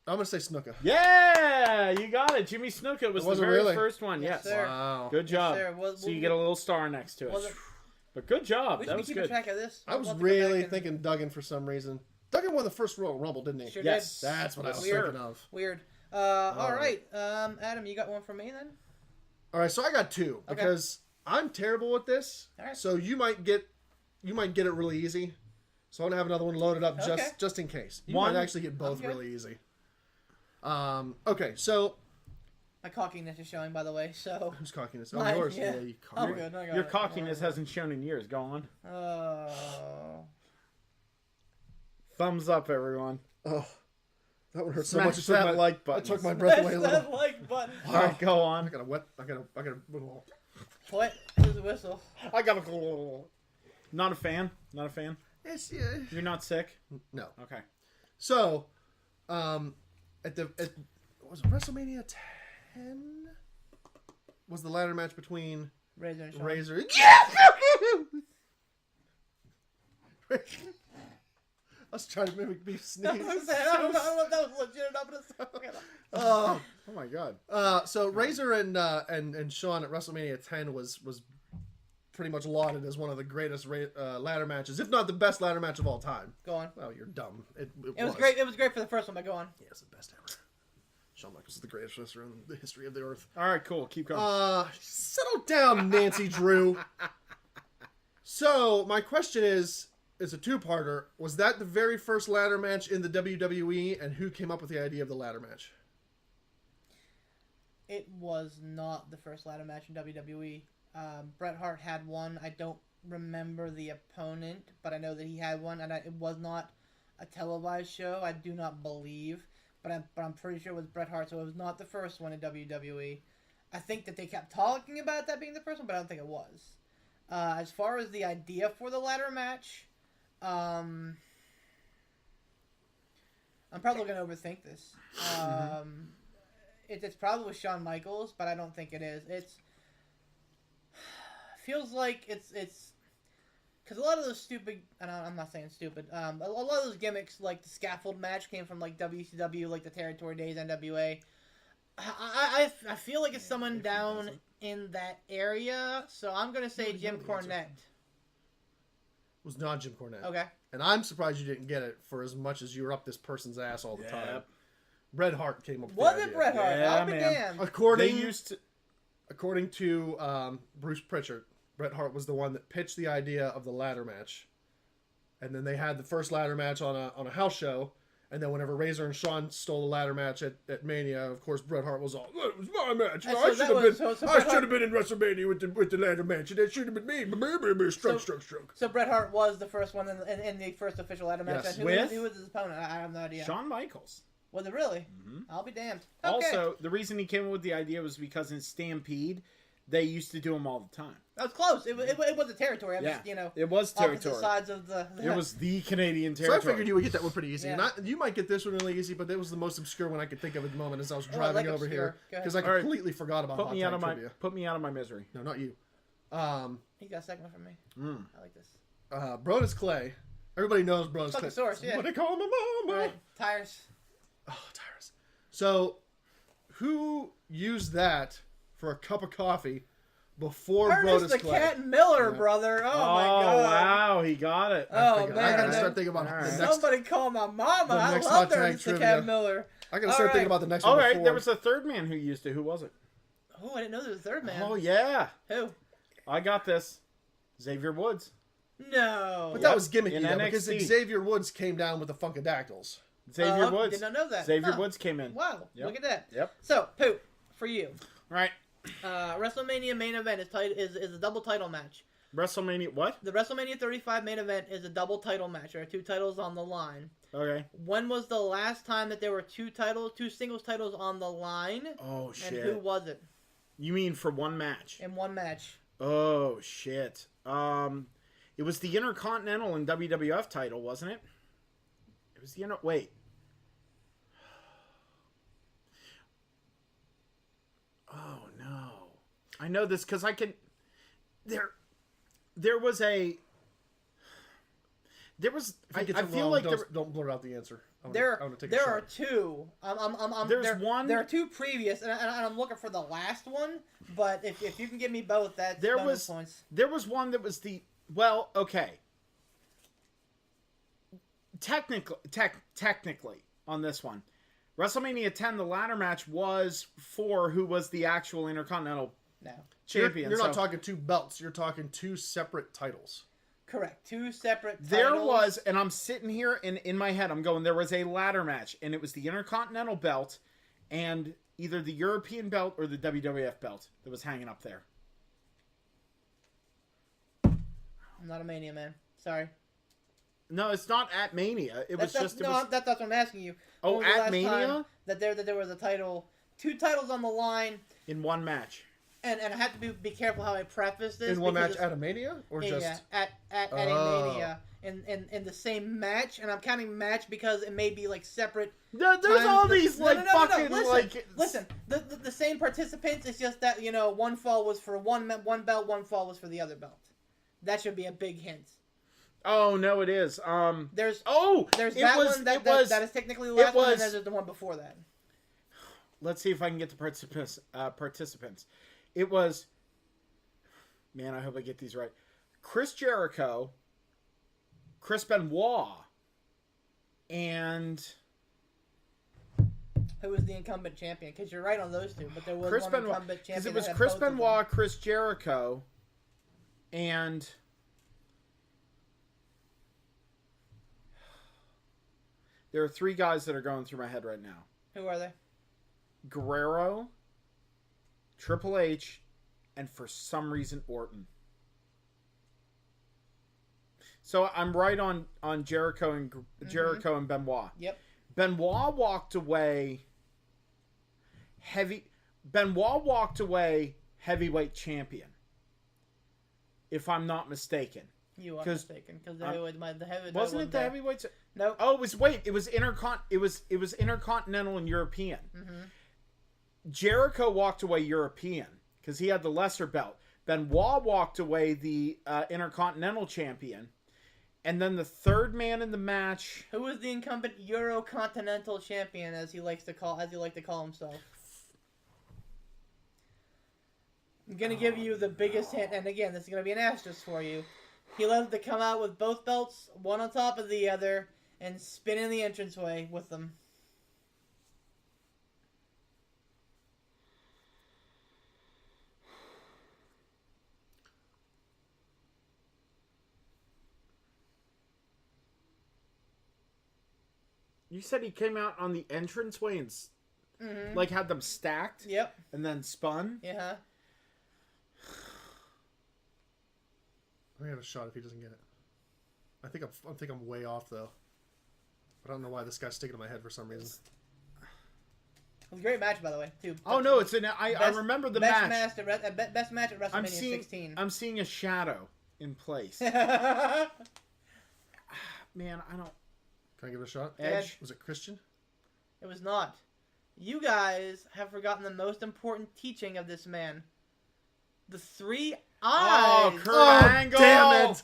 I'm gonna say Snuka. Yeah, you got it. Jimmy Snuka was the very really? first one. Yes. Sir. Wow. Good job. Yes, sir. So you get a little star next to it. But good job. We That should be was keeping good. track of this. I was We'll have to go really back and- thinking Duggan for some reason. Duggan won the first Royal Rumble, didn't he? Sure Yes. did. That's what I was Weird. thinking of. Weird. All right. Adam, you got one for me then? All right, so I got 2 because I'm terrible with this. All right. So you might get it really easy. So I want to have another one loaded up Okay. just in case. You One- might actually get both Okay. really easy. Okay, so My cockiness is showing, by the way. So. who's cockiness? Oh, Mine, yours. yeah. You I'm cock. good. I got Your it. cockiness hasn't shown in years. Go on. Oh. Thumbs up, everyone. Oh, that one hurt so Smash much. that like I button. took my breath away a Press little. that like button. All right, go on. I gotta wet. I gotta. What? Who's the whistle? I got a. Not a fan. Not a fan. It's, You're not sick. no. Okay. So, was it WrestleMania 10? Was the ladder match between Razor and Sean. Razor? I was trying to mimic Beef sneeze. I don't know if that was legit or not, but it's Oh. Oh my god. So Razor and Shawn at WrestleMania 10 was pretty much lauded as one of the greatest ladder matches, if not the best ladder match of all time. Go on. Well, you're dumb. It was great. It was great for the first one, but go on. Yeah, it's the best ever. Shawn Michaels is the greatest wrestler in the history of the earth. All right, cool. Keep going. Settle down, Nancy Drew. So my question is a two-parter. Was that the very first ladder match in the WWE, and who came up with the idea of the ladder match? It was not the first ladder match in WWE. Bret Hart had one. I don't remember the opponent, but I know that he had one, and it was not a televised show. I do not believe, but I'm pretty sure it was Bret Hart, so it was not the first one in WWE. I think that they kept talking about that being the first one, but I don't think it was. As far as the idea for the ladder match, I'm probably going to overthink this. It's probably Shawn Michaels, but I don't think it is. Feels like it's because a lot of those stupid, and I'm not saying stupid, a lot of those gimmicks, like the scaffold match, came from like WCW, like the Territory Days, NWA. I feel like it's someone down in that area, so I'm gonna say Jim Cornette. It was not Jim Cornette. Okay. And I'm surprised you didn't get it for as much as you were up this person's ass all the time. Bret Hart came up with Was the it idea. Bret Hart? Yeah, I'll be damned. According to Bruce Pritchard, Bret Hart was the one that pitched the idea of the ladder match, and then they had the first ladder match on a house show. And then whenever Razor and Shawn stole the ladder match at Mania, of course Bret Hart was all, "It was my match. I should have been in WrestleMania with the ladder match. And that should have been me. Stroke. So Bret Hart was the first one in the first official ladder match. Yes. And who was his opponent? I have no idea. Shawn Michaels. Was it really? Mm-hmm. I'll be damned. Okay. Also, the reason he came up with the idea was because in Stampede, they used to do them all the time. That was close. It was a territory. I'm just, it was territory. Opposite sides of the It was the Canadian So territory. I figured you would get that one pretty easy. Yeah. And you might get this one really easy, but that was the most obscure one I could think of at the moment as I was driving like over obscure. here. Go ahead. Because I completely forgot about Put Hot me out Tag of my Trivia. put me out of my misery. No, not you. He got a second one from me. I like this. Brodus Clay. Everybody knows Brodus Clay. Fucking source, yeah. What they call my mama. Right. Tires. Oh, tires. So, who used that for a cup of coffee before Ernest Brodus the Clay? Cat Miller, brother. Oh, my God. Wow, he got it. Oh, I man. gotta start thinking about the next. Somebody call my mama. the I next love Hot Tag Ernest the Trivia. Cat Miller. I gotta start thinking about the next one. All right, before. there was a third man who used it. Who was it? Oh, I didn't know there was a third man. Oh yeah, Who? I got this. Xavier Woods. No. But that was gimmicky In though, because NXT. Xavier Woods came down with the Funkadactyls. Xavier Woods. Did not know that. Xavier Huh. Woods came in. Wow. Yep. Look at that. Yep. So, Poop, for you. Right. WrestleMania main event is a double title match. WrestleMania. What? The WrestleMania 35 main event is a double title match. There are two titles on the line. Okay. When was the last time that there were two singles titles on the line? Oh shit. And who was it You mean for one match? in one match? Oh shit. It was the Intercontinental and WWF title, wasn't it? It was the wait. Oh no. I know this because I can. There was a. There was. If it gets I it feel wrong, like don't blurt out the answer. There are shot. two. There are two previous, and I'm looking for the last one. But if you can give me both, that's bonus points. There was one that was the okay. Technically on this one, WrestleMania 10, the ladder match was for who was the actual Intercontinental champion. You're not talking two belts. You're talking two separate titles. Correct. Two separate titles. There was, and I'm sitting here and in my head I'm going, there was a ladder match, and it was the Intercontinental belt and either the European belt or the WWF belt that was hanging up there. I'm not a Mania man. Sorry. No, it's not at Mania. That's what I'm asking you. Oh, When was the at last Mania? time that there was a title, two titles on the line, In one match. and I have to be careful how I preface this. In one because match at a Mania? Or yeah, just... at a Mania. In the same match, and I'm counting match because it may be like separate. There's times. all these No, fucking Listen, like. listen. The same participants. It's just that one fall was for one belt, one fall was for the other belt. That should be a big hint. Oh no, it is. There's Oh, that it was, one that is technically the last one, and there's the one before that. let's see if I can get the participants. It was, man, I hope I get these right. Chris Jericho, Chris Benoit, and who was the incumbent champion? Because you're right on those two, but there was Chris one Benoit. incumbent champion. Because it was that had Chris both of them. Benoit, Chris Jericho, and there are 3 guys that are going through my head right now. Who are they? Guerrero, Triple H, and for some reason Orton. So I'm right on Jericho and Benoit. Yep. Benoit walked away heavyweight champion, if I'm not mistaken. You are mistaken because the heavyweight wasn't it the heavyweight? No. Oh, it was intercontinental and European. Mm-hmm. Jericho walked away European because he had the lesser belt. Benoit walked away the intercontinental champion. And then the third man in the match. Who was the incumbent Eurocontinental champion, as he likes to call himself? I'm gonna give you the biggest hint, and again, this is gonna be an asterisk for you. He loved to come out with both belts, one on top of the other, and spin in the entranceway with them. You said he came out on the entranceway and like had them stacked. Yep. And then spun. Yeah. I have a shot if he doesn't get it. I think I'm way off though. But I don't know why this guy's sticking in my head for some reason. It was a great match, by the way, too. Oh no, I remember the match. Best match at WrestleMania 16. I'm seeing a shadow in place. Man, I don't. Can I give it a shot? Edge. Was it Christian? It was not. You guys have forgotten the most important teaching of this man. The 3 eyes. Oh, Kurt Angle. Damn it.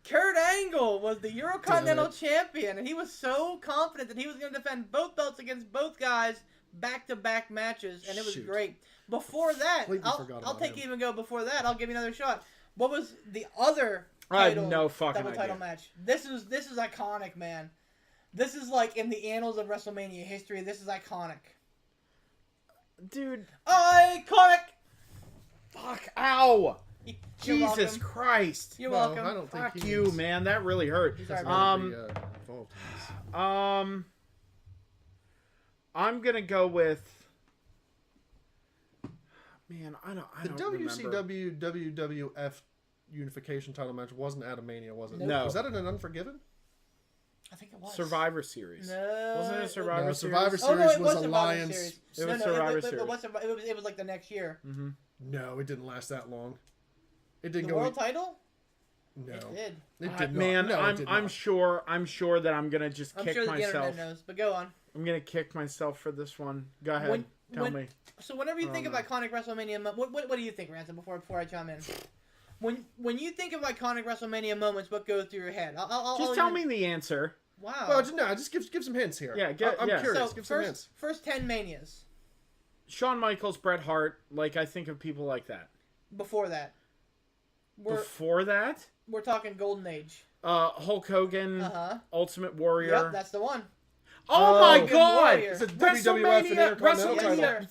Kurt Angle was the Eurocontinental champion, and he was so confident that he was going to defend both belts against both guys back-to-back matches, and it was great. Before that, I'll take even go before that. I'll give you another shot. What was the other title, double title match? This is iconic, man. This is like in the annals of WrestleMania history. This is iconic. Dude. Iconic! Fuck, ow! You're Jesus welcome. Christ. You're welcome. I don't think Fuck you, man. That really hurt. I'm gonna go with. Man, I don't WCW WWF Unification title match wasn't at a Mania, was it? No. Was that in an Unforgiven? I think it was. Survivor Series. No. Wasn't it a Survivor Series? Survivor Series was Survivor Alliance. Series. It was Survivor Series. It was like the next year. Mm-hmm. No, it didn't last that long. It didn't The go. world title? No, It did. It did not. Man, No, it did I'm not. sure that I'm gonna just I'm kick sure the myself. internet knows, but go on. I'm gonna kick myself for this one. Go ahead. Tell me. So whenever you think of iconic WrestleMania, what do you think, Ransom? Before I chime in, when you think of iconic WrestleMania moments, what goes through your head? Just tell me the answer. Wow. Well, just give some hints here. Yeah, I'm curious. So give some hints. first 10 Manias. Shawn Michaels, Bret Hart. Like, I think of people like that. Before that. Before that? We're talking Golden Age. Hulk Hogan, Ultimate Warrior. Yep, that's the one. Oh my God! Warrior. It's a WWF and Intercontinental title.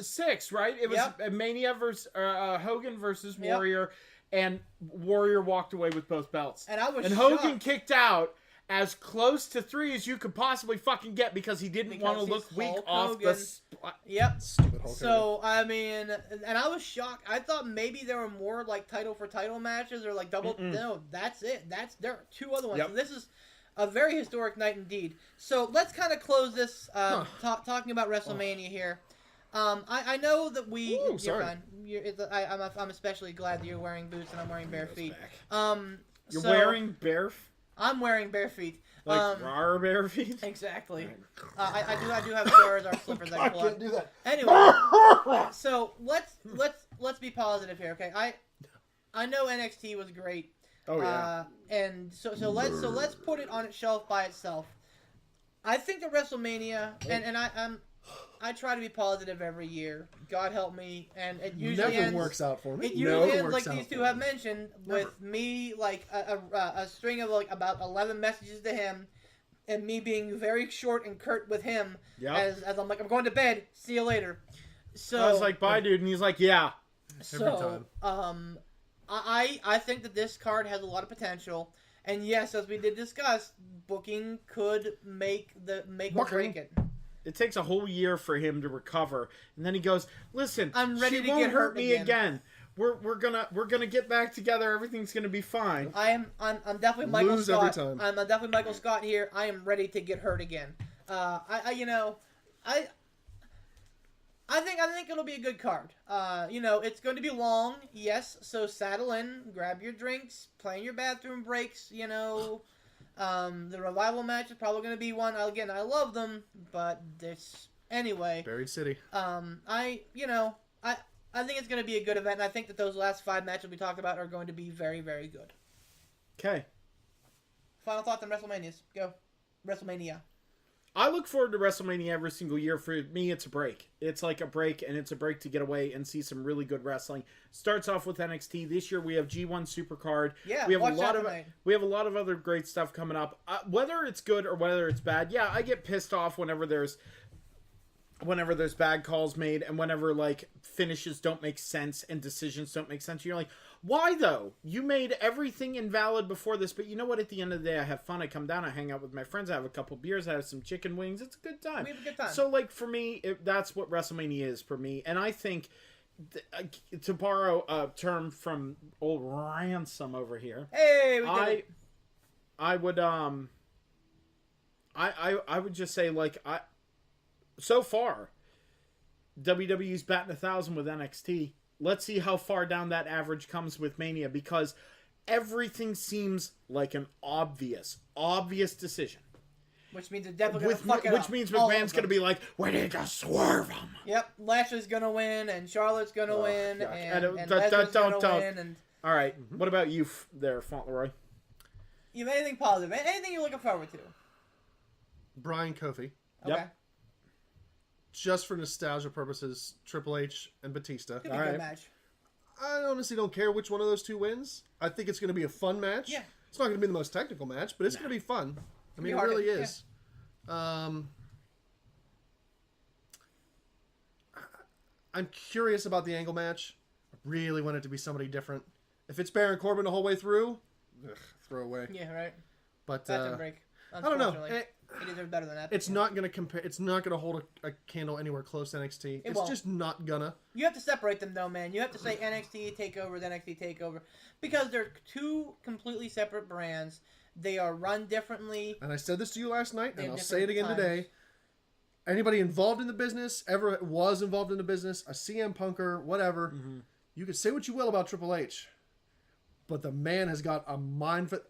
Six, right? It was Mania versus Hogan versus Warrior, and Warrior walked away with both belts. And I was Hogan shocked. kicked out as close to 3 as you could possibly fucking get because he didn't want to look weak Hulk off Hogan. the spot. Yep. Stupid Hulk So, I mean, and I was shocked. I thought maybe there were more, like, title for title matches or, like, double. Mm-mm. No, that's it. There are 2 other ones. Yep. So this is a very historic night indeed. So, let's kind of close this talking about WrestleMania here. I know that we. Ooh, sorry. I'm especially glad that you're wearing boots and I'm wearing bare feet. You're wearing bare I'm wearing bare feet. Like raw bare feet? Exactly. I do have Charizard slippers I can pull out. do that. Anyway, so let's be positive here, okay? I know NXT was great. Oh yeah. And so let's put it on its shelf by itself. I think that WrestleMania and I try to be positive every year. God help me, and it usually never works out for me. It usually ends like these two have mentioned, with me like a string of like about 11 messages to him, and me being very short and curt with him. As I'm like, I'm going to bed. See you later. So I was like, bye, dude, and he's like, yeah. Every time. I think that this card has a lot of potential, and yes, as we did discuss, booking could make or break it. It takes a whole year for him to recover, and then he goes, "Listen, I'm ready she to won't get hurt me again. We're gonna get back together. Everything's gonna be fine." I'm definitely Michael Lose Scott. every time. I'm definitely Michael Scott here. I am ready to get hurt again. I think it'll be a good card. It's going to be long, yes. So saddle in, grab your drinks, plan your bathroom breaks. The revival match is probably going to be one. Again, I love them, but this anyway. Buried City. I think it's going to be a good event, and I think that those last 5 matches we talked about are going to be very, very good. Okay. Final thoughts on WrestleManias. Go. WrestleMania. I look forward to WrestleMania every single year. For me, it's a break. It's like a break, and it's a break to get away and see some really good wrestling. Starts off with NXT. This year we have G1 Supercard. Yeah, we have watch that tonight. We have a lot of other great stuff coming up. Whether it's good or whether it's bad, yeah, I get pissed off whenever there's bad calls made and whenever like finishes don't make sense and decisions don't make sense. You're like, why though? You made everything invalid before this, but you know what? At the end of the day, I have fun. I come down, I hang out with my friends, I have a couple beers, I have some chicken wings. It's a good time. We have a good time. So like for me, that's what WrestleMania is for me. And I think, to borrow a term from old Ransom over here, hey, we did it. I would I would just say like so far, WWE's batting 1,000 with NXT. Let's see how far down that average comes with Mania, because everything seems like an obvious decision. Which means it's definitely going to fuck it up. Which means McMahon's going to be like, we need to swerve them. Yep, Lashley's going to win, and Charlotte's going to win, and Lesnar's going to win. And... All right, what about you there, Fauntleroy? You have anything positive? Anything you're looking forward to? Brian Kofi. Okay. Yep. Just for nostalgia purposes, Triple H and Batista. Could be a good match. I honestly don't care which one of those two wins. I think it's going to be a fun match. Yeah. It's not going to be the most technical match, but it's going to be fun. I mean, it really is. Yeah. I'm curious about the angle match. I really want it to be somebody different. If it's Baron Corbin the whole way through, throw away. Yeah, right. But that's a break. I don't know. It deserves better than that. It's not going to compare. It's not going to hold a candle anywhere close to NXT. It's just not gonna. You have to separate them, though, man. You have to say NXT Takeover, then NXT Takeover, because they're two completely separate brands. They are run differently. And I said this to you last night, and I'll say it again today. Anybody involved in the business, ever was involved in the business, a CM Punker, whatever, you can say what you will about Triple H. But the man has got a mind for...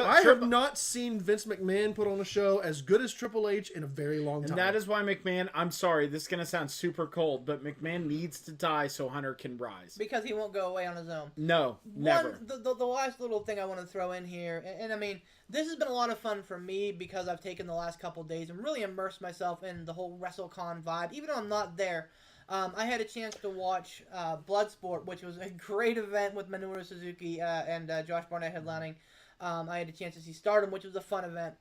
I have not seen Vince McMahon put on a show as good as Triple H in a very long time. And that is why McMahon... I'm sorry, this is going to sound super cold, but McMahon needs to die so Hunter can rise. Because he won't go away on his own. No, never. The last little thing I want to throw in here, and I mean, this has been a lot of fun for me because I've taken the last couple of days and really immersed myself in the whole WrestleCon vibe, even though I'm not there. I had a chance to watch Bloodsport, which was a great event with Minoru Suzuki and Josh Barnett headlining. I had a chance to see Stardom, which was a fun event.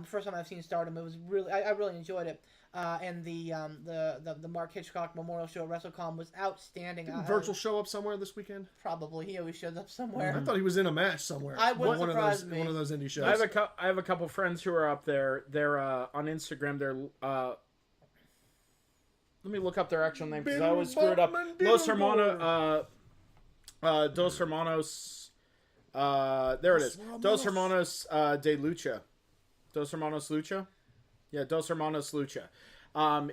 First time I've seen Stardom, it was really I really enjoyed it. And the Mark Hitchcock Memorial Show at WrestleCon was outstanding. Did Virgil show up somewhere this weekend? Probably, he always shows up somewhere. I thought he was in a match somewhere. I wouldn't surprise me. One of those indie shows. I have a couple friends who are up there. They're on Instagram. They're let me look up their actual name because I always screw it up. Dos Hermanos. There it is. Dos Hermanos de Lucha. Dos Hermanos Lucha. Yeah, Dos Hermanos Lucha.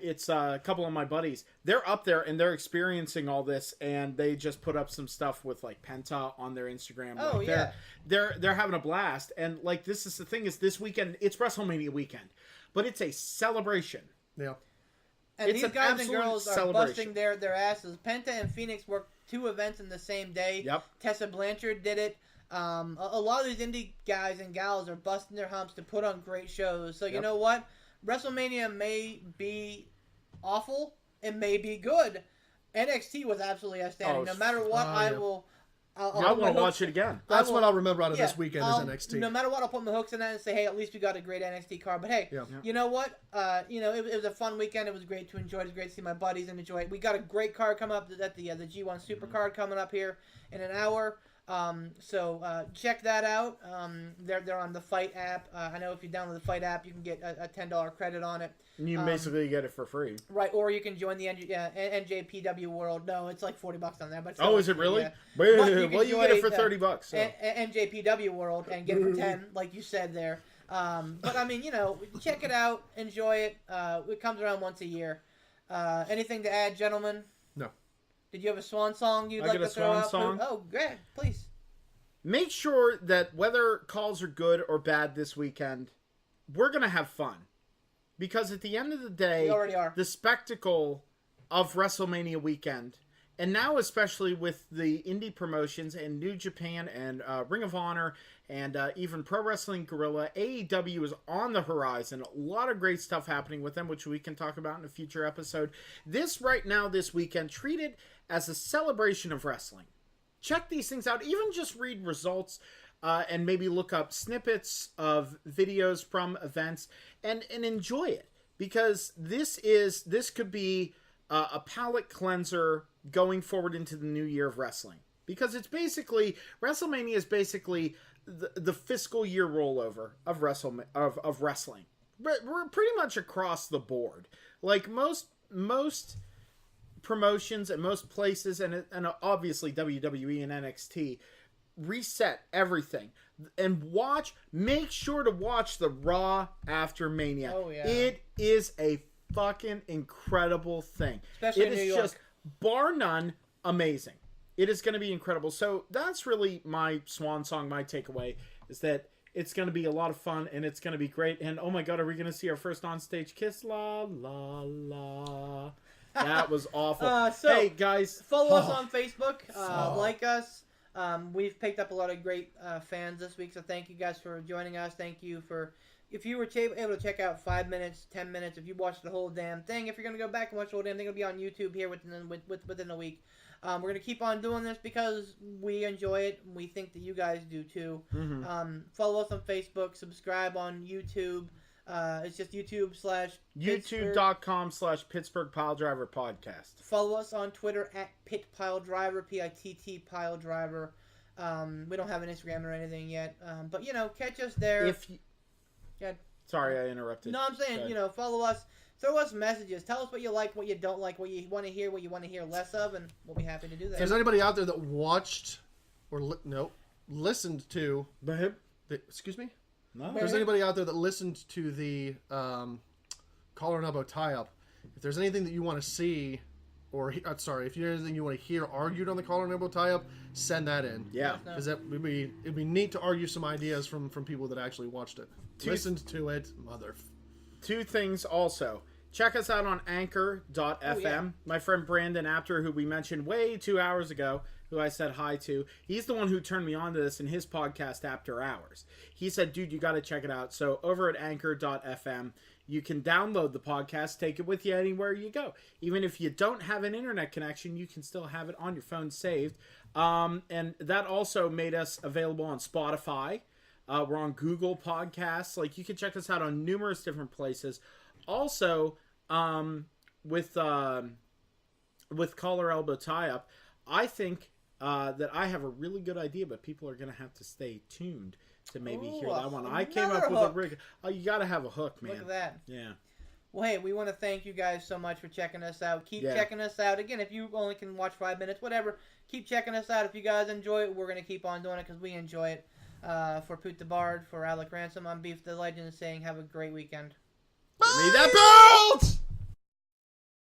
It's a couple of my buddies. They're up there and they're experiencing all this, and they just put up some stuff with like Penta on their Instagram. Oh, like, yeah. They're having a blast, and like this is the thing is this weekend it's WrestleMania weekend, but it's a celebration. Yeah. And it's these guys and girls are busting their asses. Penta and Phoenix worked 2 events in the same day. Yep. Tessa Blanchard did it. A lot of these indie guys and gals are busting their humps to put on great shows. So you know what? WrestleMania may be awful, it may be good. NXT was absolutely outstanding. No matter what, I will. I want to watch it again. That's what I'll remember out of this weekend is NXT. No matter what, I'll put my hooks in that and say, hey, at least we got a great NXT card. But hey, you know what? It was a fun weekend. It was great to enjoy. It was great to see my buddies and enjoy it. We got a great card coming up at the G1 Super card coming up here in an hour. So check that out. They're on the Fight app. I know if you download the Fight app, you can get a $10 credit on it. You basically get it for free. Right, or you can join the NJPW World. No, it's like $40 on there. But is it really? Yeah. Well, you get it for $30. So. NJPW World and get it for 10, like you said there. But I mean, check it out, enjoy it. It comes around once a year. Anything to add, gentlemen? No. Did you have a swan song you'd like to throw out? Song? Oh, great, please. Make sure that whether calls are good or bad this weekend, we're going to have fun. Because at the end of the day, we already are. The spectacle of WrestleMania weekend, and now especially with the indie promotions and New Japan and Ring of Honor and even Pro Wrestling Guerrilla, AEW is on the horizon. A lot of great stuff happening with them, which we can talk about in a future episode. This weekend, treat it as a celebration of wrestling. Check these things out. Even just read results and maybe look up snippets of videos from events and enjoy it. Because this could be a palate cleanser going forward into the new year of wrestling. Because it's basically, WrestleMania is basically the fiscal year rollover of wrestling. We're pretty much across the board. Like most promotions and most places, and obviously WWE and NXT, reset everything. And make sure to watch the Raw after Mania. Oh, yeah. It is a fucking incredible thing. Especially in New York. It is just, bar none, amazing. It is going to be incredible. So that's really my swan song, my takeaway, is that it's going to be a lot of fun, and it's going to be great. And, oh, my God, are we going to see our first on-stage kiss? La, la, la. That was awful. Hey, guys. Follow us on Facebook. Like us. We've picked up a lot of great fans this week, so thank you guys for joining us. Thank you for... If you were able to check out 5 minutes, 10 minutes, if you watched the whole damn thing, if you're going to go back and watch the whole damn thing, it'll be on YouTube here within a week. We're going to keep on doing this because we enjoy it, and we think that you guys do too. Mm-hmm. Follow us on Facebook, subscribe on YouTube. It's just YouTube.com/Pittsburgh Piledriver Podcast. Follow us on Twitter at Pitt Piledriver, PITT Piledriver. We don't have an Instagram or anything yet, but catch us there. Sorry, I interrupted. No, I'm saying follow us, throw us messages, tell us what you like, what you don't like, what you want to hear, what you want to hear less of, and we'll be happy to do that. If there's anybody out there that watched or listened to excuse me. No. If there's anybody out there that listened to the collar and elbow tie-up, if there's anything that you want to see, or if there's anything you want to hear argued on the collar and elbow tie-up, send that in. Yeah. Because it'd be neat to argue some ideas from people that actually watched it. Listened to it, Two things also. Check us out on Anchor.fm. Oh, yeah. My friend Brandon Apter, who we mentioned 2 hours ago, who I said hi to, he's the one who turned me on to this in his podcast, After Hours. He said, dude, you got to check it out. So over at Anchor.fm, you can download the podcast, take it with you anywhere you go. Even if you don't have an internet connection, you can still have it on your phone saved. And that also made us available on Spotify. We're on Google Podcasts. Like, you can check us out on numerous different places. Also, with collar elbow tie-up, I think that I have a really good idea, but people are going to have to stay tuned to maybe hear that one. I came up with a rig. Oh, you got to have a hook, man. Look at that. Yeah. Well, hey, we want to thank you guys so much for checking us out. Keep checking us out. Again, if you only can watch 5 minutes, whatever, keep checking us out. If you guys enjoy it, we're going to keep on doing it because we enjoy it. For Poot the Bard, for Alec Ransom, I'm Beef the Legend saying have a great weekend. Bye! Give me that belt!